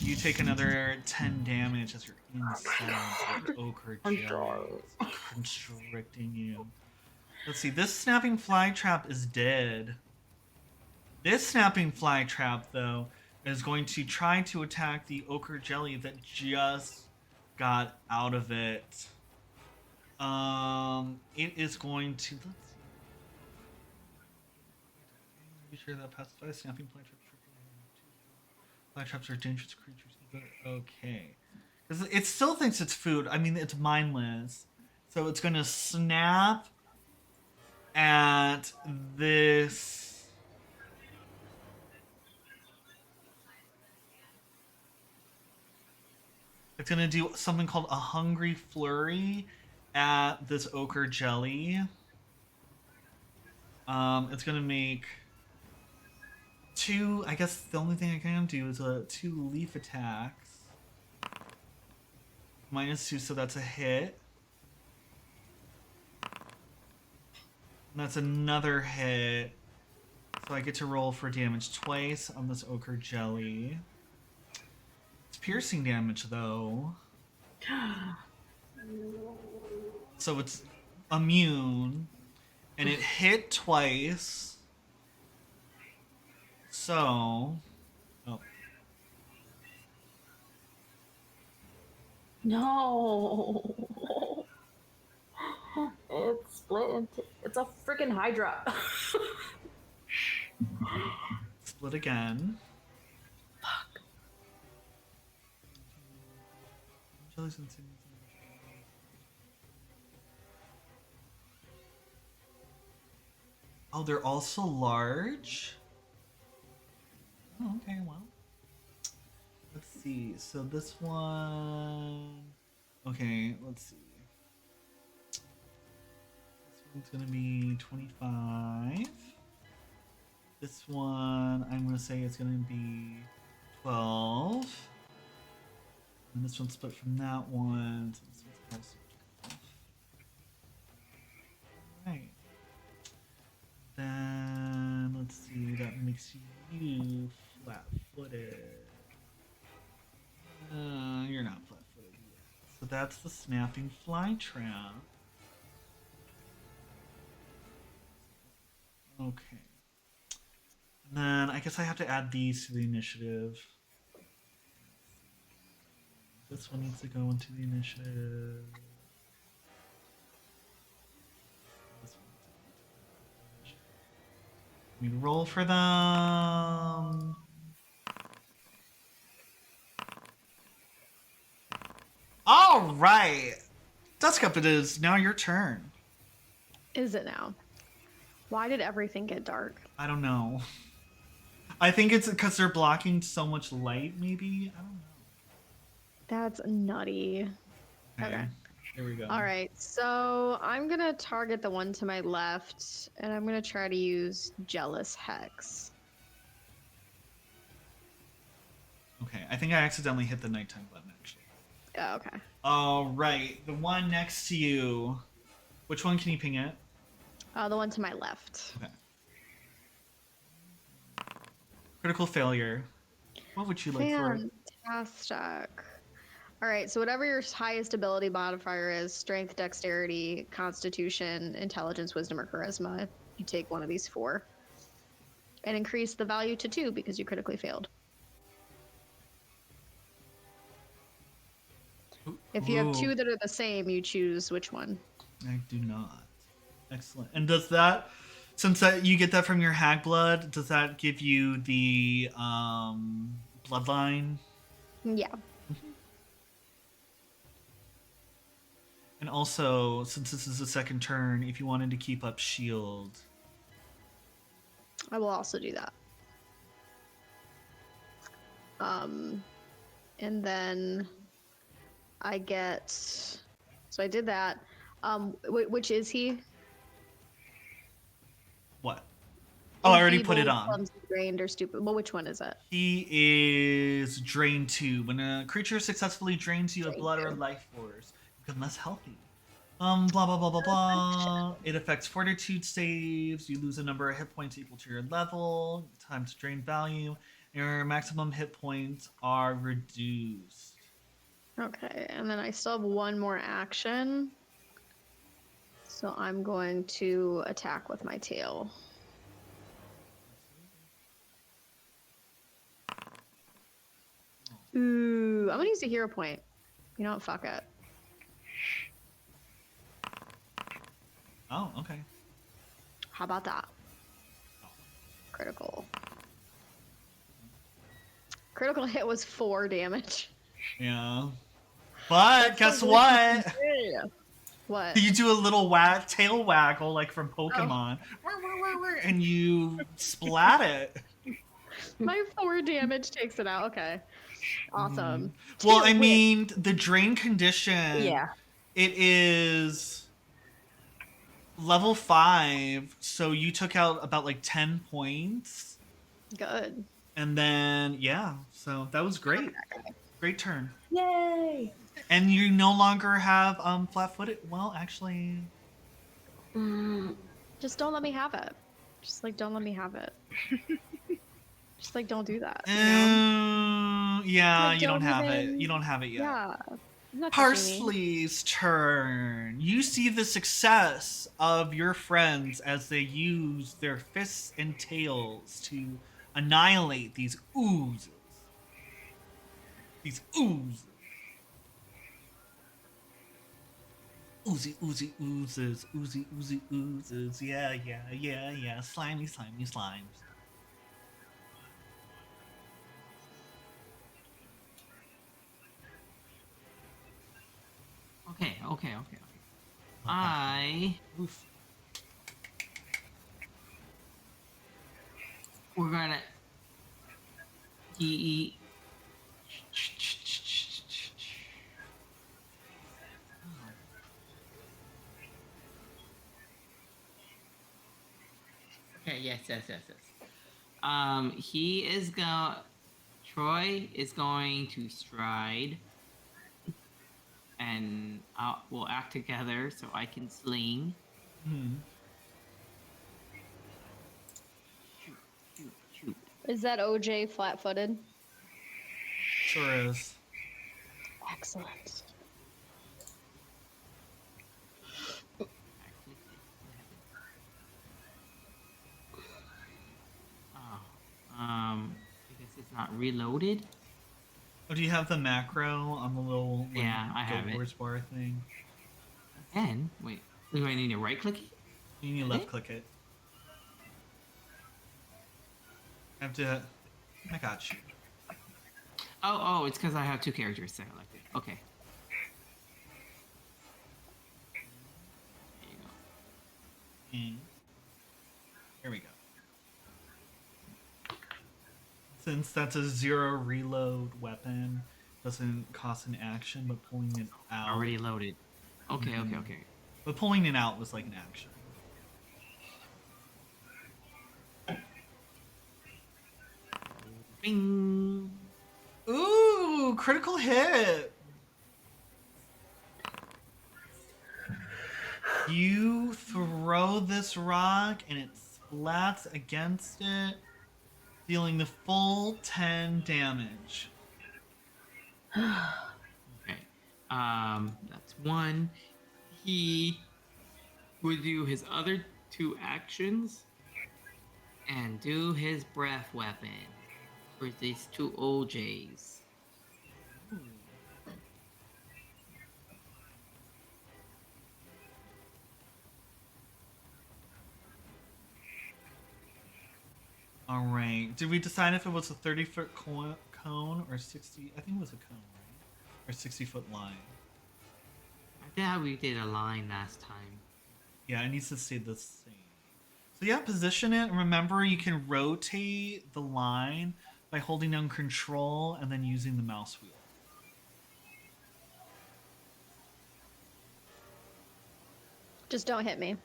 You take another 10 damage as you're inside the ochre jelly. It's constricting you. Let's see, this snapping fly trap is dead. This snapping fly trap, though, is going to try to attack the ochre jelly that just got out of it. It is going to. Let's see. Are you sure that pacifies snapping fly trap? Fly traps are dangerous creatures. Okay. Because it still thinks it's food. I mean, it's mindless. So it's going to snap at this. It's going to do something called a hungry flurry at this ochre jelly. It's going to make two. I guess the only thing I can do is 2 leaf attacks. -2, so that's a hit. And that's another hit. So I get to roll for damage twice on this ochre jelly. It's piercing damage, though. So it's immune. And it hit twice. So... Oh. No. It's split into. It's a freaking Hydra. Split again. Fuck. Oh, they're also large? Oh, okay, well. Let's see. So this one... Okay, let's see. This one's going to be 25. This one, I'm going to say it's going to be 12. And this one's split from that one. So this one's also 12. Right. that's the snapping fly trap. Okay. And then I guess I have to add these to the initiative. This one needs to go into the initiative. This one needs to go into the initiative. Let me roll for them. All right. Dustcup, it is now your turn. Is it now? Why did everything get dark? I don't know. I think it's because they're blocking so much light, maybe? I don't know. That's nutty. Okay. Here we go. All right, so I'm gonna target the one to my left, and I'm gonna try to use Jealous Hex. Okay, I think I accidentally hit the nighttime button, actually. Oh, okay. All right, the one next to you. Which one can you ping it? The one to my left. Okay. Critical failure. What would you like for it? Fantastic. All right, so whatever your highest ability modifier is, strength, dexterity, constitution, intelligence, wisdom, or charisma, you take one of these 4. And increase the value to 2 because you critically failed. If you have 2 that are the same, you choose which one. I do not. Excellent. And does that, since that you get that from your hag blood, does that give you the bloodline? Yeah. And also, since this is the second turn, if you wanted to keep up shield. I will also do that. And then I get, so I did that. Which is he? What? Oh, I already put it on. Clumsy, drained, or stupid. Well, which one is it? He is drain 2. When a creature successfully drains you of blood or life force, you become less healthy. Blah blah blah blah blah. It affects fortitude saves. You lose a number of hit points equal to your level. Time to drain value. Your maximum hit points are reduced. Okay, and then I still have one more action. So I'm going to attack with my tail. Ooh, I'm gonna use a hero point. You know what? Fuck it. Oh, okay. How about that? Critical. Critical hit was 4 damage. Yeah. But guess what? What? You do a little tail waggle like from Pokemon. And you splat it. My 4 damage takes it out. Okay. Awesome. Well, I mean, the drain condition. Yeah. It is level 5, so you took out about like 10 points. Good. And then yeah, so that was great. Great turn. Yay! And you no longer have flat-footed. Well, actually, just don't let me have it. Just like don't let me have it. Just like don't do that. You know? Yeah, Like, you don't have even- it. You don't have it yet. Yeah. Not touching me. Parsley's turn. You see the success of your friends as they use their fists and tails to annihilate these oozes. These oozes. Oozy, oozy, oozes. Oozy, oozy, oozes. Yeah, yeah, yeah, yeah. Slimy, slimy, slimes. Okay. We're gonna eat. Okay, yes. He is going. Troy is going to stride, and we'll act together so I can sling. Shoot. Is that OJ flat-footed? Sure is. Excellent. It's not reloaded. Oh, do you have the macro on the little Yeah, I have it. Force bar thing? And wait, do I need to right click it? You need to left click it. I have to. I got you. Oh, it's because I have 2 characters selected. Okay. There you go. And here we go. Since that's a 0 reload weapon, doesn't cost an action, but pulling it out. Already loaded. Okay, okay. But pulling it out was like an action. Bing. Ooh, critical hit. You throw this rock and it splats against it, dealing the full 10 damage. Okay. That's 1. He would do his other 2 actions and do his breath weapon for these 2 OJs. All right. Did we decide if it was a 30-foot cone or 60? I think it was a cone, right? Or 60-foot line. I thought we did a line last time. Yeah, it needs to stay the same. So yeah, position it. Remember, you can rotate the line by holding down Control and then using the mouse wheel. Just don't hit me.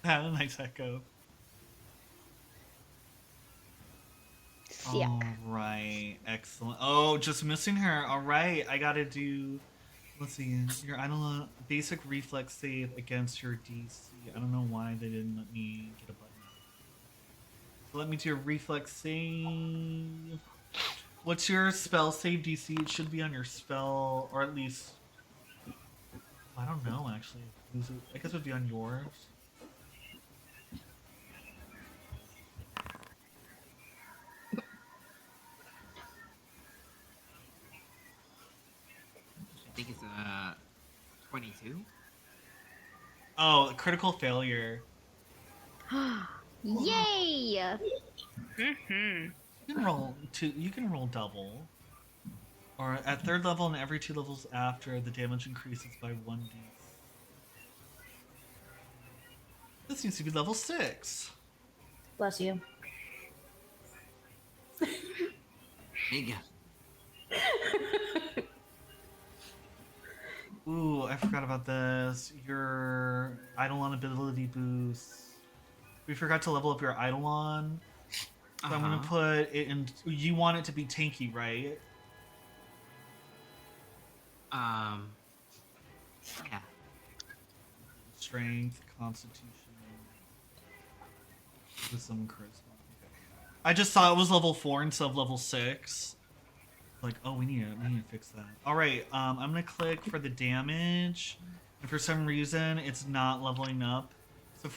Had a nice echo. Sick. All right, excellent. Oh, just missing her. All right, I gotta do. Let's see. Your idle basic reflex save against your DC. I don't know why they didn't let me get a button. So let me do a reflex save. What's your spell save DC? It should be on your spell, or at least. I don't know actually. I guess it would be on yours. I think it's 22. Oh, critical failure. Yay! Mm-hmm. You can roll two. You can roll double, or at 3rd level and every 2 levels after, the damage increases by 1d. This needs to be level 6. Bless you. There you go. Ooh, I forgot about this. Your Eidolon ability boost. We forgot to level up your Eidolon. So I'm gonna put it in. You want it to be tanky, right? Yeah. Strength, Constitution, with some charisma. Okay. I just saw it was level 4 instead of level 6. Like, oh, we need to fix that. All right, I'm gonna click for the damage, and for some reason it's not leveling up. So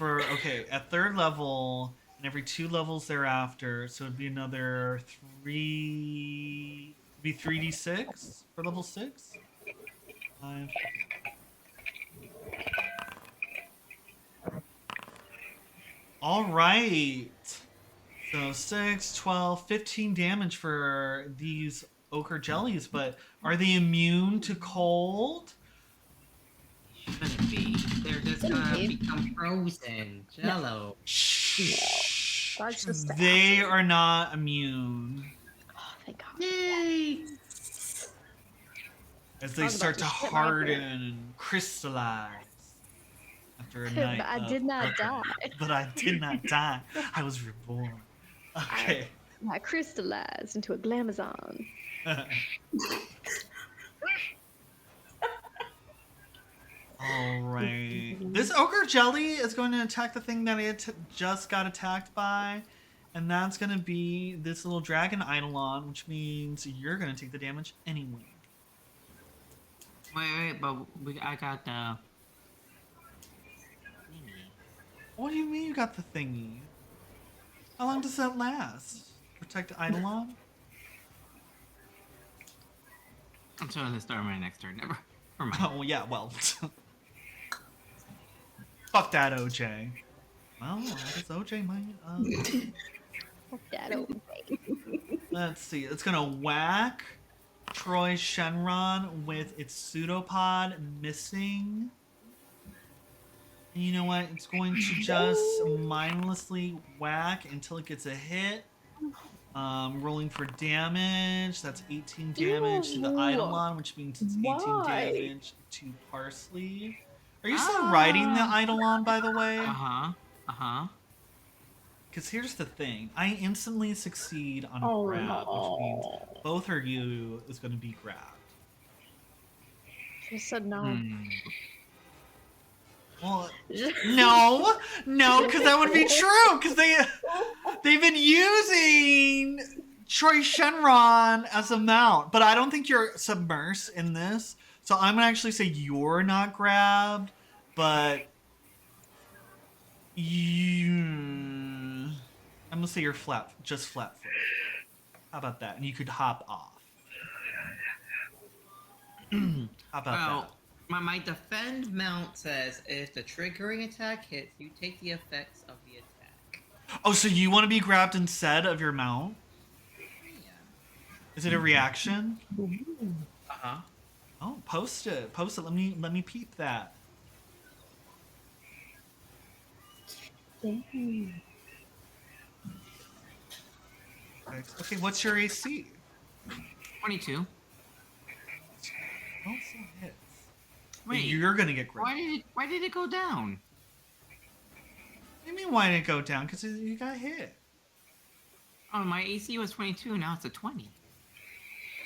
at 3rd level and every 2 levels thereafter, so it'd be another 3d6 for level 6. 5. All right. So 6, 12, 15 damage for these ochre jellies, but are they immune to cold? Shouldn't be. They're just gonna become frozen. Jello. Shh. That's just They are not immune. Oh, thank God. Yay! As they I was start about to to shit my harden and crystallize after a night. But I of did not cooking. die. But I did not die. I was reborn. Okay. I crystallized into a glamazon. All right. This ochre jelly is going to attack the thing that it just got attacked by. And that's going to be this little dragon Eidolon, which means you're going to take the damage anyway. Wait, but I got the. What do you mean you got the thingy? How long does that last? Protect Eidolon? I'm trying to start my next turn. Never mind. Oh, yeah, well. Fuck that, OJ. Well, I guess OJ might, That OJ. Let's see. It's gonna whack Troy Shenron with its pseudopod missing. And you know what? It's going to just mindlessly whack until it gets a hit. Rolling for damage. That's 18 damage to the Eidolon, which means it's 18 damage to Parsley. Are you still riding the Eidolon, by the way? Because here's the thing. I instantly succeed on a grab, which means both of you is going to be grabbed. She said no. Well, no, because that would be true. Because they've been using Troy Shenron as a mount, but I don't think you're submersed in this. So I'm gonna actually say you're not grabbed, but I'm gonna say you're just flat-footed. How about that? And you could hop off. How about that? My defend mount says if the triggering attack hits, you take the effects of the attack. Oh, so you want to be grabbed instead of your mount? Yeah. Is it a reaction? Uh-huh. Oh, post it. Post it. Let me peep that. Dang. Okay, what's your AC? 22. Oh, still hits. Wait, you're gonna get grabbed. Why did it go down? What do you mean why did it go down? Because you got hit. Oh, my AC was 22, now it's a 20.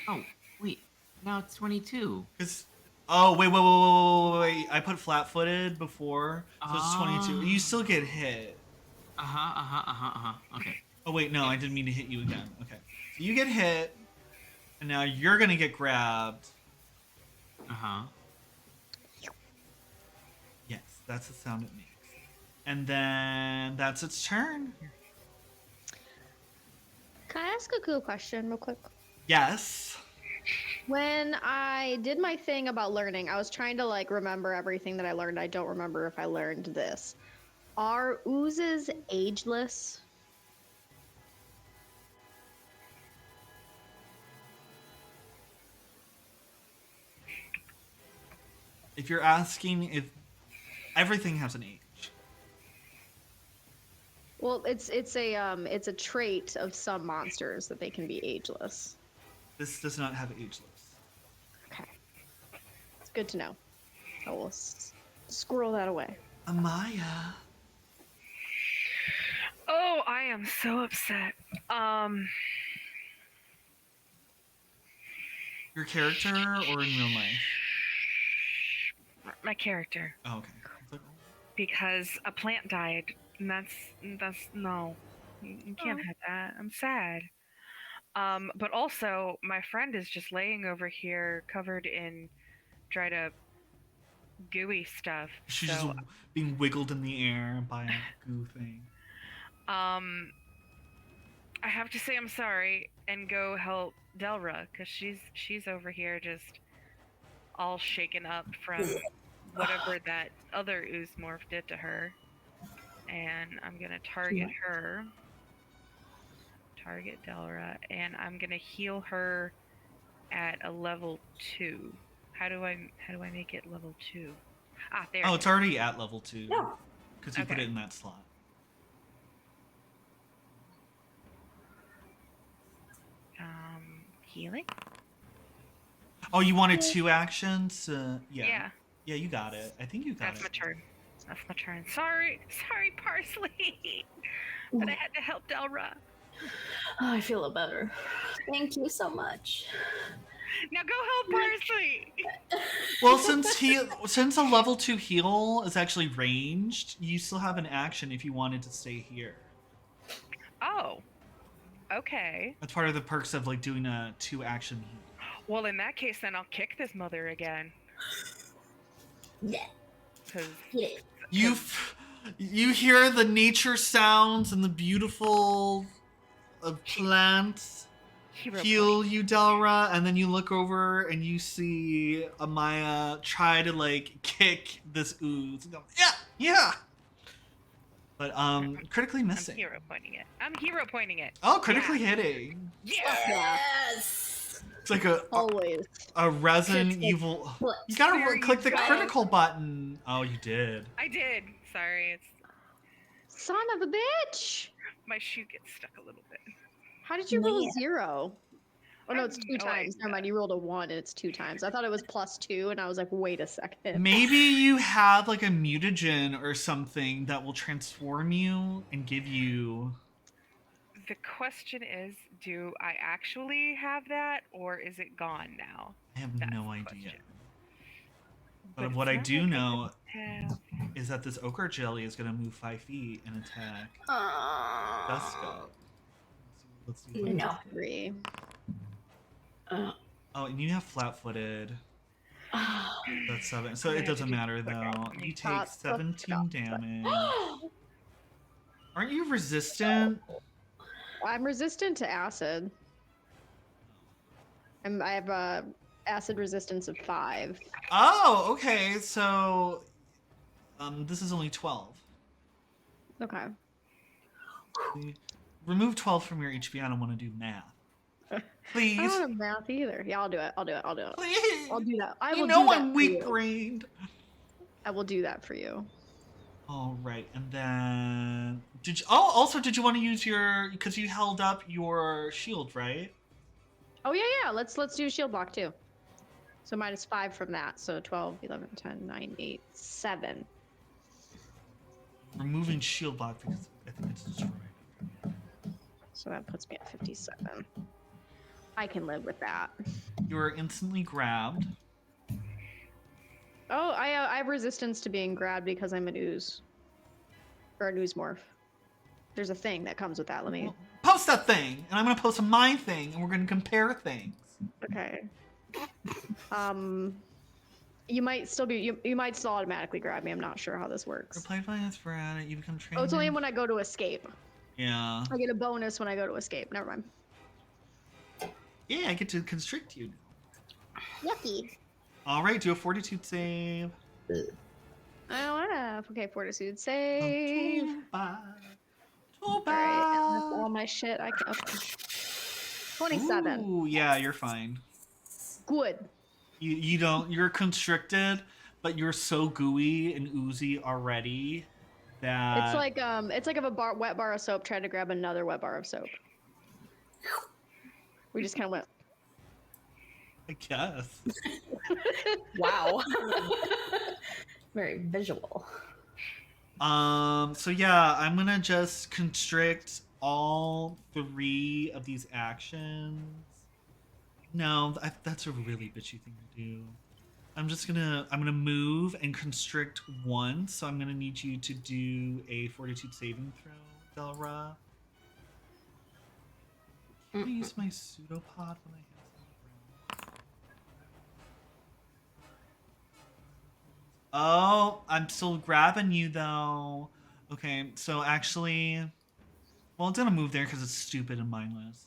Oh, wait, now it's 22. Oh, wait. I put flat-footed before, so it's 22. You still get hit. Okay. Oh, wait, no, I didn't mean to hit you again. Okay. So you get hit, and now you're gonna get grabbed. Yes, that's the sound it makes. And then that's its turn. Can I ask a cool question real quick? Yes. When I did my thing about learning, I was trying to like remember everything that I learned. I don't remember if I learned this. Are oozes ageless? If you're asking if everything has an age. Well, it's a trait of some monsters that they can be ageless. This does not have ageless. Okay. It's good to know. I will squirrel that away. Amaya. Oh, I am so upset. Your character or in real life? My character. Oh, okay. Because a plant died. And that's no. You can't have that. I'm sad. But also, my friend is just laying over here covered in dried up gooey stuff. She's just being wiggled in the air by a goo thing. I have to say I'm sorry and go help Delra because she's over here just all shaken up from whatever that other ooze morph did to her. And I'm gonna target her. Target Delra, and I'm gonna heal her at a level 2. How do I make it level 2? Ah, there. Oh, it's already at level 2. Yeah. Because you put it in that slot. Healing? Oh, you wanted 2 actions? Yeah. Yeah, you got it. I think you got That's it. my turn. That's my turn. Sorry, Parsley. But I had to help Delra. Oh, I feel better. Thank you so much. Now go help Parsley. Well, since a level 2 heal is actually ranged, you still have an action if you wanted to stay here. Oh. Okay. That's part of the perks of like doing a 2 action heal. Well, in that case, then I'll kick this mother again. Yeah. 'Cause You hear the nature sounds and the beautiful plants hero heal you, Delra, and then you look over and you see Amaya try to like kick this ooze. And go, yeah. But critically I'm missing. hero pointing it. I'm hero pointing it. Oh, critically hitting. Yes. It's like a Always. resin evil. You gotta There click you the go. critical button. Oh, you did. I did. Sorry, it's Son of a bitch! my shoe gets stuck a little bit. How did you roll Yeah. a 0? Oh no, it's I have 2 no times. Never idea. mind, you rolled a 1 and it's 2 times. I thought it was +2 and I was like, wait a second. Maybe you have like a mutagen or something that will transform you and give you. The question is, do I actually have that, or is it gone now? I have That's no the idea. question. But it's what I not do like know have- is that this ochre jelly is gonna move 5 feet and attack Duska. Let's see what No. 3. Uh, Oh, and you have flat-footed. That's 7. So I it have to doesn't do matter quick though. out. You take Stop. 17 damage. Aren't you resistant? I'm resistant to acid. I have a acid resistance of 5. Oh, okay. So this is only 12. Okay. Remove 12 from your HP. I don't want to do math. I Please. don't have math either. Yeah, I'll do it. Please. I'll do that. I You will know do that I'm for you. weak-brained. I will do that for you. All right, and then did you? Oh, also, did you want to use your? Because you held up your shield, right? Oh yeah. Let's do shield block too. So -5 from that. So 12, 11, 10, 9, 8, 7. Removing shield block because I think it's destroyed. So that puts me at 57. I can live with that. You are instantly grabbed. Oh, I have resistance to being grabbed because I'm an ooze. Or an ooze morph. There's a thing that comes with that. Let me. Well, post that thing, and I'm gonna post my thing, and we're gonna compare things. Okay. You might still be. You might still automatically grab me. I'm not sure how this works. Reply by sporadic. You become trained. Oh, it's only when I go to escape. Yeah. I get a bonus when I go to escape. Never mind. Yeah, I get to constrict you. Yucky. All right, do a fortitude save. I don't have. Okay, fortitude save. Too bad. All right, and that's all my shit. I can. Okay. 27. Ooh, yeah, you're fine. Good. You don't. You're constricted, but you're so gooey and oozy already that It's like if a wet bar of soap tried to grab another wet bar of soap. We just kind of went. I guess. Wow. Very visual. So yeah, I'm gonna just constrict all 3 of these actions. No, that's a really bitchy thing to do. I'm gonna move and constrict 1. So I'm gonna need you to do a fortitude saving throw, Delra. Can I use my pseudopod when I have some around? Oh, I'm still grabbing you though. Okay, so actually, well, it's gonna move there because it's stupid and mindless.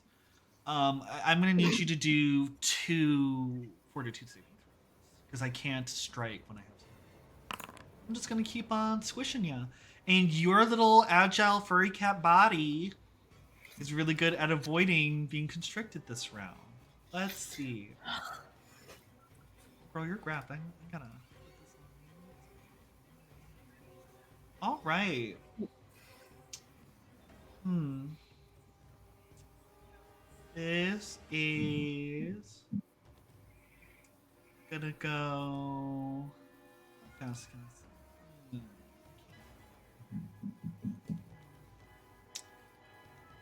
I'm gonna need you to do 2 fortitude saving throws because I can't strike when I have some. I'm just gonna keep on squishing you, and your little agile furry cat body is really good at avoiding being constricted this round. Let's see. Bro, you're grabbed. I gotta. All right. This is gonna go. How fast can I say?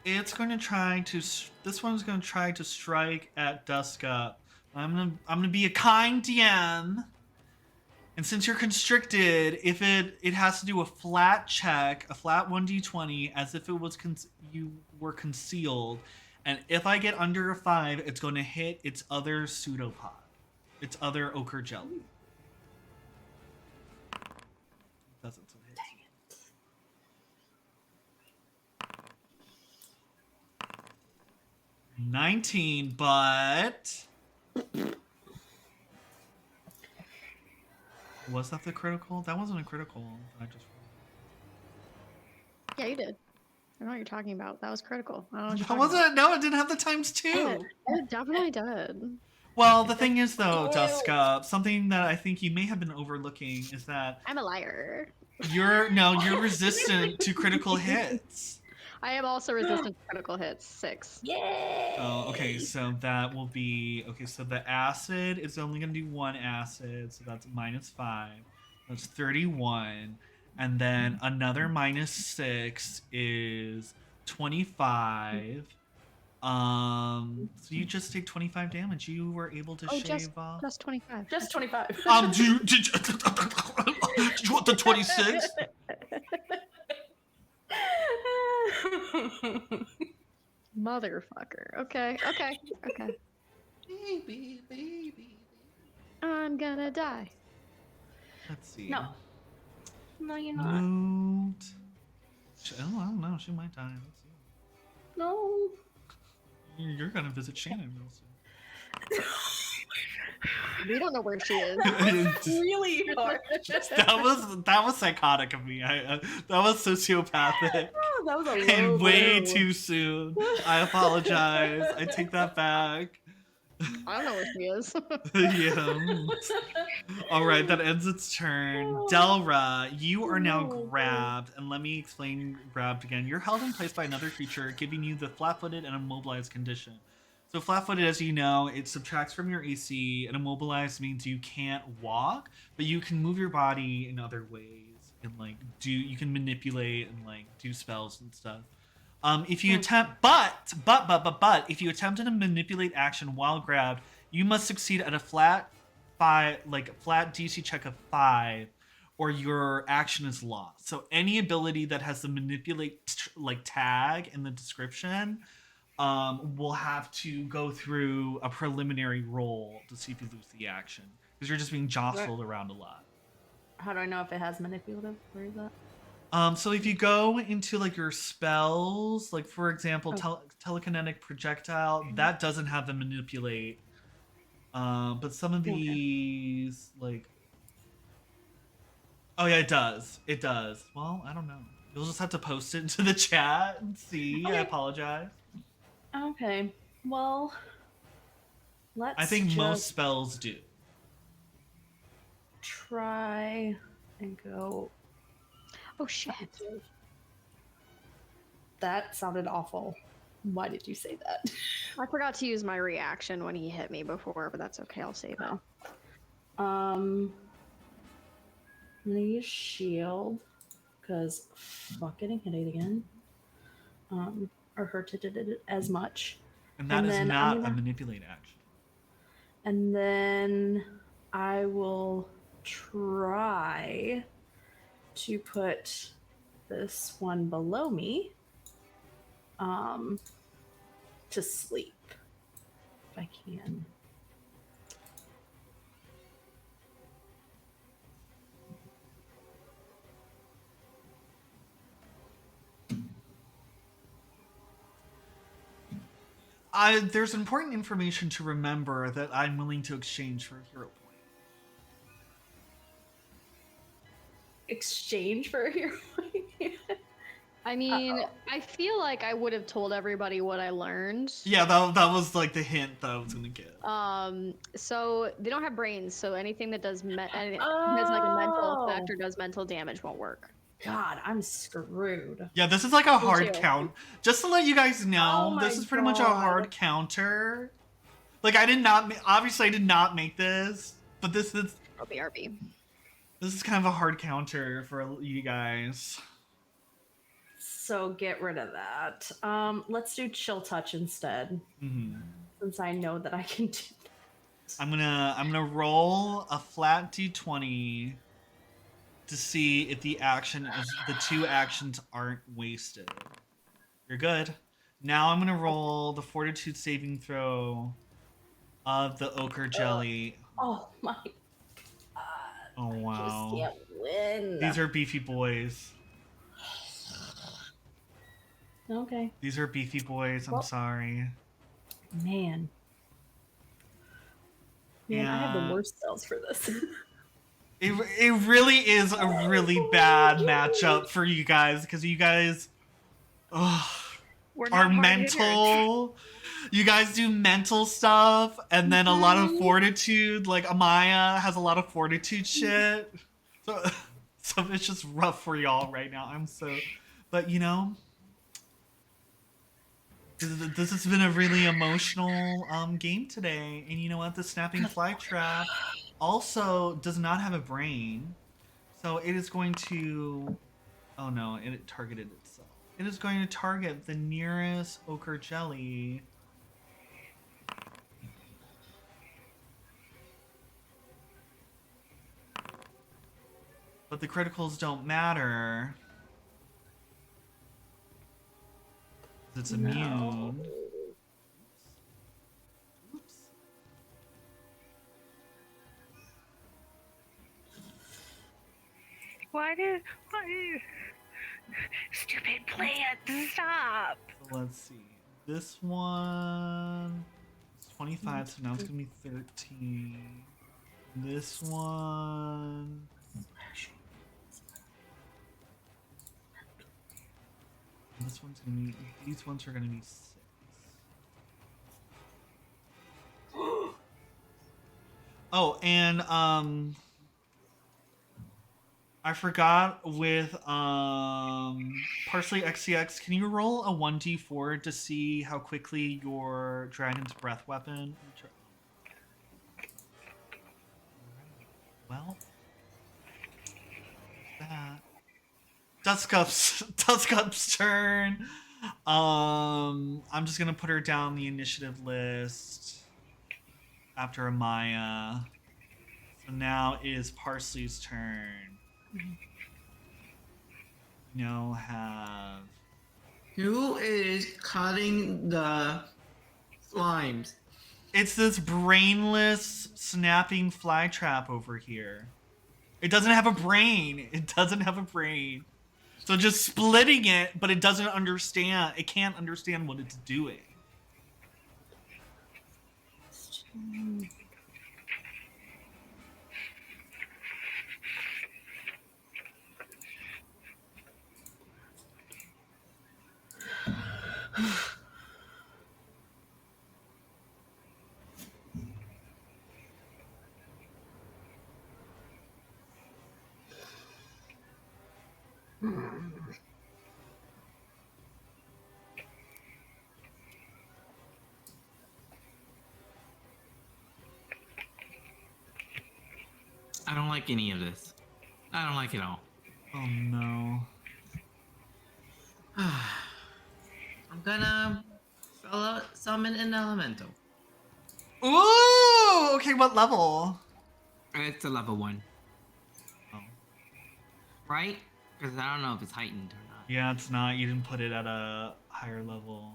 It's going to try to. This one's going to try to strike at Duska. I'm gonna be a kind DM. And since you're constricted, if it has to do a flat check, a flat 1d20, as if it was you were concealed, and if I get under a 5, it's going to hit its other pseudopod, its other ochre jelly. Doesn't. So it hits. Dang it. 19, but was that the critical? That wasn't a critical. I just. Yeah, you did. I know what you're talking about. That was critical. I don't know what you're That talking wasn't. No, it didn't have the times about. two. It definitely did. Well, the thing is, though, Duska, something that I think you may have been overlooking is that I'm a liar. you're resistant to critical hits. I am also resistant to critical hits. 6. Yay! Oh, okay, so that will be okay. So the acid is only going to do 1 acid, so that's -5. That's 31, and then another -6 is 25. So you just take 25 damage. You were able to shave off. Just 25. Just 25. Do you want the 26? Motherfucker. Okay. Baby. I'm gonna die. Let's see. No. No, you're not. Moved. Oh, I don't know. She might die. Let's see. No. You're gonna visit Shannon real soon. We don't know where she is. Really hard. that was psychotic of me. That was sociopathic. Oh, that was a low And way blow. too soon. I apologize. I take that back. I don't know where she is. Yeah. All right, that ends its turn. Delra, you are now grabbed, and let me explain grabbed again. You're held in place by another creature, giving you the flat-footed and immobilized condition. So flat-footed, as you know, it subtracts from your AC, and immobilized means you can't walk, but you can move your body in other ways, and you can manipulate and do spells and stuff. If you attempt, but if you attempt to manipulate action while grabbed, you must succeed at a flat DC check of 5, or your action is lost. So any ability that has the manipulate tag in the description will have to go through a preliminary roll to see if you lose the action, because you're just being jostled around a lot. How do I know if it has manipulative? Where is that? So if you go into your spells, for example, telekinetic projectile, that doesn't have the manipulate. But some of these, oh yeah, it does. It does. Well, I don't know. You'll just have to post it into the chat and see. Okay. I apologize. Okay. Well, let's. I think most spells do. Try and go. Oh shit. That sounded awful. Why did you say that? I forgot to use my reaction when he hit me before, but that's okay. I'll save it. I'm gonna use shield because fuck getting hit again. Or hurt it as much. And that is not a manipulate action. And then I will try to put this one below me to sleep if I can. There's important information to remember that I'm willing to exchange for a hero point. Exchange for a hero point? I mean, I feel like I would have told everybody what I learned. Yeah, that was the hint that I was gonna get. So they don't have brains, so anything that does has a mental effect or does mental damage won't work. God, I'm screwed. Yeah, this is a hard too. count. Just to let you guys know, this is pretty much a hard counter. I did not make this, but this is RB. This is kind of a hard counter for you guys. So get rid of that. Let's do chill touch instead. Mm-hmm. Since I know that I can do that. I'm gonna roll a flat d20 to see if the two actions aren't wasted. You're good. Now I'm gonna roll the fortitude saving throw of the ochre jelly. Oh my god. Oh Just wow. can't win. These are beefy boys. Okay. These are beefy boys. I'm Well- sorry. Man. Man, I have the worst spells for this. It really is a really bad matchup for you guys because you guys We're are not hard hitters. mental. You guys do mental stuff and then a lot of fortitude. Like Amaya has a lot of fortitude shit. So it's just rough for y'all right now. But you know, this has been a really emotional game today. And you know what? The snapping fly trap also does not have a brain. So it is going to... Oh no, it targeted itself. It is going to target the nearest ochre jelly. But the criticals don't matter. It's immune. Oops. Why stupid plant, stop! So let's see. This one is 25, so now it's gonna be 13. This one. This one's gonna be. These ones are gonna be 6. Oh, and I forgot with Parsley XCX, can you roll a 1d4 to see how quickly your Dragon's Breath weapon... Well... That... Duskup's turn! I'm just gonna put her down the initiative list after Amaya. So now is Parsley's turn. Now have... Who is cutting the slimes? It's this brainless snapping fly trap over here. It doesn't have a brain. It doesn't have a brain. So just splitting it, but it doesn't understand. It can't understand what it's doing. I don't like any of this. I don't like it all. Oh no. I'm gonna summon an elemental. Ooh! Okay, what level? It's a level 1. Oh. Right? Because I don't know if it's heightened or not. Yeah, it's not. You didn't put it at a higher level.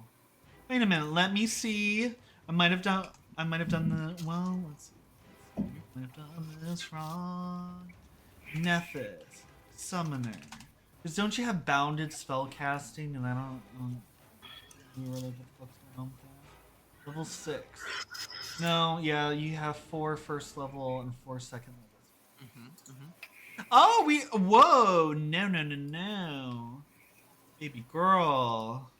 Wait a minute. Let me see. I might have done the... Well, let's see. I might have done this wrong. Nephis. Summoner. Because don't you have bounded spell casting? And I don't... We were like, what the fuck's going on with that? Level 6. No, yeah, you have 4 first level and 4 second levels. Oh, we... Whoa! No, no, no, no. Baby girl.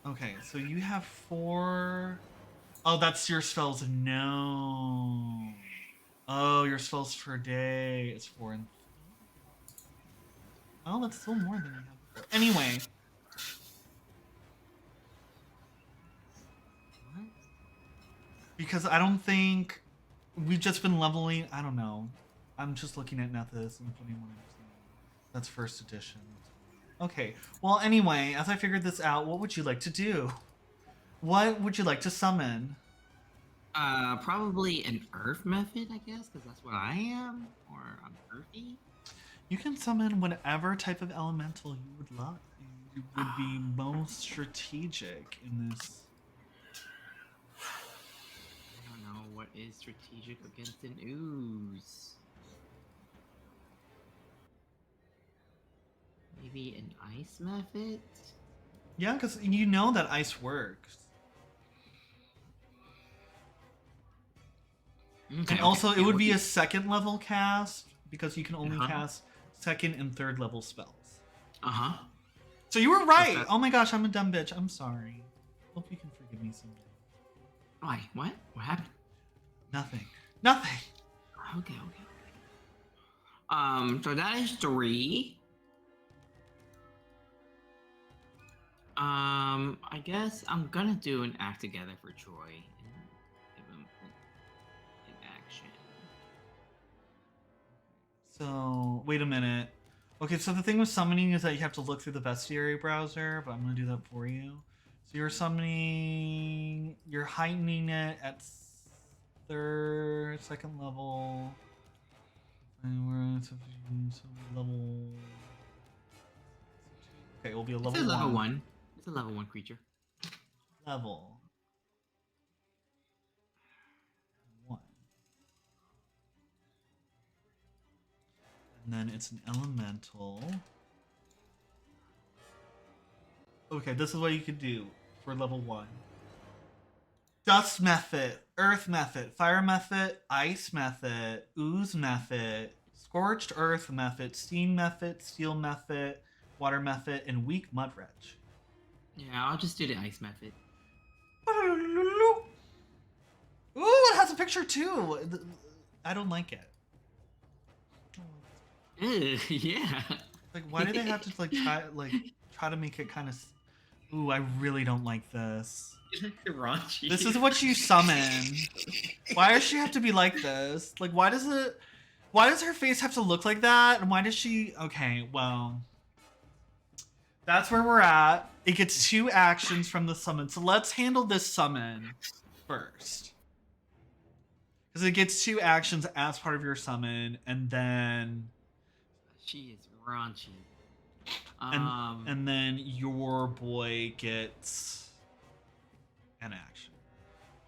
Okay, so you have 4... Oh, that's your spells. No. Oh, your spells per day. It's 4 and... Oh, that's still more than you have before. Anyway. What? Because I don't think... We've just been leveling... I don't know. I'm just looking at Nethys and putting one in. That's first edition. Okay. Well, anyway, as I figured this out, what would you like to do? What would you like to summon? Probably an earth method, I guess, because that's what I am. Or I'm earthy. You can summon whatever type of elemental you would love. You would be most strategic in this. What is strategic against an ooze? Maybe an ice method? Yeah, because you know that ice works. And also, it would be a second level cast because you can only cast second and third level spells. So you were right. Oh my gosh, I'm a dumb bitch. I'm sorry. Hope you can forgive me someday. Why? What? What happened? Nothing. Okay. So that is 3. I guess I'm gonna do an act together for Troy and give him an action. So, wait a minute. Okay, so the thing with summoning is that you have to look through the bestiary browser, but I'm going to do that for you. So you're summoning, you're heightening it at second level. And we're at level... Okay, it will be a level 1. It's a level 1. It's a level 1 creature. Level 1. And then it's an elemental. Okay, this is what you could do for level 1. Dust method, earth method, fire method, ice method, ooze method, scorched earth method, steam method, steel method, water method, and weak mud wretch. Yeah, I'll just do the ice method. Ooh, it has a picture too. I don't like it. Yeah. Like, why do they have to try to make it kind of? Ooh, I really don't like this. Raunchy. This is what you summon. Why does she have to be like this? Like, why does her face have to look like that? And why does she? Okay, well, that's where we're at. It gets 2 actions from the summon. So let's handle this summon first. Because it gets 2 actions as part of your summon, and then... She is raunchy. And then your boy gets an action.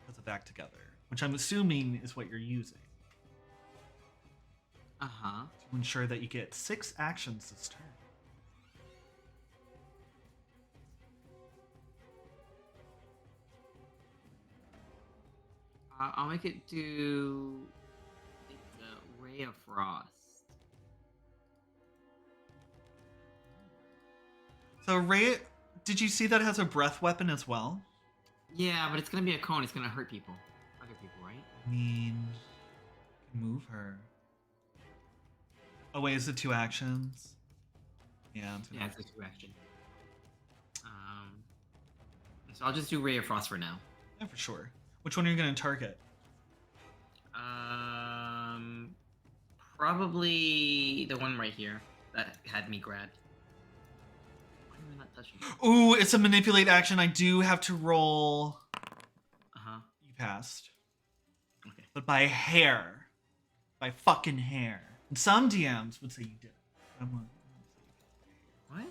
Puts it back together. Which I'm assuming is what you're using. To ensure that you get 6 actions this turn. I'll make it do the Ray of Frost. So Ray, did you see that it has a breath weapon as well? Yeah, but it's gonna be a cone. It's gonna hurt people. Other people, right? I mean, move her. Oh wait, is it 2 actions? Yeah, it's a 2 action. So I'll just do Ray of Frost for now. Yeah, for sure. Which one are you gonna target? Probably the one right here that had me grabbed. Why am I not touching it? Ooh, it's a manipulate action. I do have to roll. You passed. Okay. But by hair. By fucking hair. And some DMs would say you did. What?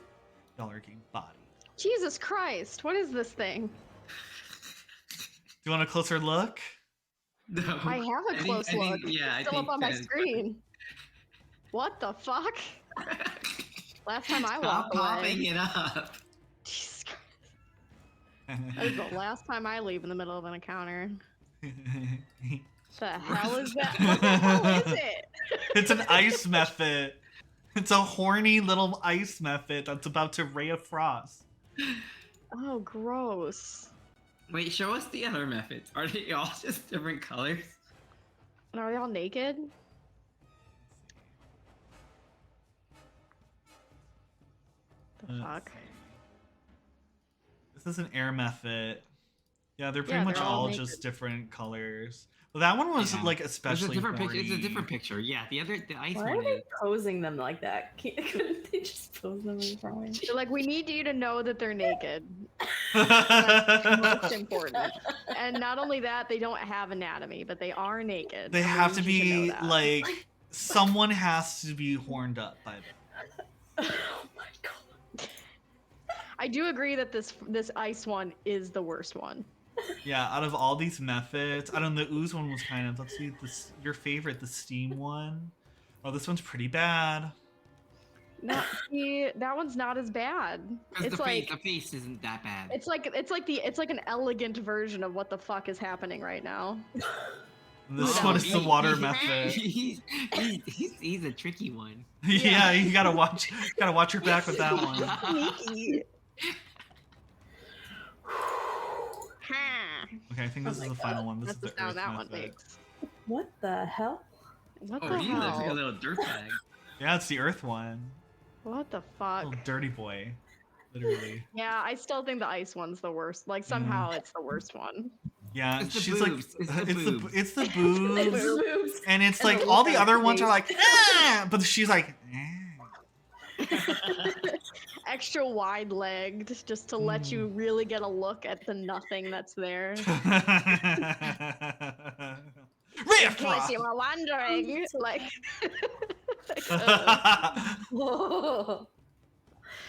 Y'all are getting bodied. Jesus Christ, what is this thing? Do you want a closer look? No. I have a close look. It's still up on my screen. What the fuck? Last time I walked away. Stop popping it up. Jesus Christ. That is the last time I leave in the middle of an encounter. The hell is that? What the hell is it? It's an ice method. It's a horny little ice method that's about to Ray of Frost. Oh, gross. Wait, show us the other methods. Are they all just different colors? And are they all naked? The fuck? This is an air method. Yeah, they're pretty much all just different colors. Well, that one was like especially horny. It's a different picture. Yeah, the ice Why one are they is... posing them like that? Couldn't they just pose them in front? They're like, we need you to know that they're naked. That's most important. And not only that, they don't have anatomy, but they are naked. They have to be like someone has to be horned up by them. Oh my god! I do agree that this ice one is the worst one. Yeah, out of all these methods, I don't know, the ooze one was kind of, let's see, your favorite, the steam one. Oh, this one's pretty bad. No, see, that one's not as bad. Because It's like the face isn't that bad. it's like an elegant version of what the fuck is happening right now. This Oh, one is the water he- method. He's a tricky one. Yeah, you gotta watch your back with that one. Sneaky. Ha. Okay, I think this Oh is my the final God, one. This that's is the the sound earth that one method. makes. What the hell? What Oh, the he looks like a hell? little dirtbag. Yeah, it's the earth one. What the fuck? Little dirty boy. Literally. Yeah, I still think the ice one's the worst. Like somehow it's the worst one. Yeah, It's the she's boobs. like, It's the boobs. it's the boobs, Boobs. and it's And like the all the look on other her ones are face. like, ah! But she's like, Extra wide legged, just to let you really get a look at the nothing that's there. In case you were wondering, like. Whoa.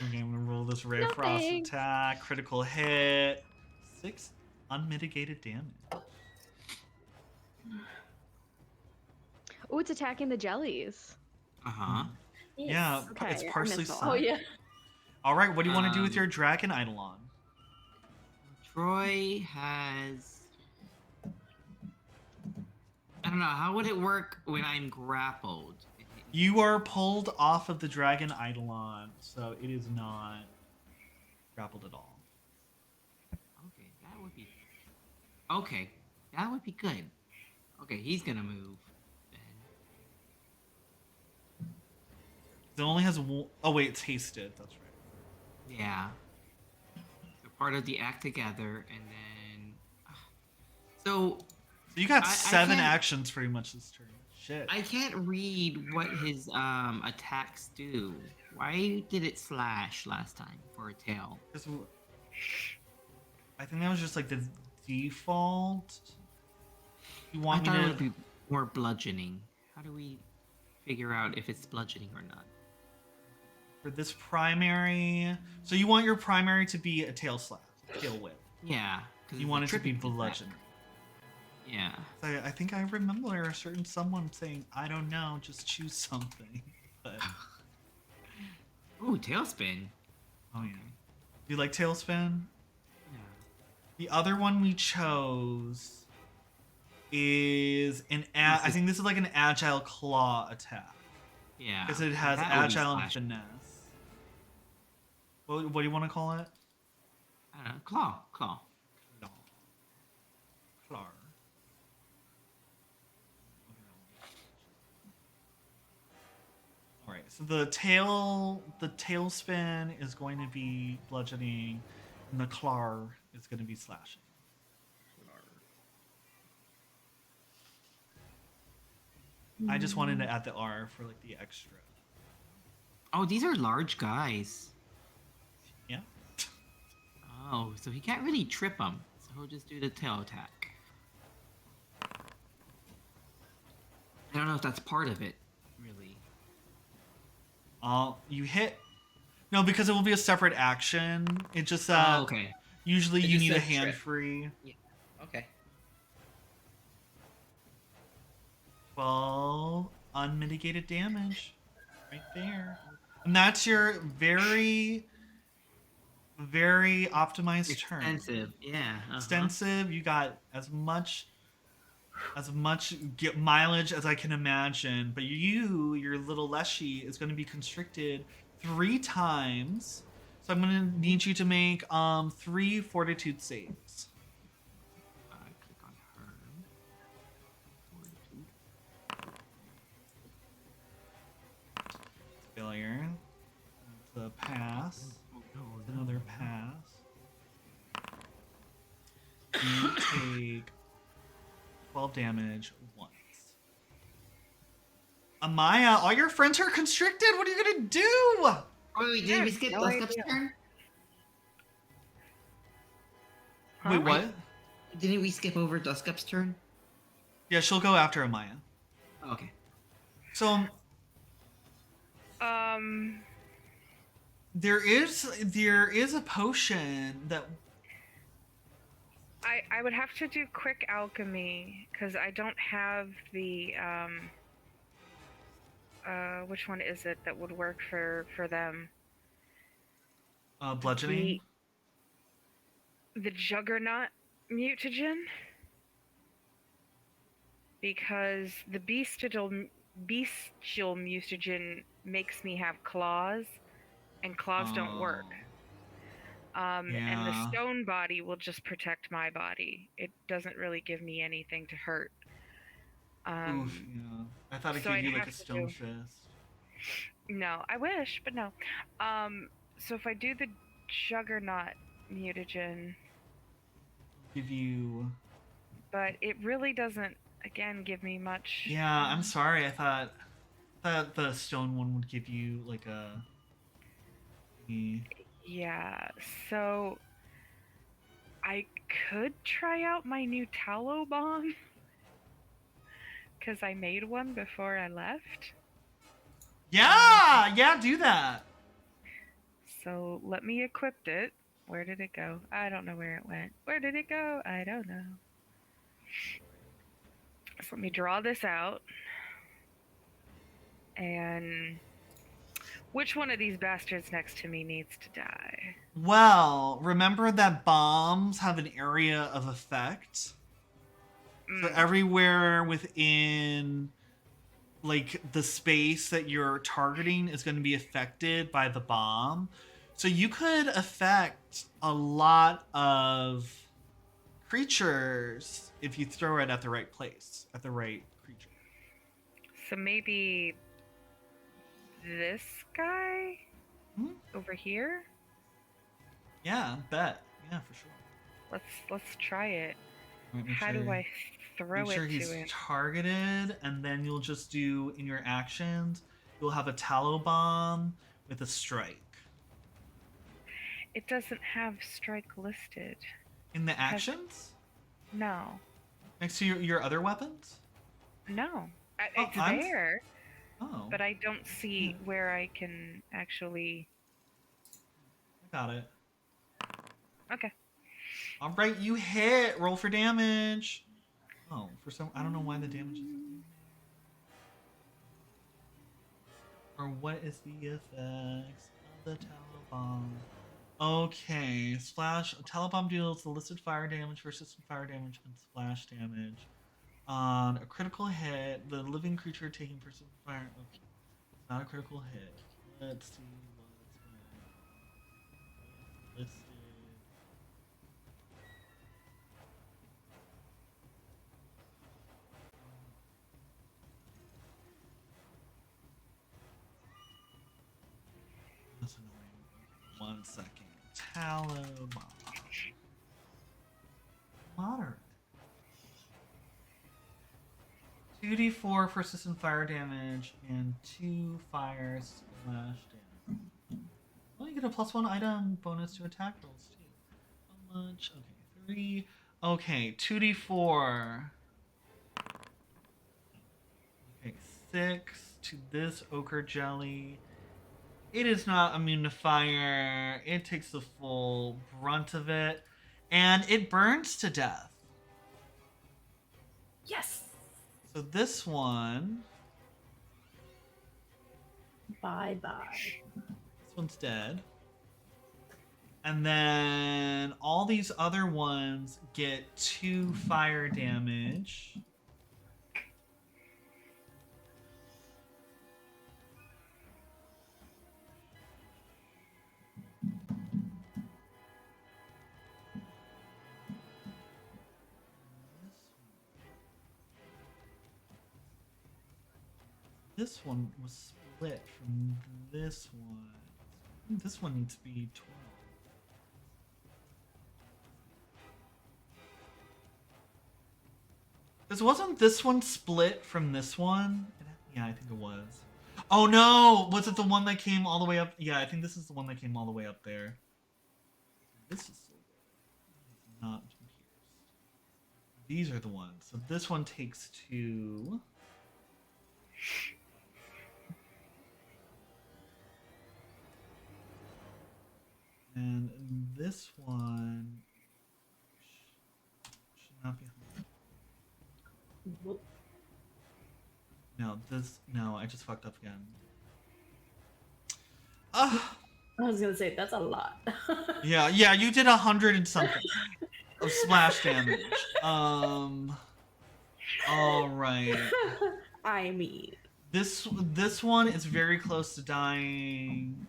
Okay, I'm gonna roll this Ray of Frost thanks. attack, critical hit, 6 unmitigated damage. Oh, it's attacking the jellies. Uh-huh. Yeah, Okay, it's I partially missed all sun. Oh yeah. All right, what do you want to do with Um, your dragon eidolon? Troy has. I don't know. How would it work when I'm grappled? You are pulled off of the dragon eidolon, so it is not grappled at all. Okay, that would be. Okay, that would be good. Okay, he's gonna move. It only has one. Oh wait, it's hasted. That's right. Yeah. They're part of the act together, and then. So So you got I 7 can't- actions pretty much this turn. Shit. I can't read what his attacks do. Why did it slash last time for a tail? I think that was just like the default. You I want thought me it to? would be more bludgeoning. How do we figure out if it's bludgeoning or not? For this primary, so you want your primary to be a tail slap, tail whip. Yeah. 'cause You it's want a it to be tripping attack. bludgeoning. Yeah. I think I remember a certain someone saying, "I don't know, just choose something." But Ooh, tailspin. oh yeah, you like tailspin? Yeah. The other one we chose is I think this is like an agile claw attack Yeah. because it has that would be agile and slash. finesse. What do you want to call it? I don't know. Claw. Claw. All right. So the tail spin is going to be bludgeoning, and the claw is going to be slashing. I just wanted to add the R for like the extra. Oh, these are large guys. Yeah. Oh, so he can't really trip them. So he'll just do the tail attack. I don't know if that's part of it, really. You hit. No, because it will be a separate action. It just that Oh, okay. usually It you just need a says hand trip. free. Okay. 12 unmitigated damage right there. And that's your very, very optimized turn. Extensive, yeah. Uh-huh. Extensive. You got as much get mileage as I can imagine. But your little Leshy is going to be constricted 3 times. So I'm going to need you to make 3 fortitude saves. Click on her. Failure. The pass. Another pass. You take 12 damage once. Amaya, all your friends are constricted. What are you gonna do? Oh, wait, did we skip no Dustup's idea. turn? Wait, what? Didn't we skip over Dustup's turn? Yeah, she'll go after Amaya. Oh, okay. So Um, there is a potion that I would have to do quick alchemy because I don't have the which one is it that would work for them? Bludgeoning. The Juggernaut mutagen, because the bestial mutagen makes me have claws, and claws don't work. And the Yeah. stone body will just protect my body. It doesn't really give me anything to hurt. Oof, yeah. I thought it so gave I'd you like have a to stone do- fist. No, I wish, but no. So if I do the Juggernaut mutagen, Give you. but it really doesn't, again, give me much. Yeah, I'm sorry. I thought the stone one would give you like a. Yeah, so I could try out my new tallow bomb because I made one before I left. Yeah, do that. So let me equip it. Where did it go? I don't know where it went. Where did it go? I don't know. So let me draw this out. And which one of these bastards next to me needs to die? Well, remember that bombs have an area of effect. So everywhere within like the space that you're targeting is going to be affected by the bomb. So you could affect a lot of creatures if you throw it at the right place, at the right creature. So maybe this guy over here? Yeah, bet. Yeah, for sure. Let's try it. Right, How do I throw make sure it he's to him? targeted, and then you'll just do in your actions, you'll have a tallow bomb with a strike. It doesn't have strike listed. In the actions? No. Next to your other weapons? No. Oh, It's there. Oh. But I don't see where I can actually. I got it. Okay. All right, you hit. Roll for damage. Oh, for some, I don't know why the damage is. Or what is the effects of the tallow bomb? Okay, splash. Tallow bomb deals the listed fire damage, persistent fire damage, and splash damage. On a critical hit, the living creature taking persistent fire. Okay, it's not a critical hit. Let's see what's been listed. That's annoying. 1 second. Tallow bomb. Moderate. 2d4 persistent fire damage and 2 fire splash damage. Well, you get a +1 item bonus to attack rolls too. How much? Okay, 3. Okay, 2d4. Okay, 6 to this ochre jelly. It is not immune to fire. It takes the full brunt of it. And it burns to death. Yes. So this one. Bye. This one's dead. And then all these other ones get 2 fire damage. This one was split from this one. This one needs to be 12. Wasn't this one split from this one? Yeah, I think it was. Oh no! Was it the one that came all the way up? Yeah, I think this is the one that came all the way up there. This is so good. Not pierced. These are the ones. So this one takes 2. And this one Not behind. No, I just fucked up again. Ah. I was gonna say that's a lot. Yeah, you did 100 and something of splash damage. All right. I mean, this one is very close to dying.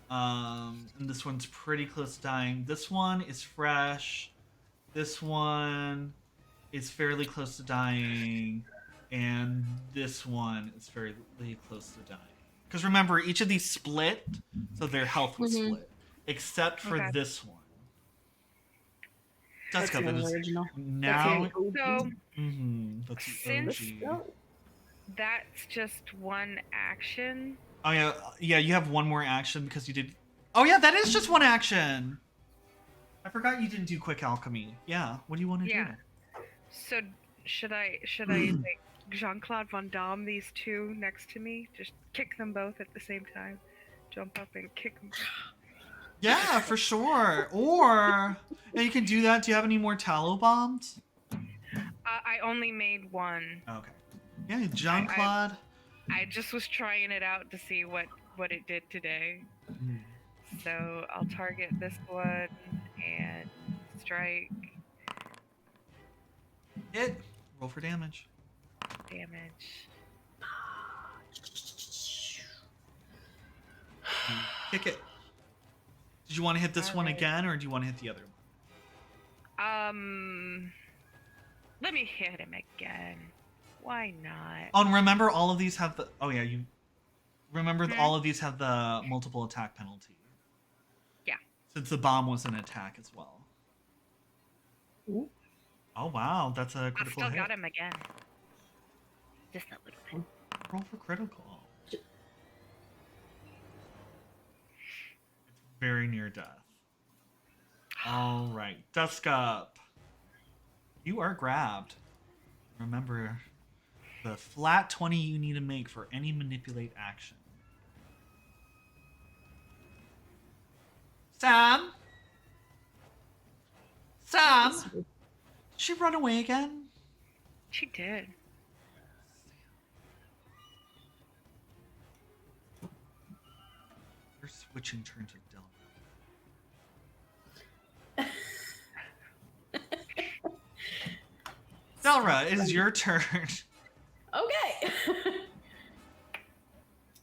And this one's pretty close to dying. This one is fresh. This one is fairly close to dying, and this one is fairly close to dying. Because remember, each of these split, so their health was split, except for this one. That's the original. Now, so that's the OG. That's just one action. Oh yeah, you have one more action because you did. Oh yeah, that is just one action. I forgot you didn't do quick alchemy. Yeah, what do you want to do? So should I like Jean-Claude Van Damme these two next to me? Just kick them both at the same time. Jump up and kick them. Yeah, for sure. Or you can do that. Do you have any more tallow bombs? I only made one. Okay. Yeah, Jean-Claude. I just was trying it out to see what it did today. So I'll target this one and strike. Hit. Roll for damage. Damage. Kick it. Did you want to hit this one again, or do you want to hit the other one? Let me hit him again. Why not? Oh, and remember, all of these have the. Oh yeah, you. Remember, all of these have the multiple attack penalty. Yeah. Since the bomb was an attack as well. Ooh. Oh wow, that's a critical I still hit. got him again. Just a little bit. Roll for critical. It's very near death. All right, Dusk Up. You are grabbed. Remember, the flat 20 you need to make for any manipulate action. Sam? Did she run away again? She did. We're switching turns with Dylan. Delra, it is your turn. Okay.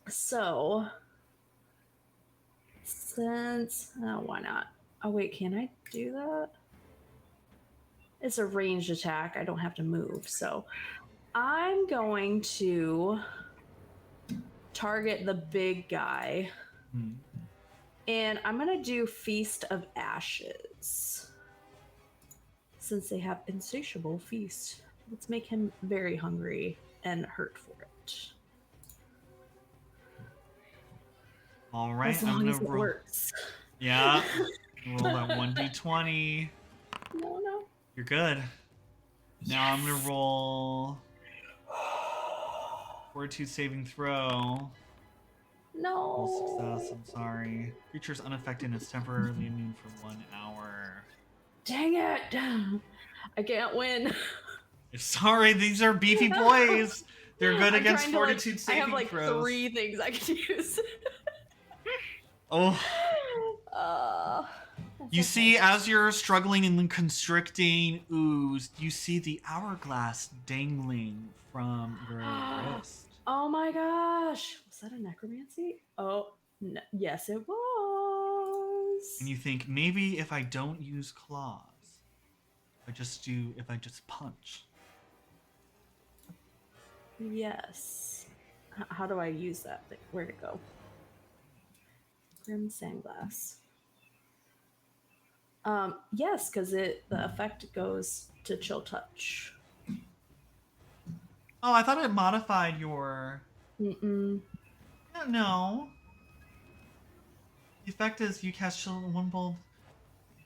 So, why not? Oh wait, can I do that? It's a ranged attack. I don't have to move. So, I'm going to target the big guy. And I'm going to do Feast of Ashes. Since they have insatiable feast, let's make him very hungry and hurt for it. All right, as long as it works. Yeah, roll that 1d20. No. You're good. Now I'm gonna roll Fortitude saving throw. No. Roll success. I'm sorry. Creature's unaffected and is temporarily immune for 1 hour. Dang it! I can't win. Sorry, these are beefy boys. They're good against Fortitude saving throws. I have throws. 3 things I can use. Oh. You see, as you're struggling and constricting ooze, you see the hourglass dangling from your wrist. Oh my gosh! Was that a necromancy? Oh, no. Yes, it was. And you think, maybe if I don't use claws, if I just punch. Yes. How do I use that thing? Where'd it go? Grim Sandglass. Yes, because the effect goes to chill touch. Oh, I thought it modified your. Mm-mm. No. The effect is you cast chill one bulb.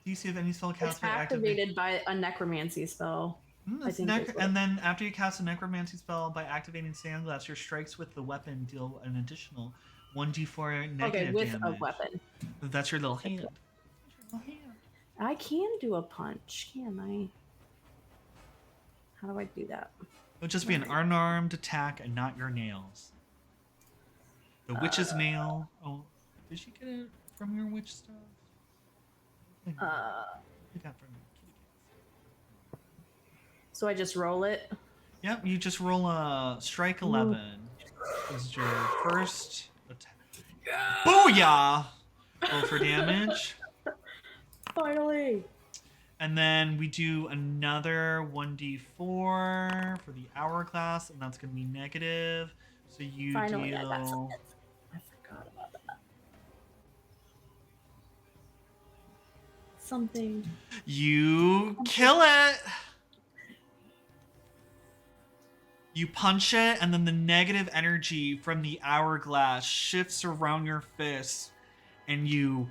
DC of any spell cast It's activated by a necromancy spell. And then after you cast a necromancy spell by activating Sandglass, your strikes with the weapon deal an additional 1d4 negative with damage. a weapon. That's your little hand. I can do a punch, can I? How do I do that? It'll just be an unarmed attack and not your nails. The witch's nail. Oh, did she get it from your witch stuff? Get that from kitty cats. So I just roll it. Yep, you just roll a strike 11. This is your first attack. Booyah! Roll for damage. Finally. And then we do another 1d4 for the hourglass, and that's going to be negative. So you Finally, I deal. got something. I forgot about that. Something. You kill it. You punch it, and then the negative energy from the hourglass shifts around your fist, and you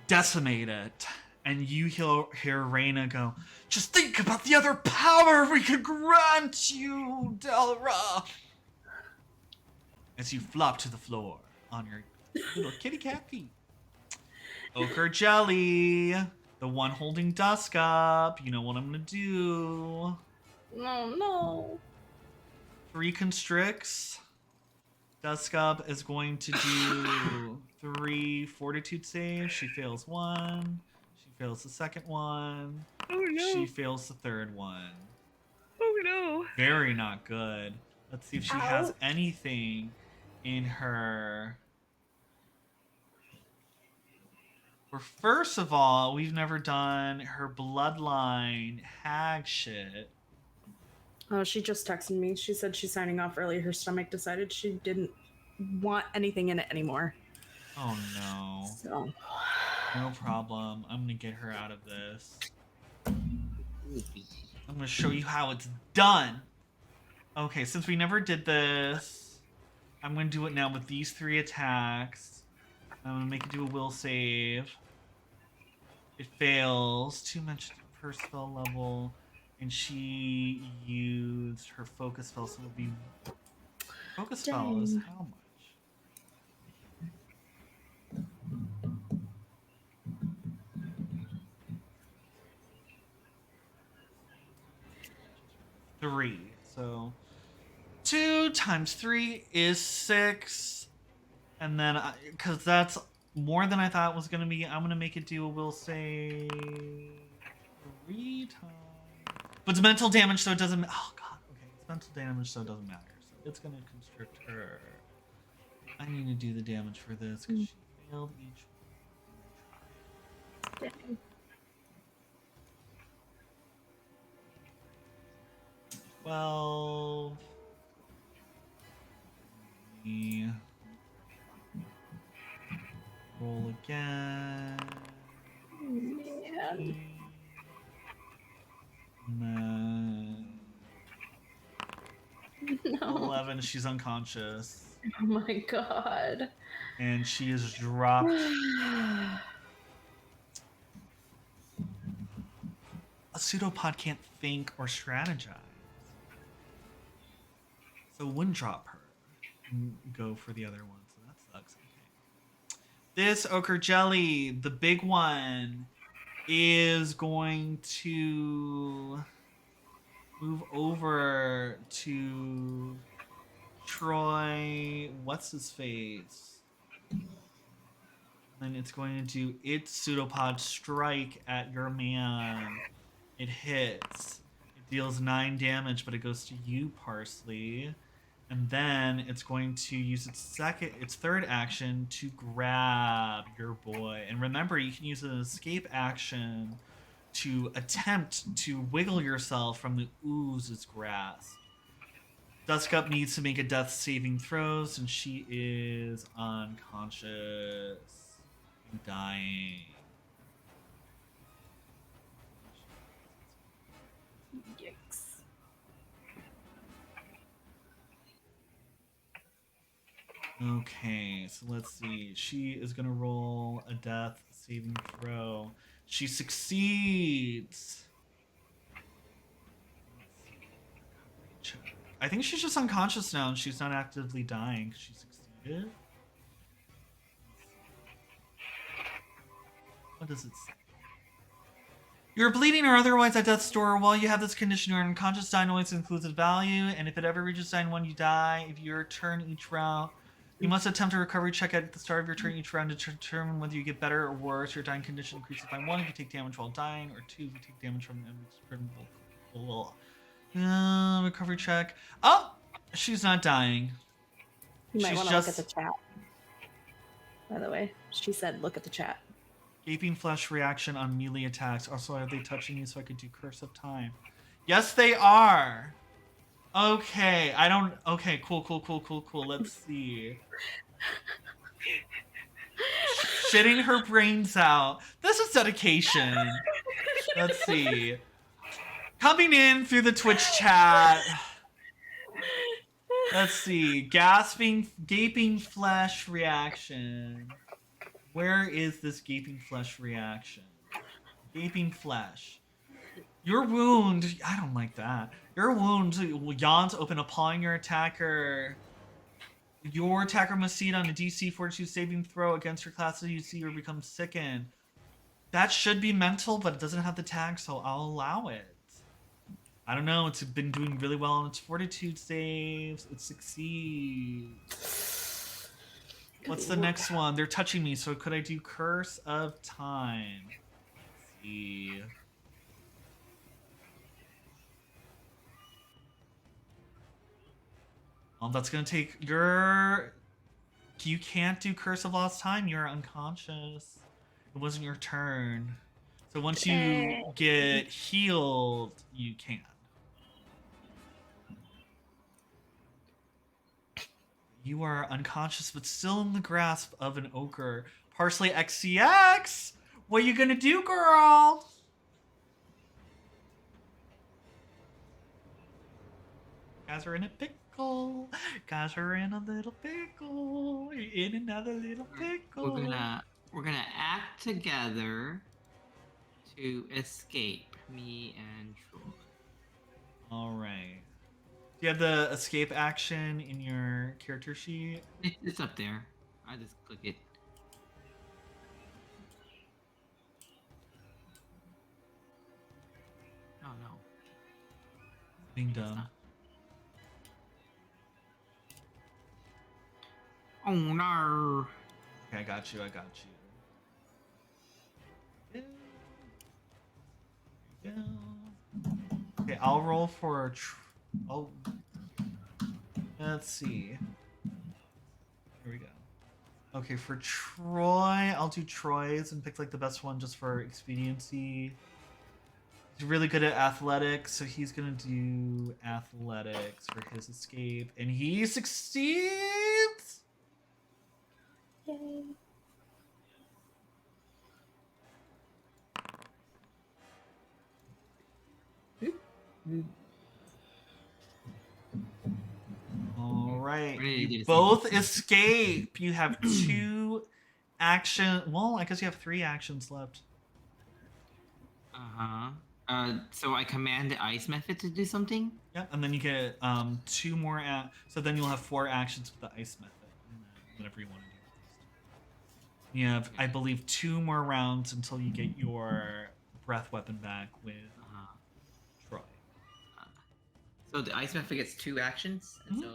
decimate it. And you hear Reyna go, "Just think about the other power we could grant you, Delra!" As you flop to the floor on your little kitty cat feet. Ochre Jelly, the one holding Dusk up. You know what I'm gonna do. No. 3 constricts. Dusk up is going to do 3 fortitude saves. She fails 1. She fails the second one. Oh no. She fails the third one. Oh no. Very not good. Let's see if she has anything in her. Well, first of all, we've never done her bloodline hag shit. Oh, she just texted me. She said she's signing off early. Her stomach decided she didn't want anything in it anymore. Oh no. So. No problem. I'm gonna get her out of this. I'm gonna show you how it's done. Okay, since we never did this, I'm gonna do it now with these 3 attacks. I'm gonna make it do a will save. It fails. 2 mentioned per spell level. And she used her focus spell, so it would be... Focus spell is how much? Three. So 2 times 3 is 6. And then, because that's more than I thought it was going to be, I'm going to make it do a will save 3 times. But it's mental damage, so it doesn't. Oh god. Okay, it's mental damage, so it doesn't matter. So it's gonna constrict her. I need to do the damage for this because she failed each one. Dang. 12. Roll again. Man. No. 11. She's unconscious. Oh my god. And she is dropped. A pseudopod can't think or strategize. So it wouldn't drop her and go for the other one. So that sucks. Okay. This ochre jelly, the big one, is going to move over to Troy. What's his face? Then it's going to do its pseudopod strike at your man. It hits. It deals 9 damage, but it goes to you, Parsley. And then it's going to use its third action to grab your boy. And remember, you can use an escape action to attempt to wiggle yourself from the ooze's grasp. Duskup needs to make a death saving throw since she is unconscious and dying. Yikes. Okay, so let's see. She is going to roll a death saving throw. She succeeds. I think she's just unconscious now and she's not actively dying. She succeeded. What does it say? You're bleeding or otherwise at death's door. While you have this condition, you're unconscious. Die noise includes its value, and if it ever reaches dying 1, you die. If your turn each round, you must attempt a recovery check at the start of your turn each round to determine whether you get better or worse. Your dying condition increases by 1 if you take damage while dying, or 2 if you take damage from an recovery check. Oh, she's not dying. You might She's want to look at the chat. By the way, she said, "Look at the chat." Gaping flesh reaction on melee attacks. Also, are they touching you so I could do Curse of Time? Yes, they are. Okay, I don't... Okay, cool. Let's see. Shitting her brains out. This is dedication. Let's see. Coming in through the Twitch chat. Let's see. Gaping flesh reaction. Where is this gaping flesh reaction? Gaping flesh. Your wound... I don't like that. Your wound yawns open, appalling your attacker. Your attacker must see it on a DC Fortitude saving throw against your class you see or become sickened. That should be mental, but it doesn't have the tag, so I'll allow it. I don't know. It's been doing really well on its Fortitude saves. It succeeds. What's the next one? They're touching me, so could I do Curse of Time? Let's see. That's gonna take your... You can't do Curse of Lost Time. You're unconscious. It wasn't your turn. So once you get healed, you can. You are unconscious, but still in the grasp of an ogre. Parsley XCX! What are you gonna do, girl? Guys are in a pickle. Guys are in a little pickle. You're in another little pickle. We're gonna act together to escape, me and Troy. All right. Do you have the escape action in your character sheet? It's up there. I just click it. Oh no. Being done. Oh no. Okay, I got you. Yeah. Okay, I'll roll for... Let's see. Here we go. Okay, for Troy, I'll do Troy's and pick like the best one just for expediency. He's really good at athletics, so he's gonna do athletics for his escape, and he succeeds. Yay. All right, you both escape. You have 2 action. Well, I guess you have 3 actions left. So I command the ice method to do something? Yep, and then you get 2 more. So then you'll have 4 actions with the ice method. And then whatever you want to do. You have, I believe, 2 more rounds until you get your breath weapon back with Troy. So the ice method gets 2 actions, and so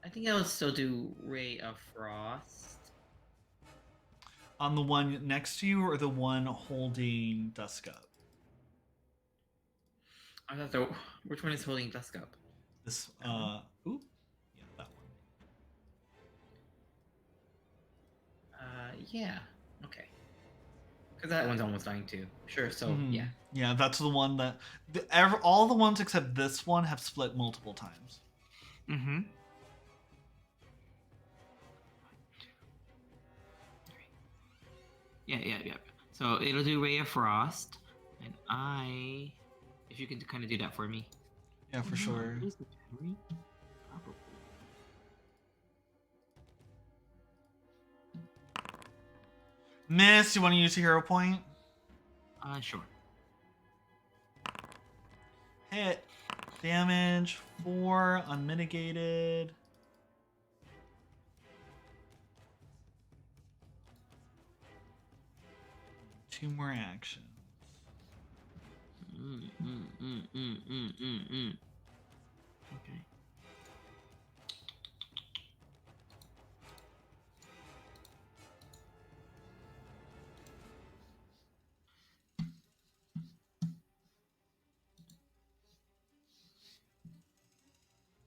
I think I'll still do Ray of Frost. On the one next to you, or the one holding Dusk Up? I thought the which one is holding Dusk Up? This yeah, that one. Yeah, okay. Because that one's almost dying too. Sure, so yeah. Yeah, that's the one that... all the ones except this one have split multiple times. Mm-hmm. Yeah. So it'll do Ray of Frost, and if you can kind of do that for me. Yeah, for sure. Miss, you want to use a hero point? Sure. Hit. Damage 4, unmitigated. 2 more actions. Okay.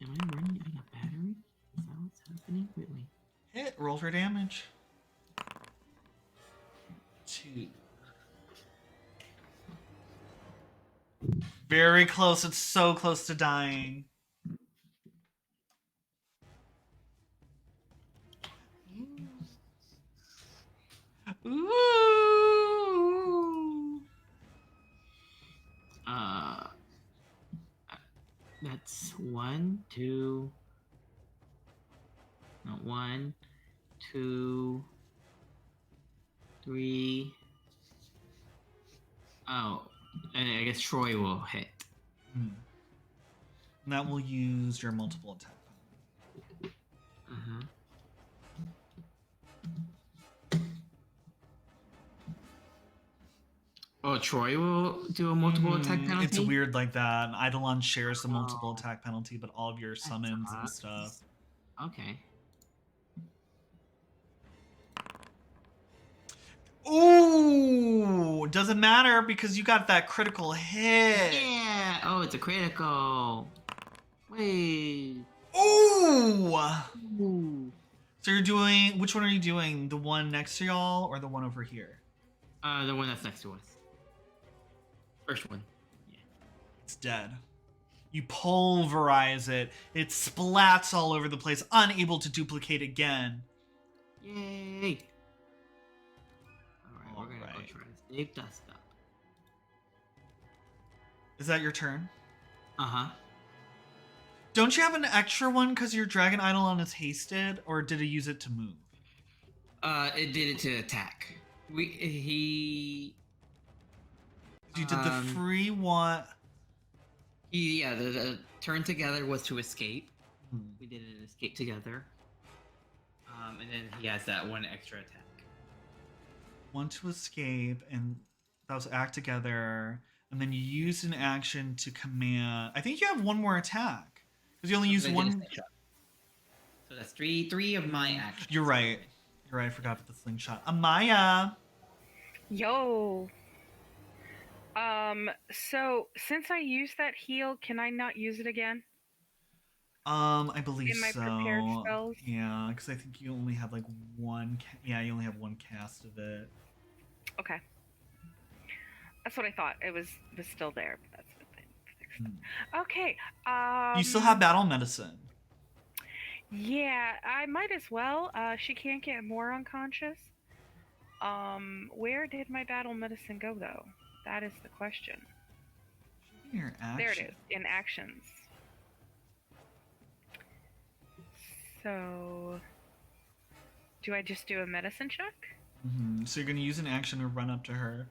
Am I running out of battery? Is that what's happening? Wait. Hit. Roll for damage. 2. Very close. It's so close to dying. Ooh. That's 1, 2. Not 1, 2, 3. Oh, and I guess Troy will hit. And that will use your multiple attack. Oh, Troy will do a multiple attack penalty? It's weird like that. Eidolon shares the multiple attack penalty, but all of your summons and stuff. Okay. Ooh! Doesn't matter because you got that critical hit. Yeah! Oh, it's a critical. Wait. Ooh! Ooh. So you're doing... Which one are you doing? The one next to y'all or the one over here? The one that's next to us. First one. Yeah. It's dead. You pulverize it. It splats all over the place, unable to duplicate again. Yay! Alright, we're gonna go try to save dust up. Is that your turn? Uh-huh. Don't you have an extra one because your Dragon Eidolon is hasted, or did it use it to move? It did it to attack. You did the free one. Yeah, the turn together was to escape. We did an escape together. And then he has that one extra attack. One to escape, and that was act together. And then you use an action to command. I think you have one more attack because you only use one. So that's three of my actions. You're right. You're right. I forgot about the slingshot. Amaya. Yo. So since I used that heal, can I not use it again? I believe in my so. prepared spells? Yeah, because I think you only have like one. You only have one cast of it. Okay. That's what I thought. It was still there, but that's what they fixed. Okay. You still have battle medicine. Yeah, I might as well. She can't get more unconscious. Where did my battle medicine go though? That is the question. Your action. There it is, in actions. So, do I just do a medicine check? So you're gonna use an action to run up to her.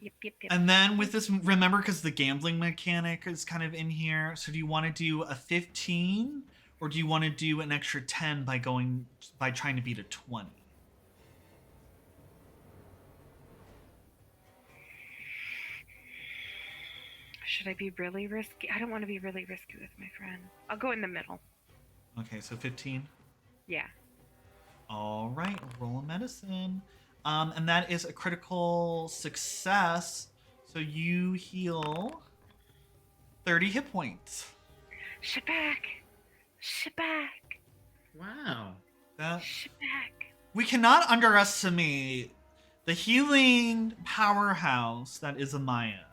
Yep. And then with this, remember, because the gambling mechanic is kind of in here. So do you want to do a 15, or do you want to do an extra 10 by trying to beat a 20? Should I be really risky? I don't want to be really risky with my friend. I'll go in the middle. Okay, so 15. Yeah. All right, roll a medicine. And that is a critical success. So you heal 30 hit points. Shabak. Wow. Shabak. We cannot underestimate the healing powerhouse that is Amaya.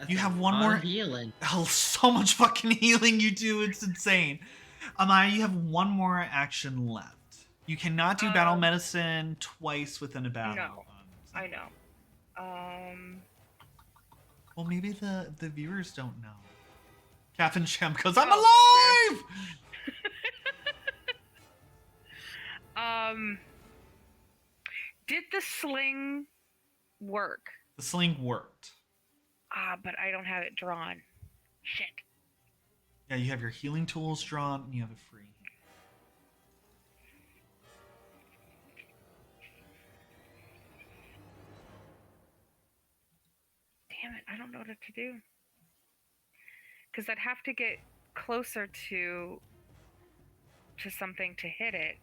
You have one more healing. Oh, so much fucking healing you do. It's insane. Amaya, you have one more action left. You cannot do battle medicine twice within a battle. No, I know. Well, maybe the viewers don't know. Captain Shem goes, I'm alive! Did the sling work? The sling worked. But I don't have it drawn. Shit. Yeah, you have your healing tools drawn, and you have it free. Damn it, I don't know what to do. Because I'd have to get closer to something to hit it.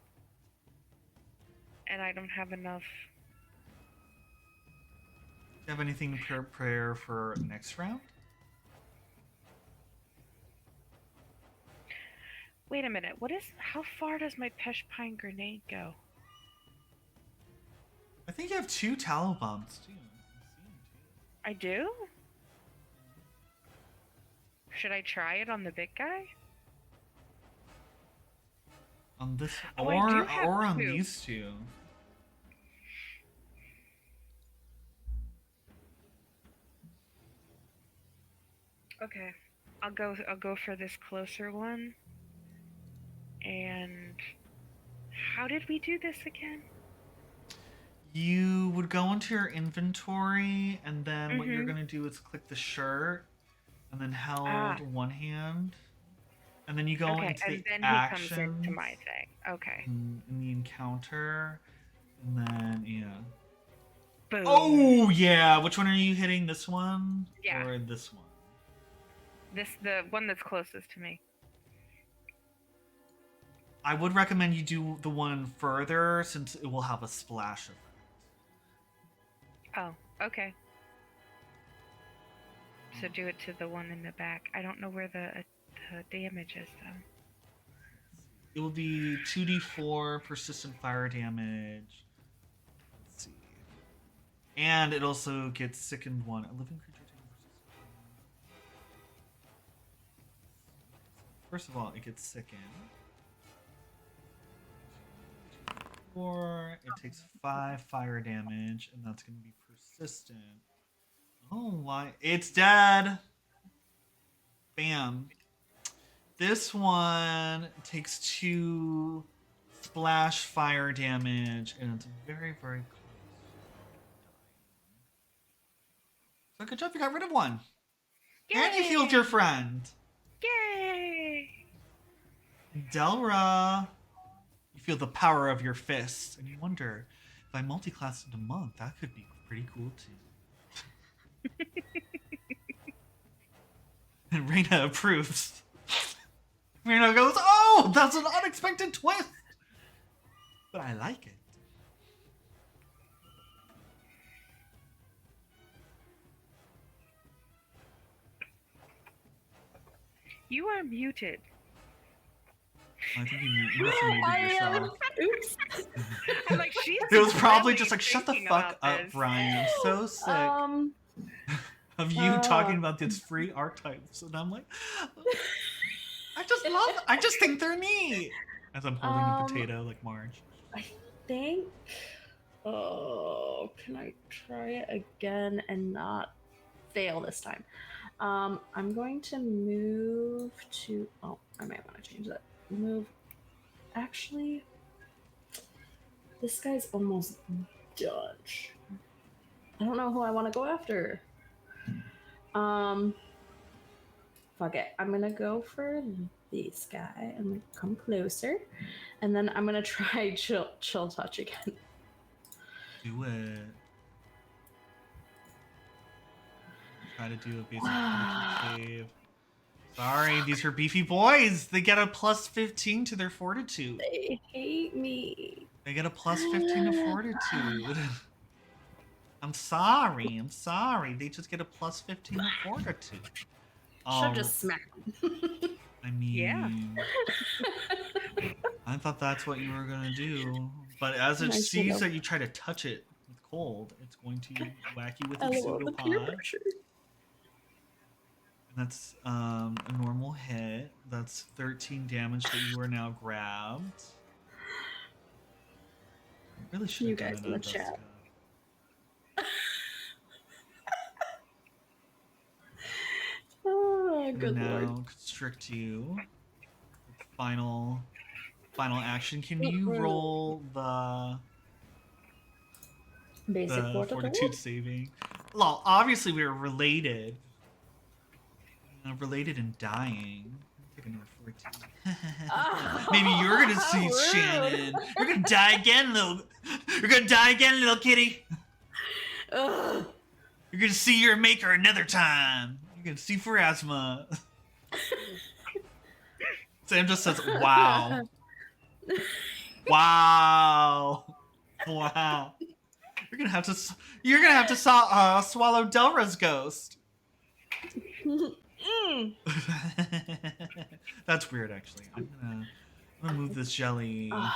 And I don't have enough. Do you have anything prayer for next round? Wait a minute, how far does my Pesh Pine grenade go? I think you have 2 tallow bombs too. I do? Should I try it on the big guy? On this, Oh, I do have or on 2. these 2. Okay, I'll go for this closer one. And how did we do this again? You would go into your inventory, and then what you're gonna do is click the shirt, and then held one hand, and then you go into and the then actions. he comes into my thing. Okay. In the encounter, and then Boom. Oh yeah, which one are you hitting? This one? Yeah. Or this one? The one that's closest to me. I would recommend you do the one further, since it will have a splash effect. Oh, okay. So do it to the one in the back. I don't know where the damage is though. It will be 2d4 persistent fire damage. Let's see. And it also gets sickened 1. A living creature taking persistent. First of all, it gets sickened. 4. It takes 5 fire damage, and that's going to be persistent. Oh, why? It's dead! Bam. This one takes 2 splash fire damage, and it's very, very close. So good job, you got rid of one. Yay! And you healed your friend. Yay! Delra, you feel the power of your fists, and you wonder, if I multi-class into monk, that could be pretty cool too. And Reina approves. Reina goes, "Oh, that's an unexpected twist, but I like it." You are muted. I think you must have muted yourself. Oops. I'm like, she's It was probably really just like, "Shut the thinking fuck about up, this." Brian. I'm so sick of you talking about these free archetypes," and I'm like, I just think they're neat. As I'm holding a potato like Marge. I think. Oh, can I try it again and not fail this time? I'm going to move to. Oh, I might want to change that. Move. Actually, this guy's almost done. I don't know who I want to go after. Fuck it. I'm gonna go for this guy. I'm gonna come closer, and then I'm gonna try chill touch again. Do it. Try to do a basic fortitude save. Sorry, these are beefy boys. They get a plus 15 to their fortitude. They hate me. They get a plus 15 to fortitude. I'm sorry. They just get a plus 15 to fortitude. Should just smack them. I mean, Yeah. I thought that's what you were gonna do, but as it Nice sees little- that you try to touch it with cold, it's going to whack you with I its love the peer pseudopod. pressure. And that's a normal hit. That's 13 damage that you are now grabbed. I really should You have done guys it in the on chat. Jessica. Oh, And good now lord. constrict you. Final action. Can you roll the Basic fortitude saving? Well, obviously we are related. Related and dying. Take another 14. Maybe you're gonna see Rude. Shannon. You're gonna die again, little. You're gonna die again, little kitty. Ugh. You're gonna see your maker another time. You're gonna see Pharasma. Sam just says, "Wow, wow, wow." You're gonna have to swallow Delra's ghost. That's weird, actually. I'm gonna move this jelly. I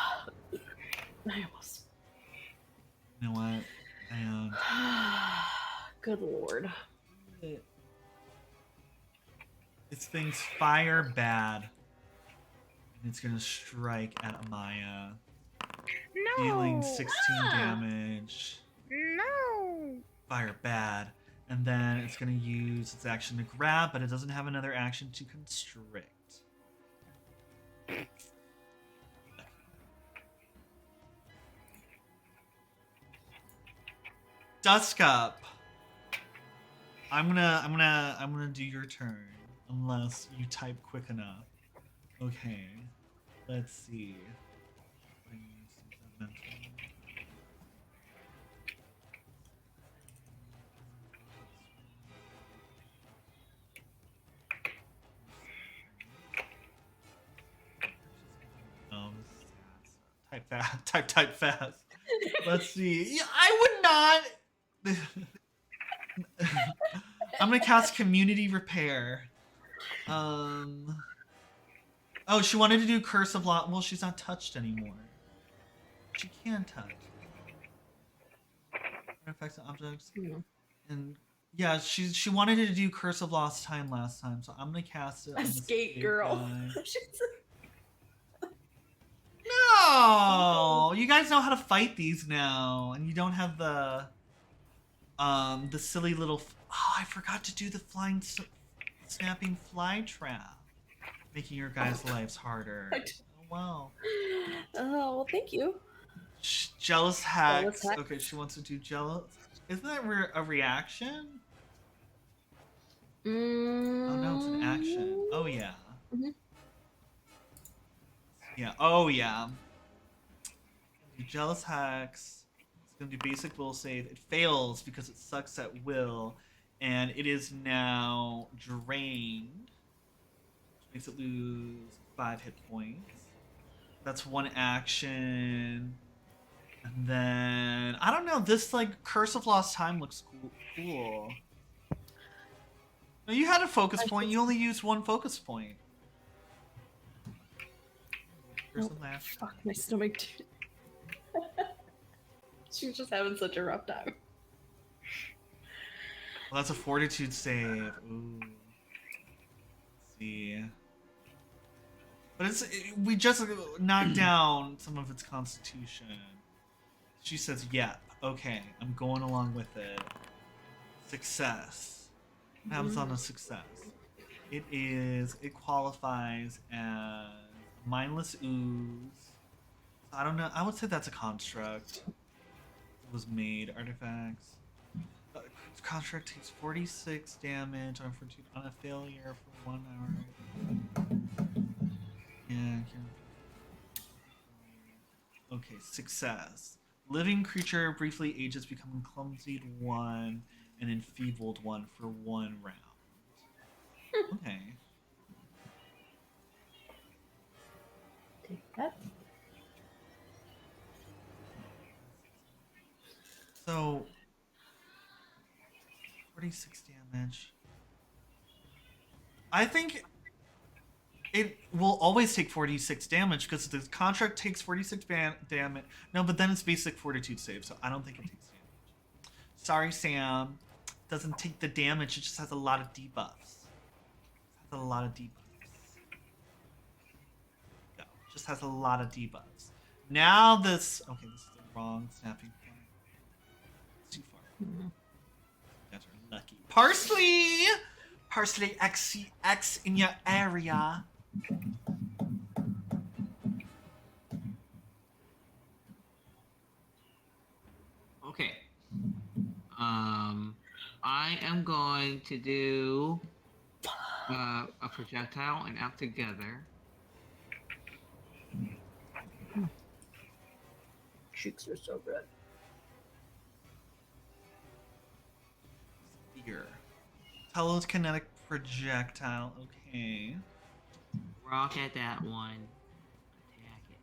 almost. You know what? And Good lord. this thing's fire bad. And it's gonna strike at Amaya. No. Dealing 16 damage. No. Fire bad. And then it's gonna use its action to grab, but it doesn't have another action to constrict. Dusk up. I'm gonna do your turn unless you type quick enough. Okay. Let's see. Type fast. Type fast. Let's see. Yeah, I would not. I'm gonna cast Community Repair. Oh, she wanted to do Curse of Lot. Well, she's not touched anymore. She can touch. Affects objects. And yeah, she wanted to do Curse of Lost Time last time, so I'm gonna cast it. A skate girl. No, you guys know how to fight these now, and you don't have the silly little. Oh, I forgot to do the snapping fly trap, making your guys' lives harder. Oh wow. Oh well, thank you. Jealous Hex. Okay, she wants to do jealous. Isn't that a reaction? Oh no, it's an action. Oh yeah. Yeah. Oh yeah. Jealous Hex. It's gonna do basic will save. It fails because it sucks at will, and it is now drained, which makes it lose 5 hit points. That's one action. And then I don't know. This like Curse of Lost Time looks cool. No, you had a focus point. You only used one focus point. Fuck my stomach, dude. She was just having such a rough time. Well, that's a Fortitude save. Ooh. Let's see. But we just knocked down some of its constitution. She says, "Yep, okay, I'm going along with it." Success. What happens on a success? It qualifies as mindless ooze. I don't know. I would say that's a construct. It was made. Artifacts. Construct takes 46 damage on a failure for 1 hour. Yeah. Okay, success. Living creature briefly ages, becoming clumsied 1 and enfeebled 1 for 1 round. Okay. Take that. So 46 damage. I think it will always take 46 damage because the construct takes 46 damage. No, but then it's basic fortitude save, so I don't think it takes damage. Sorry, Sam. It doesn't take the damage, it just has a lot of debuffs. It has a lot of debuffs. No, it just has a lot of debuffs. Now this... Okay, this is the wrong snapping point. It's too far. You guys are lucky. Parsley! Parsley X in your area. Okay. I am going to do a projectile and act together. Cheeks are so good. here. Telekinetic projectile. Okay. Rock at that one. Attack it.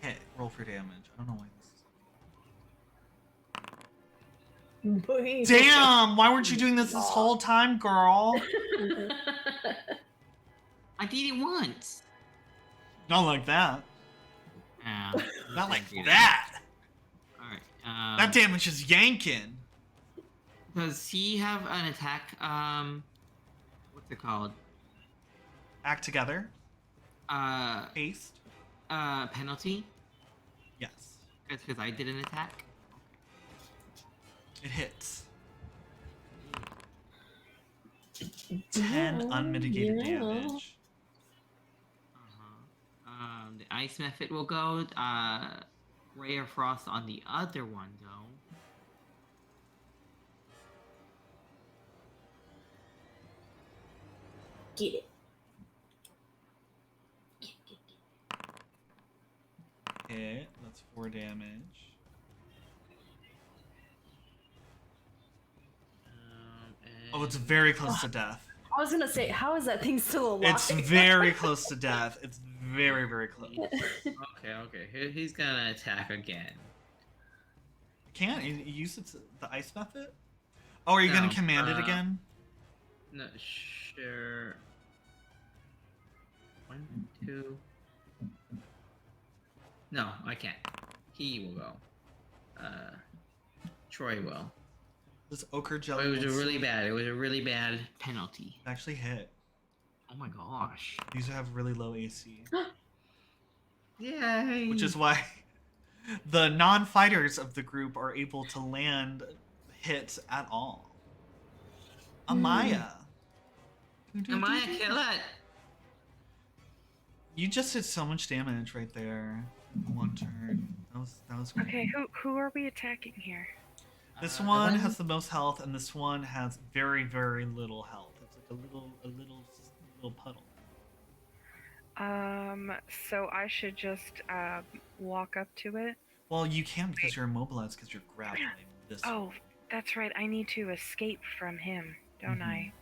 Hit. Roll for damage. I don't know why Boing. this is. Damn! Why weren't you doing this whole time, girl? I did it once. Not like that. Oh, Not like that. Alright. That damage is yanking. Does he have an attack? What's it called? Act together. Uh, Haste. penalty? Yes. That's because I did an attack. It hits. 10 unmitigated damage. The ice method will go. Ray of Frost on the other one, though. Get it. Hit. That's 4 damage. Oh, it's very close to death. I was gonna say, how is that thing still alive? It's very close to death. It's very, very close. Okay. He's gonna attack again. Can't you use the ice method? Oh, are you gonna No, command it again? No, sure. 1, 2. No, I can't. He will go. Troy will. This ochre It jelly. was a really bad penalty. Actually hit. Oh my gosh. These have really low AC. Yay! Which is why the non-fighters of the group are able to land hits at all. Amaya. Amaya, kill it! You just did so much damage right there. in one turn. That was great. Okay, who are we attacking here? This one has the most health, and this one has very, very little health. It's like a little puddle. So I should just walk up to it. Well, you can because you're immobilized because you're grappling this. Oh, that's right. I need to escape from him, don't I?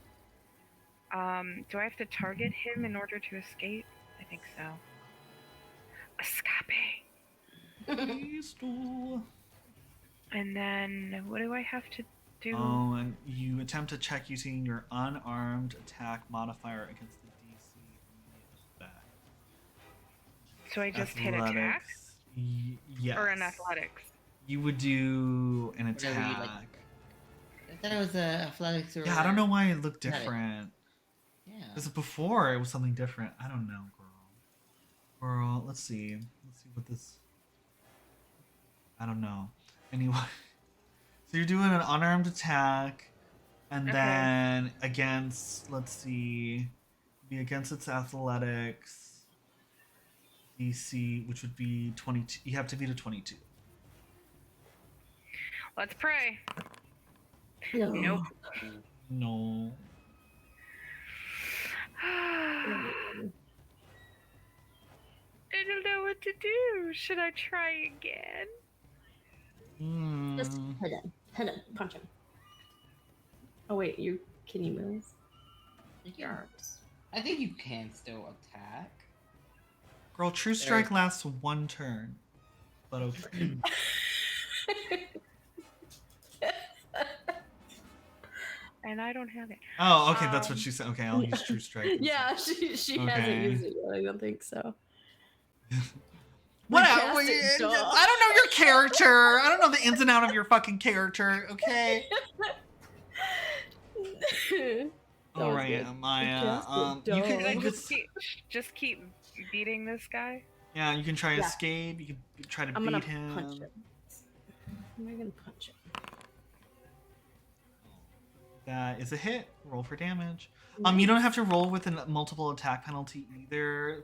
Do I have to target him in order to escape? I think so. Escape. And then what do I have to do? Oh, and you attempt to check using your unarmed attack modifier against the DC of that. So I just hit attack? Yes. Or an athletics? You would do an Whatever you attack. like. I thought it was athletics or. Yeah, I don't know why it looked Athletic. different. Yeah. Because before it was something different. I don't know, girl. Let's see. Let's see what this. I don't know. Anyway, so you're doing an unarmed attack, and then against, let's see, be against its athletics DC, which would be 22. You have to beat a 22. Let's pray. No. Nope. No. I don't know what to do. Should I try again? Just hit him, punch him. Oh wait, can you move? Your arms. I think you can still attack. Girl, True Strike lasts 1 turn. But okay. And I don't have it. Oh, okay, that's what she said. Okay, I'll use True Strike. Yeah, she hasn't used it yet, I don't think so. What? Cast I it, don't duh. know your character. I don't know the ins and outs of your fucking character. Okay. All right, Maya. You Should I can just keep beating this guy? Yeah, you can try to escape. You can try to I'm beat gonna him. punch him. Am I gonna punch him? That is a hit. Roll for damage. You don't have to roll with a multiple attack penalty either.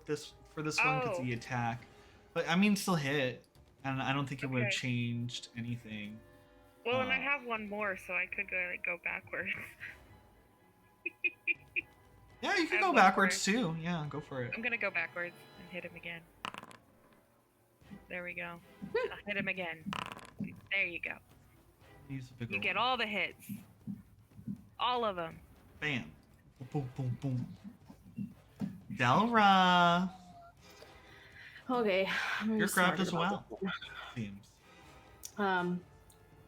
For this one, because the attack. But I mean, still hit, and I don't think it would have changed anything. Well, and I have one more, so I could go backwards. Yeah, you can go backwards too. Yeah, go for it. I'm gonna go backwards and hit him again. There we go. I'll hit him again. There you go. Use a bigger You get one. all the hits. All of them. Bam. Boom, boom, boom. Delra. Okay. I'm You're grabbed smarter as about well. this one. Seems.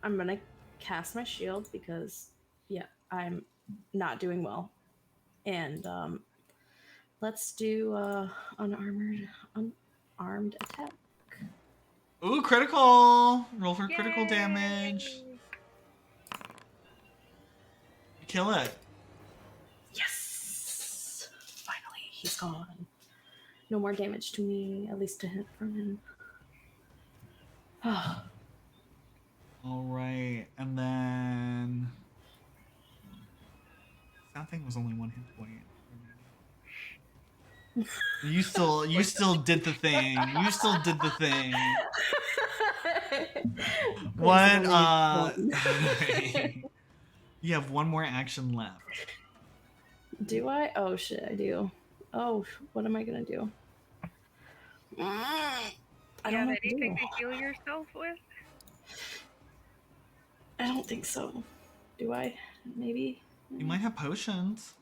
I'm gonna cast my shield because, yeah, I'm not doing well. And let's do unarmed attack. Ooh, critical. Roll for critical Yay! damage. Kill it. Yes! Finally, he's gone. No more damage to me, at least to hit from him. All right, and then that thing was only 1 hit point. You still did the thing. You still did the thing. What? You have one more action left. Do I? Oh shit, I do. Oh, what am I gonna do? I You don't have know what to anything do. to heal yourself with? I don't think so. Do I? Maybe. You might have potions.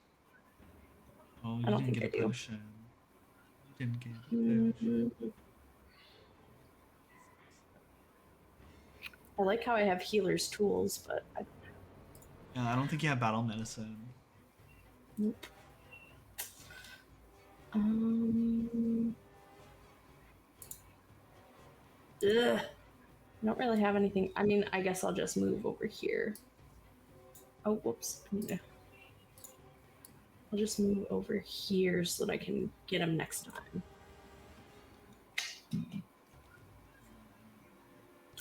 Oh, you I don't didn't think get a I do. potion. You didn't get a potion. I like how I have healer's tools, but Yeah, I don't think you have battle medicine. nope. Ugh. I don't really have anything. I mean, I guess I'll just move over here. Oh, whoops. I'll just move over here so that I can get him next time.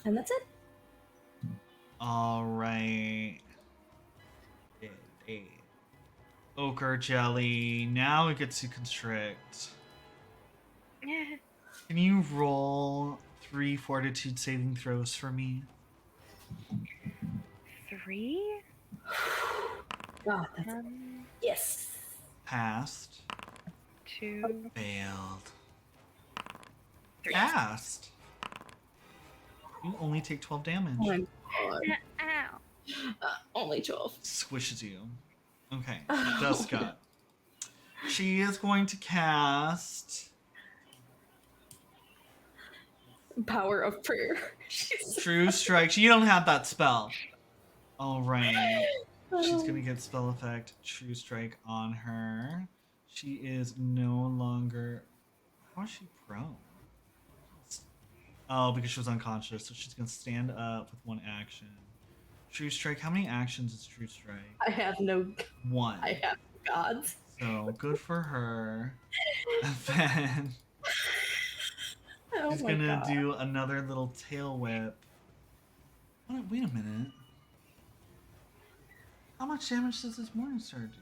And that's it. All right. Ochre jelly. Now it gets to constrict. Can you roll 3 fortitude saving throws for me? 3? God, that's yes. Passed. 2. Failed. 3. Passed. You only take 12 damage. Oh my God. Ow. Only 12. Squishes you. Okay, Duska. She is going to cast Power of prayer. True Strike. You don't have that spell. All right. She's gonna get spell effect True Strike on her. She is no longer. How is she prone? Oh, because she was unconscious, so she's gonna stand up with 1 action. True Strike. How many actions is True Strike? I have no. 1. I have gods. So good for her. And then Oh she's my gonna God. do another little tail whip. Wait a minute. How much damage does this Morningstar do?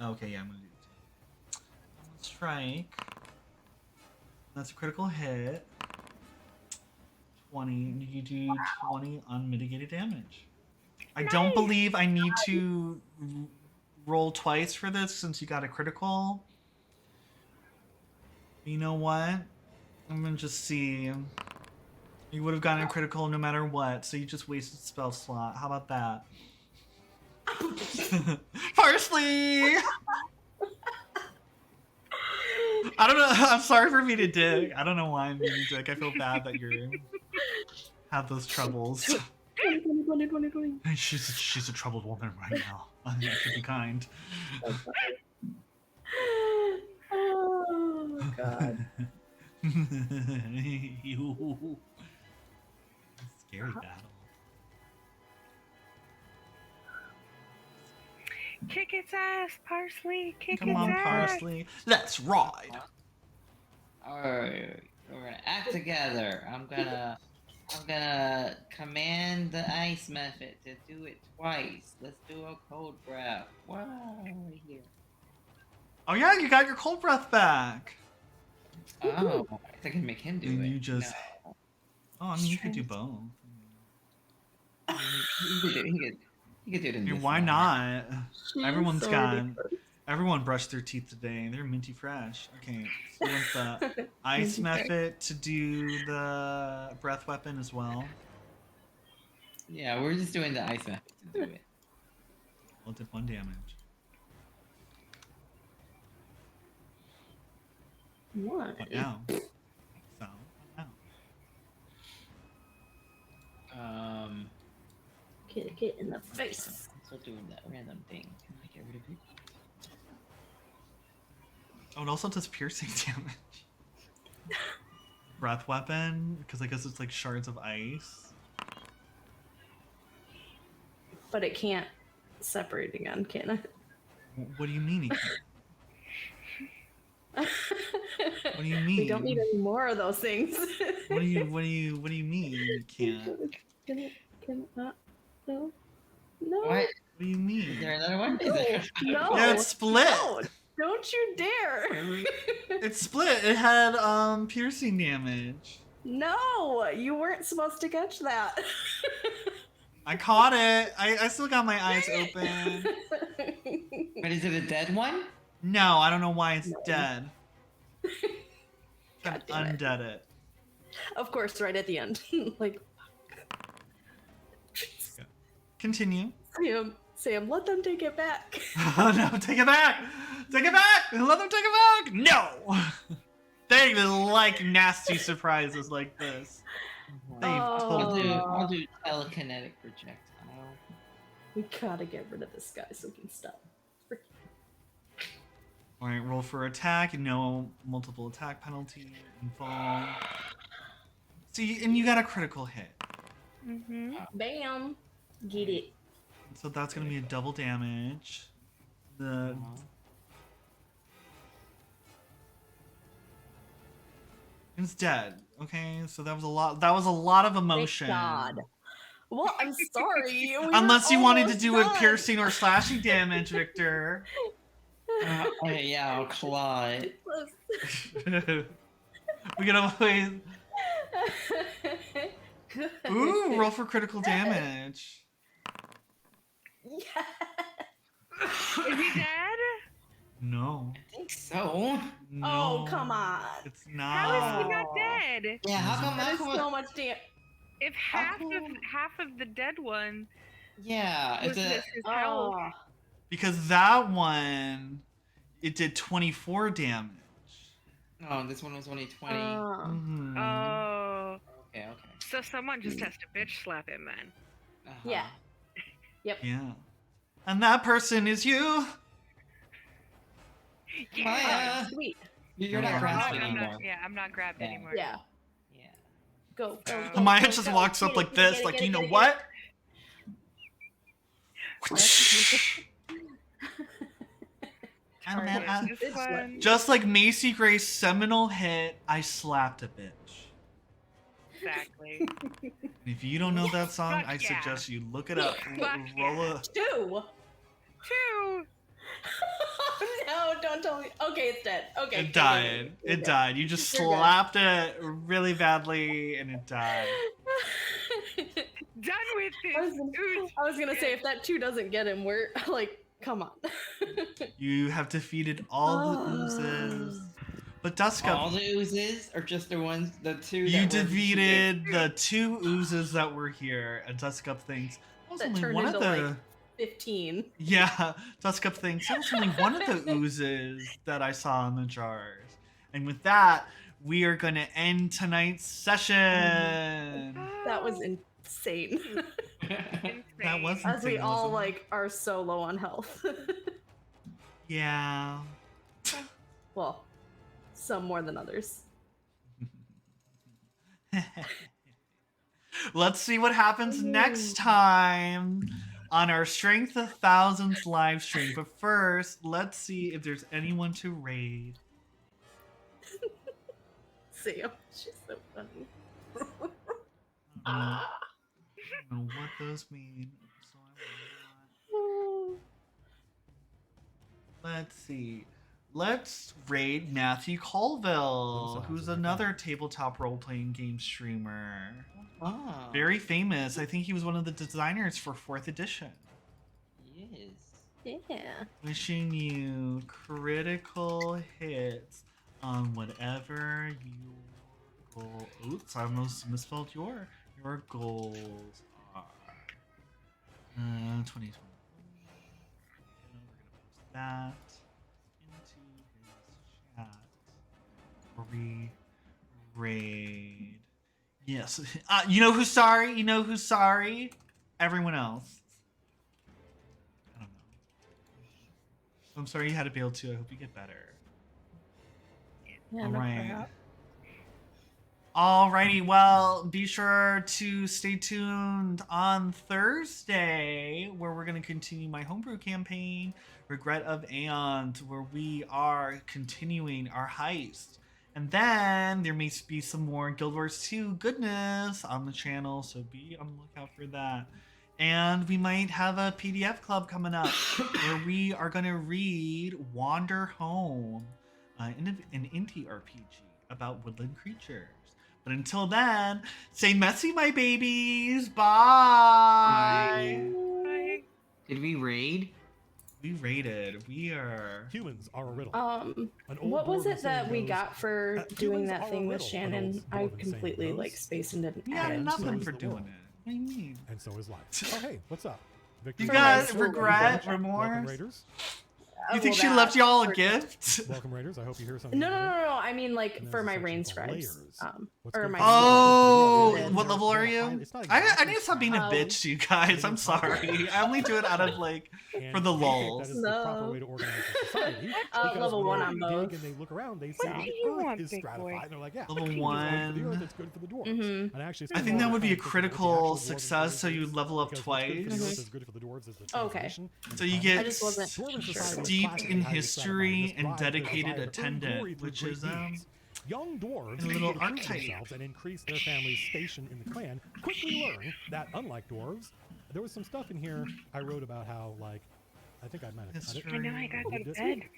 Okay, yeah, I'm gonna do it. Strike. That's a critical hit. 20. You do 20 unmitigated damage. I don't believe I need to roll twice for this since you got a critical. You know what? I'm gonna just see. You would have gotten a critical no matter what, so you just wasted spell slot. How about that? Parsley! I don't know. I'm sorry for being a dick. I don't know why I'm being a dick. I feel bad that you have those troubles. 20. She's a troubled woman right now. I should be kind. Oh God. You. Scary battle. Kick its ass, Parsley. Kick Come its on, ass. Parsley. Let's ride. Alright, we're gonna act together. I'm gonna command the ice method to do it twice. Let's do a cold breath. Wow, right here. Oh yeah, you got your cold breath back. Oh, I can make him do And it. you just. No. Oh, I mean, you could do both. He could do it in I mean, this why one. not? Everyone's so got. ridiculous. Everyone brushed their teeth today. They're minty fresh. Okay, so we want the ice method to do the breath weapon as well. Yeah, we're just doing the ice method to do it. We'll dip 1 damage. What? What now? So, what now? Get in the face. Also doing that random thing. Can I get rid of it? Oh, it also does piercing damage. Breath weapon, because I guess it's like shards of ice. But it can't separate again, can it? What do you mean? What do you mean? We don't need any more of those things. What do you mean you can't? Can not? No. No. What? What do you mean? Is there another one? No. Yeah, it's split. No, don't you dare. It's split. It had piercing damage. No, you weren't supposed to catch that. I caught it. I still got my eyes open. But is it a dead one? No, I don't know why it's dead. God Trying to damn it. undead it. Of course, right at the end. Like, Continue. Sam, let them take it back. Oh no, take it back! Take it back! Let them take it back! No! They like nasty surprises like this. They totally. I'll do telekinetic projectile. We gotta get rid of this guy so we can stop. Alright, roll for attack. No multiple attack penalty. Fall. See, and you got a critical hit. Bam. Get it. So that's gonna be a double damage. The it's dead. Okay, so that was a lot. That was a lot of emotion. Thank God. Well, I'm sorry. We were Unless you wanted to almost do a done. piercing or slashing damage, Victor. Okay, yeah, I'll claw it. We can always. Ooh, roll for critical damage. Yeah. Is he dead? No. I think so. No. Oh, come on. It's not. How is he not dead? Yeah, how That is come? so much damage. If half of the dead one Yeah, was it's a. his health. Oh. Because that one, it did 24 damage. Oh, this one was only 20. Mhm. Oh. Okay, okay. So someone just has to bitch slap him then. Uh-huh. Yeah. Yep. Yeah. And that person is you. Maya, Sweet. you're not Yeah. grasping I'm anymore. not, yeah, I'm not grabbed Yeah. anymore. Yeah. Yeah. Go. Maya just walks up like this, like, you know what? And then Target this one. just like Macy Gray's seminal hit, I slapped a bitch. Exactly. And if you don't know that song, Fuck I yeah. suggest you look it up. Fuck Roll a. 2. 2. No, don't tell me. Okay, it's dead. Okay. It died. It died. You just You're good. slapped it really badly, and it died. Done with I was this. gonna, Ooh, I was gonna say if that 2 doesn't get him, we're like, come on. You have defeated all the oozes. But Duska, All the oozes, or just the ones, the two? you that were defeated the 2 oozes that were here, and Duskup thinks that was That only turned one of into, the. like, 15. Yeah, Duskup thinks that was only one of the oozes that I saw in the jars. And with that, we are going to end tonight's session. That was insane. That was As we insane, all wasn't it? like are so low on health. Yeah. Well, some more than others. Let's see what happens next time on our Strength of Thousands live stream. But first, let's see if there's anyone to raid. Sam, she's so funny. I don't know what those mean. So I will not. Let's see. Let's raid Matthew Colville, who's another tabletop role-playing game streamer. Ah, Very famous. I think he was one of the designers for 4th edition. he is. Yeah. Wishing you critical hits on whatever your goal. Oops, I almost misspelled your goals are. 2020. We're gonna post that into his chat. Raid. Yes. You know who's sorry? You know who's sorry? Everyone else. I don't know. I'm sorry you had to bail too. I hope you get better. Yeah, All no right. crap. Alrighty, well, be sure to stay tuned on Thursday, where we're going to continue my homebrew campaign, Regret of Aeons, where we are continuing our heist. And then there may be some more Guild Wars 2 goodness on the channel, so be on the lookout for that. And we might have a PDF club coming up where we are going to read Wander Home, an indie RPG about woodland creatures. But until then, stay messy, my babies. Bye. Bye. Did we raid? We raided. We are. Humans are a riddle. What was it that we goes, got for doing humans that are a thing with riddle, an Shannon? old I dwarven saying completely goes. like spaced and didn't Yeah, add it. nothing So for is the doing world. it. What do you mean? And so is life. Oh, hey, what's up? You For guys my regret, soul. Welcome, remorse? Raiders. You think Well, she that left y'all a for- gift? Welcome, Raiders. I hope you hear something. No. today. I mean, like And for there's a my section rain called scribes. layers. What's Or good my. for Oh, They're- what level are they're you? high- it's not I exactly need to stop being a Um, bitch to you guys. I'm sorry. I only do it out of like And for the we think lulls. That is the proper way to organize a society. because level when 1 on they both. dig and they look around, they see What the do you earth want, is big stratified. boy? And they're like, yeah, Level it's good for the 1. earth, it's good for the dwarves. Mhm. And actually, I think that would be a critical success, so you level up because what's good for the earth twice. is good for the dwarves is the Okay. translation and So you climate. get just wasn't Dwarven sure. society was steeped classically in highly history stratified, and this drive, dedicated desire to earn attendant, glory through which great is deeds. Young dwarves a who little would prove archetype. themselves and increase their family's station in the clan quickly learn that, unlike dwarves, there was some stuff in here I wrote about how, like, I think I might have cut it. I know I got Did to this bed. week.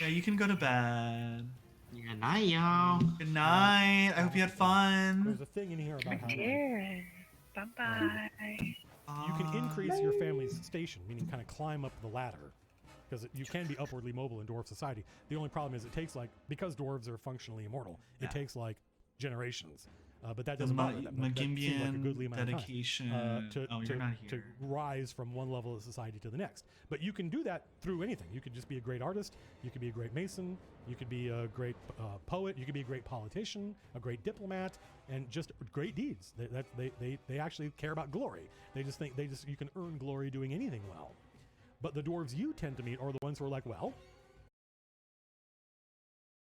Yeah, you can go to bed. Yeah, night, y'all. Good night. I hope you had fun. There's a thing in here about how, like, Cheers. Bye bye. you can increase your family's station, meaning kind of climb up the ladder, because you can be upwardly mobile in dwarf society. The only problem is it takes, like, because dwarves are functionally immortal, Yeah. it takes like generations. But that The doesn't bother them. That seems like a goodly Magimbian amount of time. dedication. Oh, To you're not to here. rise from one level of society to the next. But you can do that through anything. You could just be a great artist. You could be a great mason. You could be a great poet. You could be a great politician, a great diplomat, and just great deeds. They actually care about glory. They just think you can earn glory doing anything well. But the dwarves you tend to meet are the ones who are like, well,